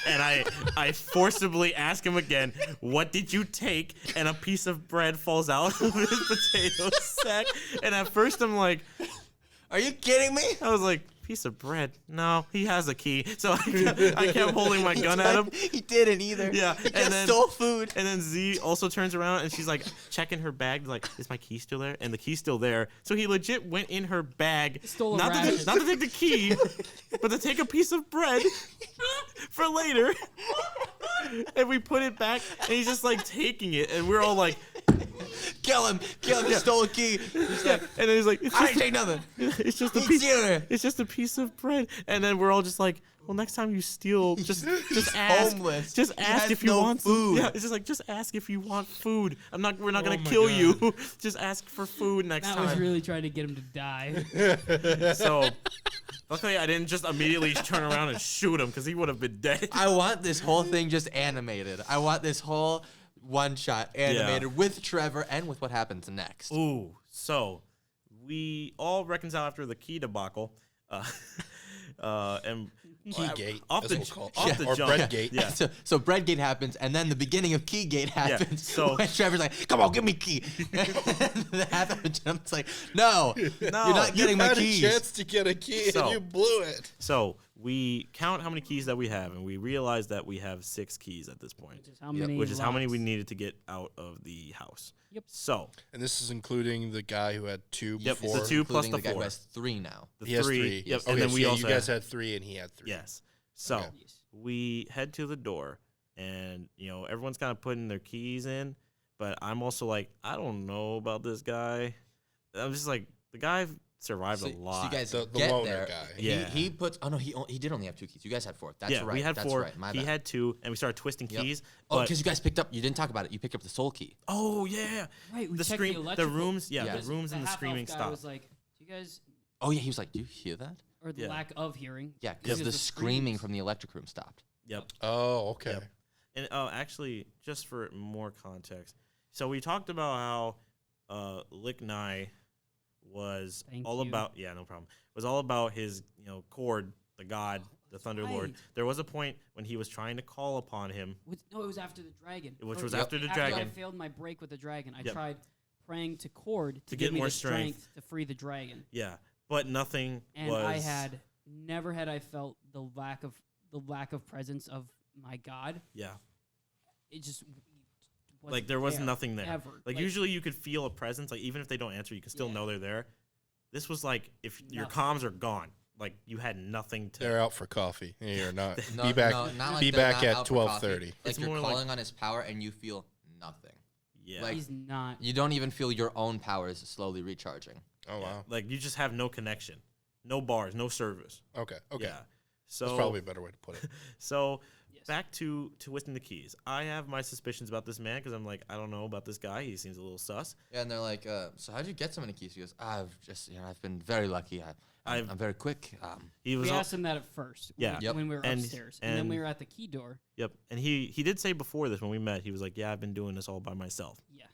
And I forcibly ask him again, "What did you take?" And a piece of bread falls out of his potato sack, and at first I'm like, Are you kidding me? I was like, piece of bread? No, he has a key. So I kept holding my gun at him. He didn't either. Yeah, He and just stole food. And then Z also turns around and she's like checking her bag, like, is my key still there? And the key's still there. So he legit went in her bag, Stole a not ration. to take the key, but to take a piece of bread for later. And we put it back, and he's just like taking it, and we're all like, Kill him. He stole a key. He's like, and then he's like, I ain't take nothing. it's just a He's piece. here. It's just a piece of bread, and then we're all just like, well, next time you steal, just ask. Homeless. Just He ask has if you no want food. Yeah, it's just like just ask if you want food. We're not gonna my kill God. you. Just ask for food next That time. was really trying to get him to die. So, luckily, I didn't just immediately turn around and shoot him because he would have been dead. I want this whole thing just animated. I want this whole one shot animated with Trevor and with what happens next. Ooh, so we all reconcile after the key debacle, and Keygate, off as the we'll call it. off the Or jump. Breadgate. Yeah. So Breadgate happens, and then the beginning of Keygate happens. so- when Trevor's like, "Come on, give me key." And the half of the jump's like, "No, you're not You getting my had keys." a chance to get a key So- and you blew it. So we count how many keys that we have, and we realize that we have 6 keys at this point, Which is how many? which is how many we locks? needed to get out of the house. Yep. So And this is including the guy who had 2 Yep, before. the 2 plus Including the the guy who 4. has 3 now. The He has 3. 3. Yep. Okay, And then so we yeah, also you guys had 3 and he had 3. Yes. So Okay. Yes. we head to the door, and everyone's kind of putting their keys in, but I'm also like, I don't know about this guy. I'm just like, the guy survived So a lot. you guys The get loner there. guy. He, Yeah. he puts. Oh no, he did only have 2 keys. You guys had 4. That's yeah, right. we had That's 4. right. My He bad. had 2, and we started twisting Yep. keys. Oh, But because you guys picked up. You didn't talk about it. You picked up the soul key. oh yeah, Right, we the checked scream, the electrical. rooms, yeah, Yeah. the rooms and the half-elf screaming guy stopped. was like, "Do you guys?" Oh yeah, he was like, "Do you hear that?" Or the Yeah. lack of hearing. Yeah, because Because the the screaming screams. from the electric room stopped. Yep. Oh, okay. Yep. And actually, just for more context, so we talked about how Lick Nye was Thank all you. about. Yeah, no problem. Was all about his Cord, the god, the Thunder Lord. right. There was a point when he was trying to call upon him. No, it was after the dragon. Which Or was no, after the I dragon. failed my break with the dragon. I Yep. tried praying to Cord to get give me more the strength. strength to free the dragon. Yeah, but nothing And was. I had never had I felt the lack of presence of my god. Yeah, It just wasn't like there was nothing there. ever. Like usually you could feel a presence. Like even if they don't answer, you can still Yeah. know they're there. This was like if your Nothing. comms are gone. Like you had nothing to. They're out for coffee. You're not. No, be back. no, not like be they're back not at out for coffee. 12:30. Like It's you're more like- calling on his power and you feel nothing. Yeah. like- He's not. You don't even feel your own powers slowly recharging. Oh wow. Like you just have no connection, no bars, no service. Okay. Okay. Yeah. So That's probably a better way to put it. so Yes. back to twisting the keys. I have my suspicions about this man because I'm like I don't know about this guy. He seems a little sus. Yeah, and they're like, "So how'd you get so many keys?" He goes, "I've just, I've been very lucky. I'm very quick." He was We all, asked him that at first. Yeah. When, Yep. when we were And- upstairs, and then and- we were at the key door. yep, and he did say before this when we met he was like yeah I've been doing this all by myself. Yeah.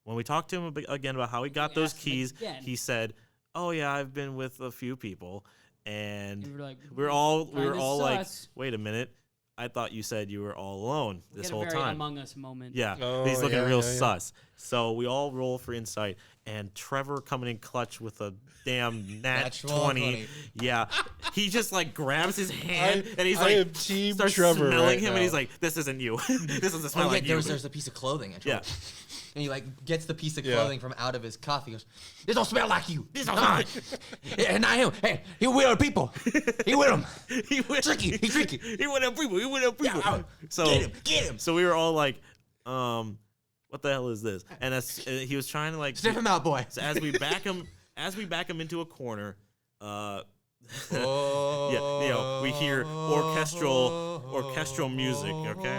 When we talked to him again about how he got We those asked him keys, again. he said, "Oh yeah, I've been with a few people," And and we were like, we were all kinda like, sus. "Wait a minute, I thought you said you were all alone We this had whole a very time." Among Us moment. Yeah, Oh, he's looking yeah, real yeah, yeah. sus. So we all roll for insight, and Trevor coming in clutch with a damn nat Natural 20. Yeah, he just like grabs his hand and he's I like am Team starts Trevor smelling right him, now. and he's like, "This isn't you. This doesn't smell Oh yeah, like you." there's a piece of clothing. And Yeah. and he like gets the piece of Yeah. clothing from out of his cuff. He goes, "This don't smell like you. This don't smell like." Yeah, not him. Hey, he with other people. He with him. he went Tricky. He's tricky. He went up people. He went up people. Yeah, So Get him. Get him. so we were all like, what the hell is this? And as he was trying to like Sniff him out, boy. So as we back him into a corner, Oh, we hear orchestral music, okay?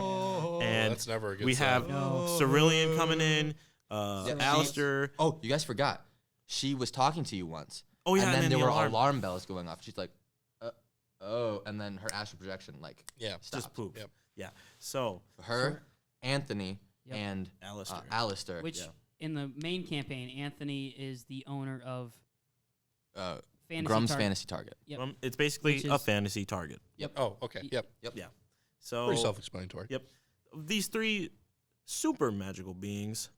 And That's never a good we sign. have No. Cerulean coming in, Yeah, Alistair. Oh, you guys forgot. She was talking to you once. Oh yeah, and then there the were alarm. alarm bells going off. She's like, "Oh," and then her astral projection like Yeah. stopped. Just poop. Yep. So Her, Anthony, Yep. and Alistair. Alistair. Which in the main campaign, Anthony is the owner of Fantasy Grum's Target. Fantasy Target. Yep. It's basically Which a is- fantasy target. Oh, okay. Yep. So Pretty self-explanatory. Yep. These three super magical beings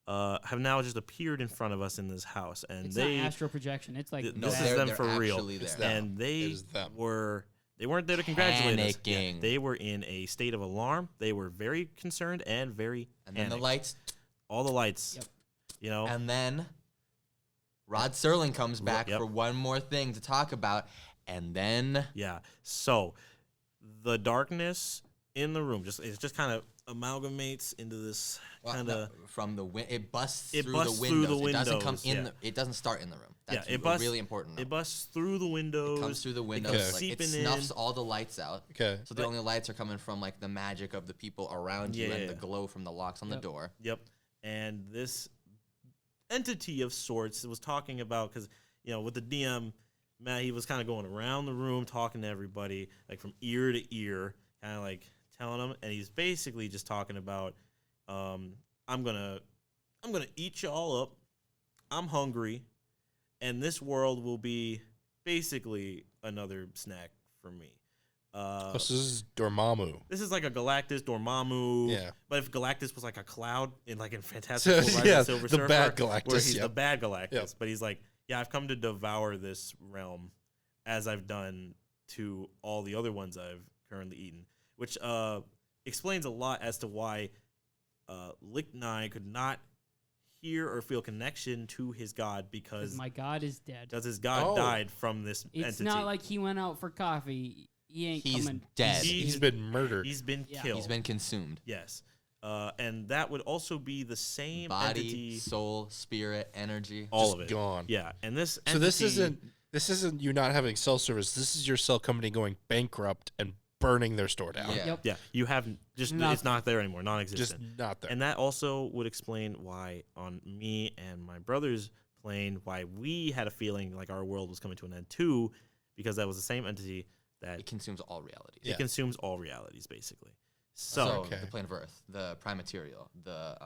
have now just appeared in front of us in this house, and It's they not astral projection. It's like this that. is them they're for real. actually there. It's them. And they It is them. weren't there to congratulate us. Yeah, Panicking. they were in a state of alarm. They were very concerned and very And then the panicked. lights. all the lights. Yep. You know, And then Rod Serling comes back Yep. for one more thing to talk about. And then yeah. So the darkness in the room it just kind of amalgamates into this kind of from the it busts It through busts the through windows. the It doesn't come windows, in. yeah. It doesn't start in the room. That's it busts really important. It busts through the windows. It comes through the windows. comes Like, it seeping snuffs in. all the lights out. Okay. So the only lights are coming from like the magic of the people around you and Yeah. the glow from the locks on the Yep. door. Yep. And this entity of sorts was talking about because with the DM, Matt, he was kind of going around the room talking to everybody like from ear to ear, kind of like telling them, and he's basically just talking about, I'm gonna eat y'all up. I'm hungry, and this world will be basically another snack for me. This is Dormammu. This is like a Galactus Dormammu. Yeah. But if Galactus was like a cloud in Fantastic Four: Rise of Yeah, the Silver the Surfer, bad Galactus, where he's yep. the bad Galactus. Yep. But he's like, yeah, I've come to devour this realm, as I've done to all the other ones I've currently eaten, which explains a lot as to why Lichtnai could not hear or feel connection to his god because My God is dead. his god Oh. died from this It's entity. not like he went out for coffee. He ain't He's coming. dead. He's been murdered. He's been Yeah. killed. He's been consumed. Yes. And that would also be the same Body, entity. soul, spirit, energy. All Just of it. gone. Yeah. And this So this entity- isn't you not having cell service. This is your cell company going bankrupt and burning their store down. Yeah. Yep. Yeah, you have it's not there anymore, Just non-existent. not there. And that also would explain why on me and my brother's plane, why we had a feeling like our world was coming to an end too, because that was the same entity that It consumes all realities. Yeah. it consumes all realities basically. So, Okay. the plane of Earth, the Prime Material, the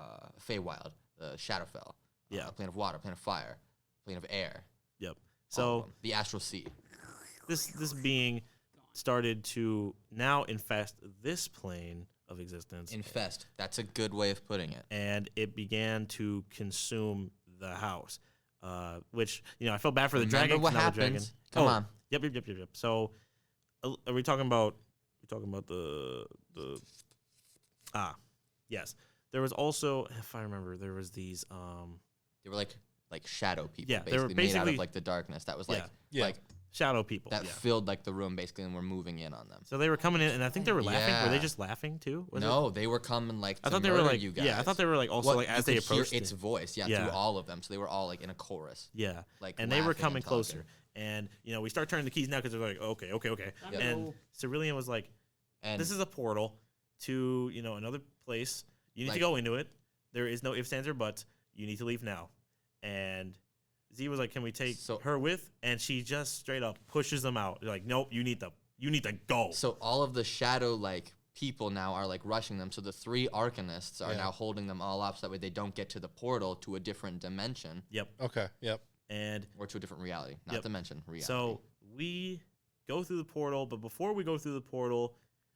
Feywild, the Shadowfell, Yeah. plane of water, plane of fire, plane of air. yep. all of So them. The astral sea. this being started to now infest this plane of existence. Infest. That's a good way of putting it. And it began to consume the house, which I felt bad for the Remember dragon. what 'cause now the dragon- happens. Come on. Yep. So, are we talking about? We're talking about the yes. There was also, if I remember, there was these They were like shadow people, Yeah, they were basically made out basically- of like the darkness. That was like Yeah. like shadow people. that yeah. filled like the room basically, and we're moving in on them. So they were coming in, and I think they were laughing. Were they Yeah. just laughing too? Was it? No, they were coming like to I thought they were murder like you guys. yeah. I thought they were like also Well, like you as they could hear approached its it. voice, yeah, Yeah. through all of them. So they were all like in a chorus. Yeah, Like and they were laughing coming and talking. closer, and we start turning the keys now because they're like okay. Time to And go. Cerulean was like, And this is a portal to another place. You need to Like- go into it. There is no ifs, ands, or buts. You need to leave now. And Z was like, "Can we take So- her with?" And she just straight up pushes them out. They're like, "Nope, you need to go." so all of the shadow like people now are like rushing them. So the three arcanists are Yeah. now holding them all up so that way they don't get to the portal to a different dimension Yep. Okay. Yep. And or to a different reality. Not Yep. dimension, reality. so we go through the portal, but before we go through the portal,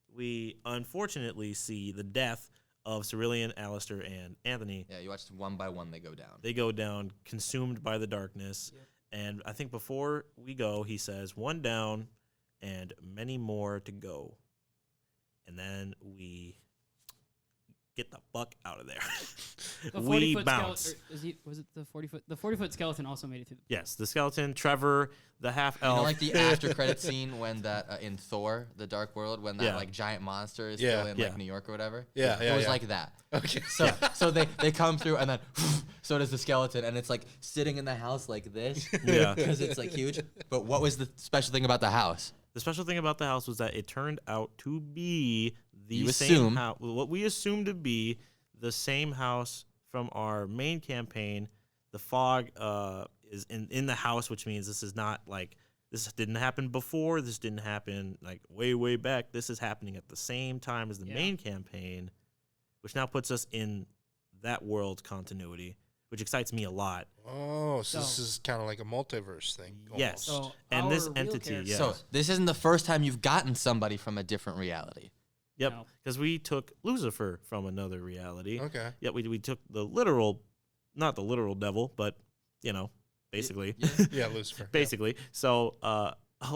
we unfortunately see the death of Cerulean, Alistair, and Anthony. yeah, you watched one by one they go down. They go down, consumed by the darkness. Yep. And I think before we go, he says, "One down and many more to go." And then we get the fuck out of there. The We 40-foot bounce. skeleton. Was it the 40 foot? The 40-foot skeleton also made it through. Yes, the skeleton, Trevor, the half You know, elf. like the after credit scene when that in Thor: The Dark World, when that Yeah. like giant monster is Yeah. still in Yeah. like New York or whatever. Yeah, it yeah, was yeah. like that. Okay. So they come through and then so does the skeleton, and it's like sitting in the house like this. Yeah. because it's like huge. But what was the special thing about the house? The special thing about the house was that it turned out to be the You same assume. house. What we assumed to be the same house from our main campaign. The fog is in the house, which means this this didn't happen before. This didn't happen like way back. This is happening at the same time as the main campaign, which now puts us in that world continuity, which excites me a lot. Oh, so this is kind of like a multiverse thing. Yes. So And this our real entity, character- yes. So this isn't the first time you've gotten somebody from a different reality. Yep, No. because we took Lucifer from another reality. Okay. Yep, we took the literal, not the literal devil, but, you know, basically. Yeah, Lucifer. Basically. So,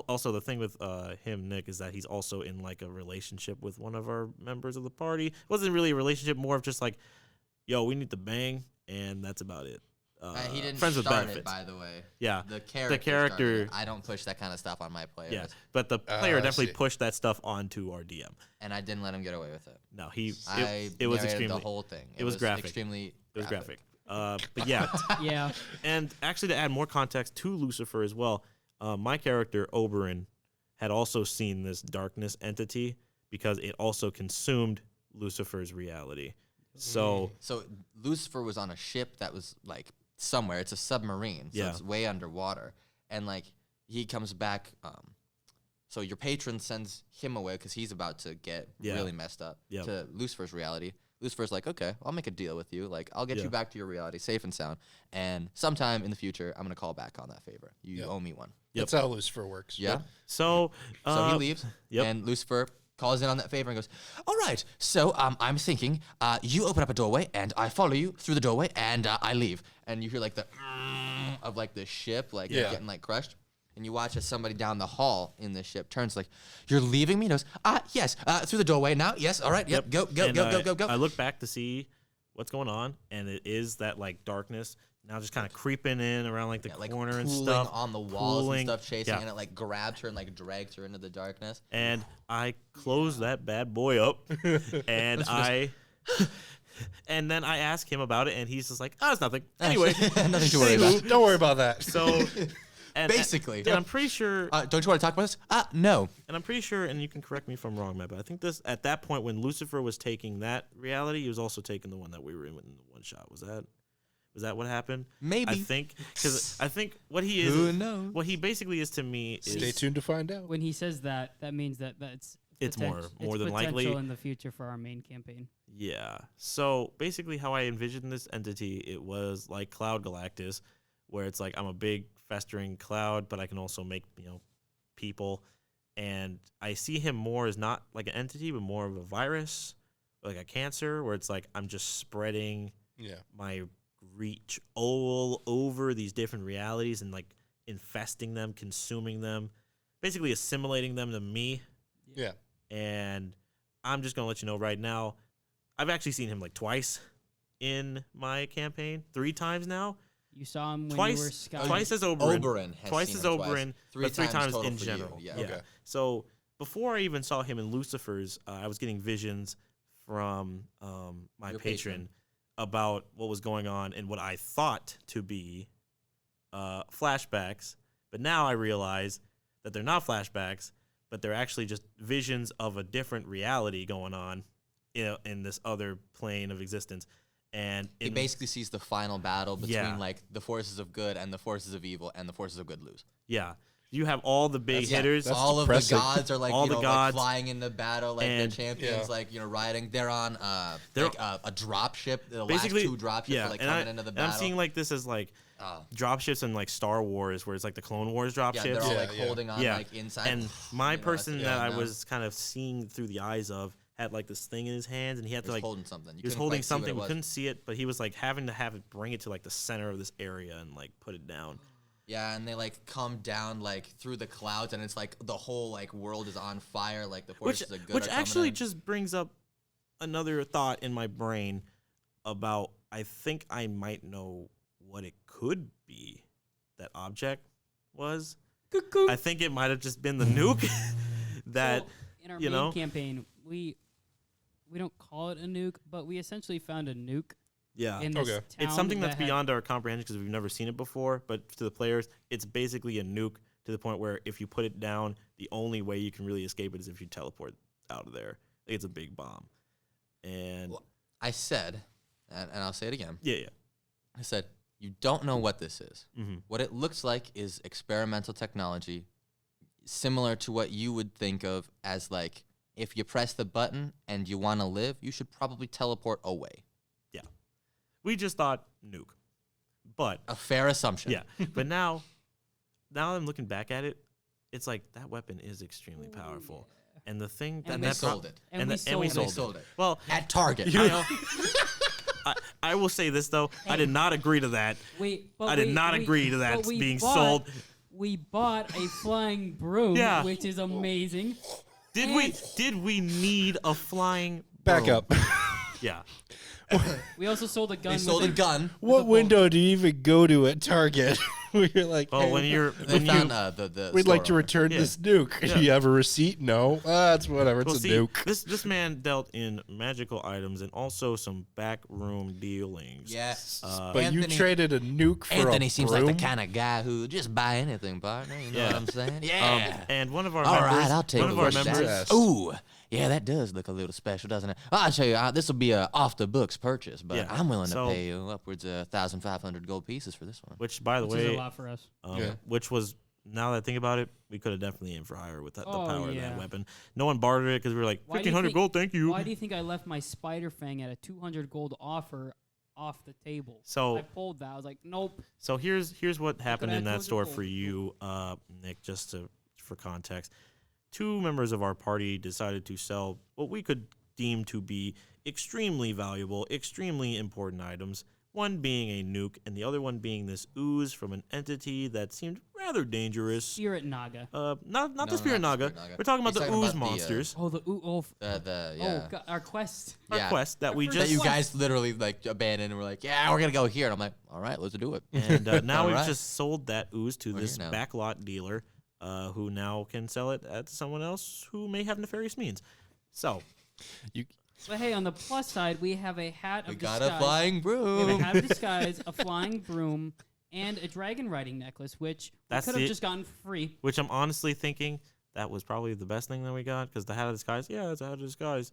also the thing with him, Nick, is that he's also in like a relationship with one of our members of the party. It wasn't really a relationship, more of just like, yo, we need to bang, and that's about it. He didn't friends with start benefits. it, by the way. Yeah. The character. character- started it. I don't push that kind of stuff on my players. Yeah, but the player I definitely see. pushed that stuff onto our DM. And I didn't let him get away with it. No, I it was narrated extremely the whole thing. it was graphic. Extremely. It was graphic. But yeah, Yeah. and actually to add more context to Lucifer as well, my character Oberyn had also seen this darkness entity because it also consumed Lucifer's reality. So So Lucifer was on a ship that was like somewhere. It's a submarine, so Yeah. it's way underwater. And like he comes back. So your patron sends him away because he's about to get Yeah. really messed up Yep. to Lucifer's reality. Lucifer's like, okay, I'll make a deal with you. Like, I'll get Yeah. you back to your reality, safe and sound. And sometime in the future, I'm gonna call back on that favor. You Yep. owe me one. That's how Lucifer works. Yeah. so So he leaves, yep. and Lucifer calls in on that favor and goes, all right, so I'm thinking you open up a doorway, and I follow you through the doorway, and I leave. And you hear like the of like the ship like Yeah. getting like crushed. And you watch as somebody down the hall in the ship turns like, you're leaving me? And goes, yes, through the doorway now. Yes, all right, yep, go. And I I look back to see what's going on, and it is that like darkness now just kind of creeping in around like the like corner and pooling stuff on the walls pooling. and stuff, chasing, Yeah. and it like grabs her and like drags her into the darkness. And I close that bad boy up, and and then I ask him about it, and he's just like, "Oh, it's nothing." Anyway, Nothing to worry about. Don't worry about that. So, and, Basically. and I'm pretty sure, Don't you want to talk about this? No. and I'm pretty sure, and you can correct me if I'm wrong, Matt, but I think this at that point when Lucifer was taking that reality, he was also taking the one that we were in the one shot. Was that what happened? Maybe. I think because I think what he is, Who knows? what he basically is to me is Stay tuned to find out. When he says that, that means that It's more it's than likely. potential in the future for our main campaign. Yeah. So basically, how I envisioned this entity, it was like Cloud Galactus, where it's like I'm a big festering cloud, but I can also make people, and I see him more as not like an entity, but more of a virus, like a cancer, where it's like I'm just spreading Yeah. my reach all over these different realities and like infesting them, consuming them, basically assimilating them to me. Yeah. And I'm just gonna let you know right now, I've actually seen him like twice in my campaign, 3 times now. You saw him when Twice- you were scouting. Twice as Oberyn. Oberyn has Twice seen as him twice. Oberyn, Three but 3 times total in for you, general. yeah. Okay. So before I even saw him in Lucifer's, I was getting visions from my Your patron patron. about what was going on and what I thought to be flashbacks. But now I realize that they're not flashbacks, but they're actually just visions of a different reality going on in this other plane of existence. And He in- basically sees the final battle between Yeah. like the forces of good and the forces of evil, and the forces of good lose. yeah, you have all the big Yeah, hitters. that's all depressing. of the gods are like All you the know gods. like flying into battle, like And- the champions, Yeah. like riding. They're on They're- like a drop ship. The basically, last 2 drop ships are like and coming into the and battle. I'm seeing like this as like dropships in like Star Wars, where it's like the Clone Wars yeah, dropships. they're all Yeah, like yeah. holding on Yeah. like inside. And my you know, person yeah, that I no. was kind of seeing through the eyes of had like this thing in his hands, and he had He to was like holding something. You he was couldn't holding quite see what it something. We was. couldn't see it, but he was like having to have it bring it to like the center of this area and like put it down. Yeah, and they like come down like through the clouds, and it's like the whole like world is on fire. Like the Which forces of good which are coming actually in. just brings up another thought in my brain about I think I might know what it could be that object was. I think it might have just been the nuke that Well, in our you main know? campaign, we don't call it a nuke, but we essentially found a nuke yeah. in this Okay. town. It's something that that's had- beyond our comprehension because we've never seen it before. But to the players, it's basically a nuke to the point where if you put it down, the only way you can really escape it is if you teleport out of there. Like, it's a big bomb. And Well, I said, and I'll say it again. yeah. I said, you don't know what this is. Mm-hmm. What it looks like is experimental technology similar to what you would think of as like, if you press the button and you want to live, you should probably teleport away. Yeah. We just thought nuke. But A fair assumption. yeah. But now I'm looking back at it, it's like that weapon is extremely powerful. And the thing And They we sold it. And we we sold sold it. it. Well, At Target. I will say this though, I did not agree to that. I did not agree to that being sold. We bought a flying broom, Yeah. which is amazing. Did we need a flying Back broom? up. Yeah. We also sold a gun. They sold a gun. What window do you even go to at Target? Where you're like, Oh, when you're They when found you the we'd store like to owner. return Yeah. this nuke. Yeah. Do you have a receipt? No. It's whatever. It's well, a see, nuke. this man dealt in magical items and also some backroom dealings. Yes. But you traded a nuke for Anthony a seems broom? like the kind of guy who just buy anything, partner. You know Yeah. what I'm saying? Yeah. And one of our All members, right, I'll take one a of our look at members, that. Ooh, yeah, that does look a little special, doesn't it? Well, I'll tell you, this will be a off the books purchase, but Yeah, I'm willing to so- pay you upwards of 1,500 gold pieces for this one. which by the Which is a way, lot for us. Yeah. which was now that I think about it, we could have definitely aimed for higher with the Oh, power of yeah. that weapon. No one bartered it because we were like Why do you 1,500 think- gold, thank you. Why do you think I left my spider fang at a 200 gold offer off the table? So- I pulled that. I was like, nope. So here's what happened I in that told you store both. for you, Nick. Just for context, 2 members of our party decided to sell what we could deem to be extremely valuable, extremely important items. One being a nuke, and the other one being this ooze from an entity that seemed rather dangerous. Spirit Naga. Not No, the Spirit not the Naga. Spirit Naga. We're talking about He's the talking ooze about the, monsters. Oh, the Yeah. God, our quest. Our yeah. quest that we Our That just you guys literally like abandoned and were like, yeah, we're gonna go here. And I'm like, all right, let's do it. and now we've Alright. just sold that ooze to We're this here now. backlot dealer, who now can sell it at someone else who may have nefarious means. So But hey, on the plus side, we have a hat of We got disguise. a flying We have broom. a hat of disguise, a flying broom, and a dragon riding necklace, which we That's could have it. just gotten for free. which I'm honestly thinking that was probably the best thing that we got, because the hat of disguise, yeah, it's a hat of disguise.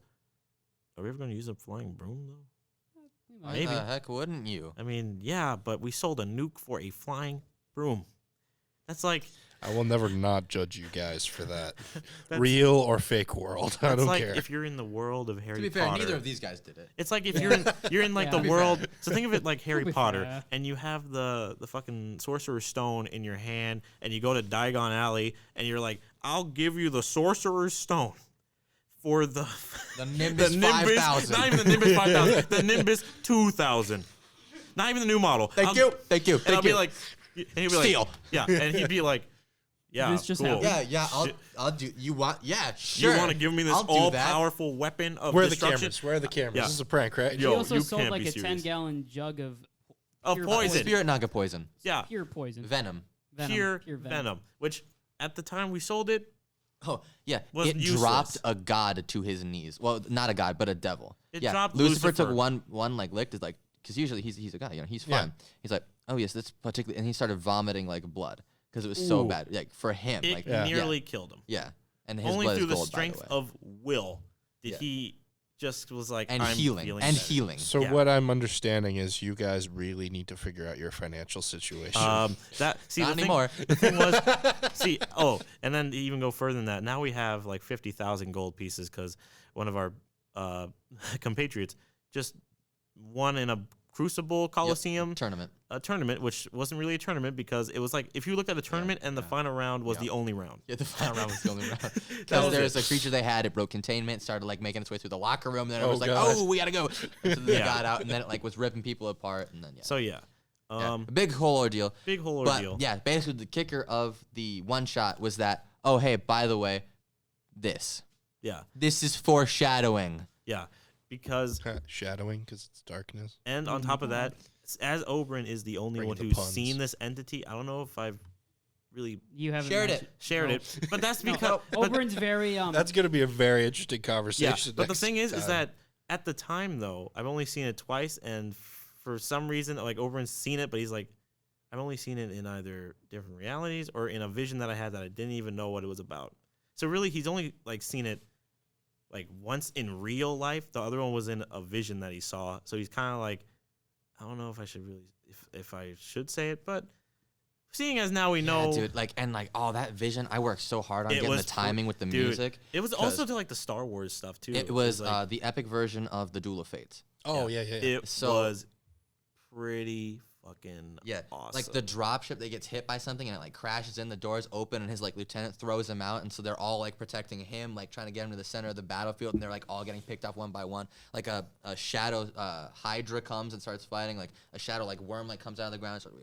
Are we ever going to use a flying broom, though? We Why might. Maybe. the heck wouldn't you? I mean, yeah, but we sold a nuke for a flying broom. That's like, I will never not judge you guys for that. That's- Real or fake world. I that's don't like care. if you're in the world of Harry To be fair, Potter. neither of these guys did it. It's like if Yeah. you're in like Yeah. the To be world. fair. So think of it like Harry be Potter, fair. and you have the fucking Sorcerer's Stone in your hand, and you go to Diagon Alley, and you're like, "I'll give you the Sorcerer's Stone for the The Nimbus 5000. not even the Nimbus 5000, the Nimbus 2000, not even the new model. Thank you. Thank you. And Thank I'll be you. like, and he'd be Steal. like, yeah, and he'd be like, yeah, This just cool. happened. Yeah, I'll do. You want? Yeah, sure. You want to give me this I'll do that. all-powerful weapon of Where are the destruction cameras? Where are the cameras? Yeah. This is a prank, right? Yo, we also you sold can't like be a serious. 10-gallon jug of Of pure poison. Spirit Naga poison. Yeah, pure poison. Venom. Venom. pure venom. Which at the time we sold it, Oh, yeah. Was it useless. dropped a god to his knees. Well, not a god, but a devil. It yeah. dropped Lucifer Lucifer. took one like lick. Is like, because usually he's a guy, you know, he's Yeah. fine. He's like, oh yes, that's particularly, and he started vomiting like blood because it was so Ooh. bad. Like for him, it like nearly killed him. yeah. And his Only blood through is the gold, strength by the way. of will did Yeah. he just was like, and I'm healing feeling and better. healing. So Yeah. what I'm understanding is you guys really need to figure out your financial situation. That see Not the thing, anymore. the thing was see and then to even go further than that. Now we have like 50,000 gold pieces because one of our compatriots just won in a Crucible Coliseum Tournament. a tournament, which wasn't really a tournament because it was like if you looked at a tournament and the final round was the only round. Yeah, the final round was the only round. That Because was there's it. a creature they had, it broke containment, started like making its way through the locker room, and then it Oh, was like, God. oh, we gotta go. And so they Yeah. got out, and then it like was ripping people apart, and then yeah. So yeah, Yeah, a big whole ordeal. big whole But ordeal. yeah, basically the kicker of the one shot was that, oh hey, by the way, this is foreshadowing. Yeah, because Shadowing because it's darkness. and on top of that, as Oberyn is the only Bringing one the who's puns. seen this entity, I don't know if I've really You haven't Shared mentioned- shared No. it, but that's No, because Oberyn's very That's going to be a very interesting yeah. conversation. But the next thing is time. that at the time though, I've only seen it twice, and for some reason, like Oberyn's seen it, but he's like, I've only seen it in either different realities or in a vision that I had that I didn't even know what it was about. So really, he's only like seen it like once in real life. The other one was in a vision that he saw. So he's kind of like, I don't know if I should really, if I should say it, but seeing as now we know, dude, like and like all that vision. I worked so hard on It getting the was timing with the dude, music. it was also to like the Star Wars stuff too. It was like, the epic version of the Duel of Fates. Oh yeah. it So- was pretty fucking awesome. Like the dropship that gets hit by something and it like crashes in, the doors open and his like lieutenant throws him out, and so they're all like protecting him, like trying to get him to the center of the battlefield, and they're like all getting picked off one by one. Like a shadow Hydra comes and starts fighting, like a shadow like worm like comes out of the ground. And starts,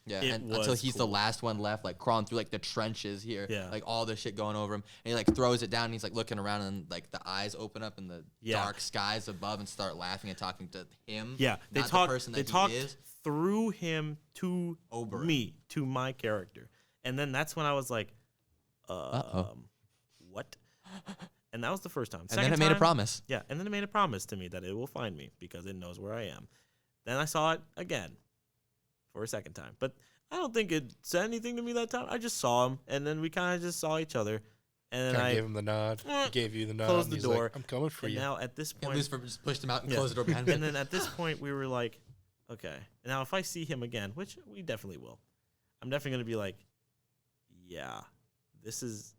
Yeah, and until he's the last one left, like crawling through like the trenches here, Yeah. like all this shit going over him, and he like throws it down, and he's like looking around, and like the eyes open up in the dark skies above and start laughing and talking to him. Yeah, they not talk. the person that They talked he is. through him to Oberyn. me, to my character, and then that's when I was like, what? And that was the first time. And then it made a promise. Yeah, and then it made a promise to me that it will find me because it knows where I am. Then I saw it again for a second time, but I don't think it said anything to me that time. I just saw him, and then we kind of just saw each other, and then I I gave him the nod. He gave you the nod. closed the He's like, door. I'm coming for and you. now at this point, Lucifer just pushed him out and Yeah. closed the door behind him. and then at this point, we were like, okay. Now, if I see him again, which we definitely will, I'm definitely going to be like, yeah, this is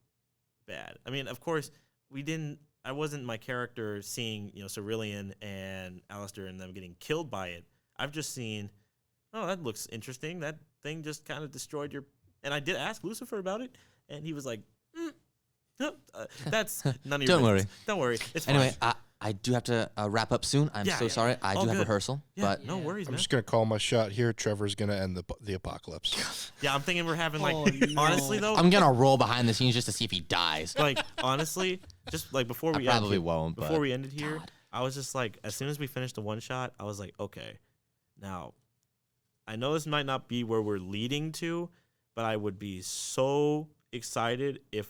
bad. I mean, of course, I wasn't my character seeing, Cerulean and Alistair and them getting killed by it. I've just seen, oh, that looks interesting. That thing just kind of destroyed your... And I did ask Lucifer about it, and he was like, that's none of your Don't worry. business. Don't worry. It's Anyway, fine. I do have to wrap up soon. I'm Yeah, so yeah. sorry. I All do have good. rehearsal, Yeah, but no worries, I'm man. just gonna call my shot here. Trevor's gonna end the apocalypse. Yeah, I'm thinking we're having like... Oh, no. Honestly, though... I'm gonna roll behind the scenes just to see if he dies. like honestly, just like before we I probably ended, won't, before but we ended here, God. I was just like, as soon as we finished the one shot, I was like, okay, now I know this might not be where we're leading to, but I would be so excited if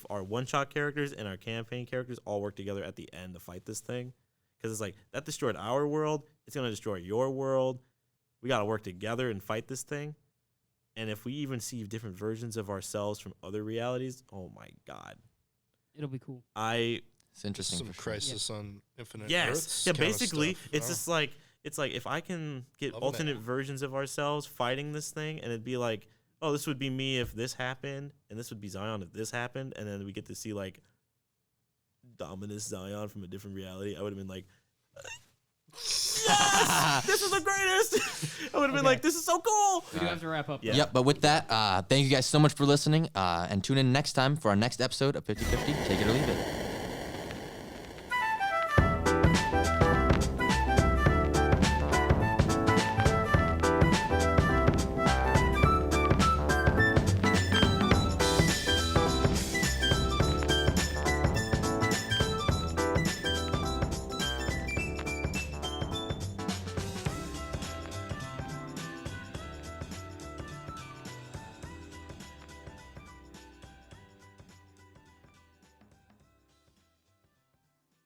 our one shot characters and our campaign characters all work together at the end to fight this thing, because it's like that destroyed our world, it's gonna destroy your world. We gotta work together and fight this thing. And if we even see different versions of ourselves from other realities, oh my god. It'll be cool. It's interesting. Some for sure. Crisis on Infinite Yes. Earths. Yeah, kinda basically, stuff. it's Oh. just like if I can get Loving alternate it. versions of ourselves fighting this thing, and it'd be like, oh, this would be me if this happened, and this would be Zion if this happened, and then we get to see like Dominus Zion from a different reality. I would have been like, yes, this is the greatest. I would have been Okay. like, this is so cool. We do have to wrap up. Yeah. though. Yep, but with that, thank you guys so much for listening, and tune in next time for our next episode of 50/50. Take it or leave it.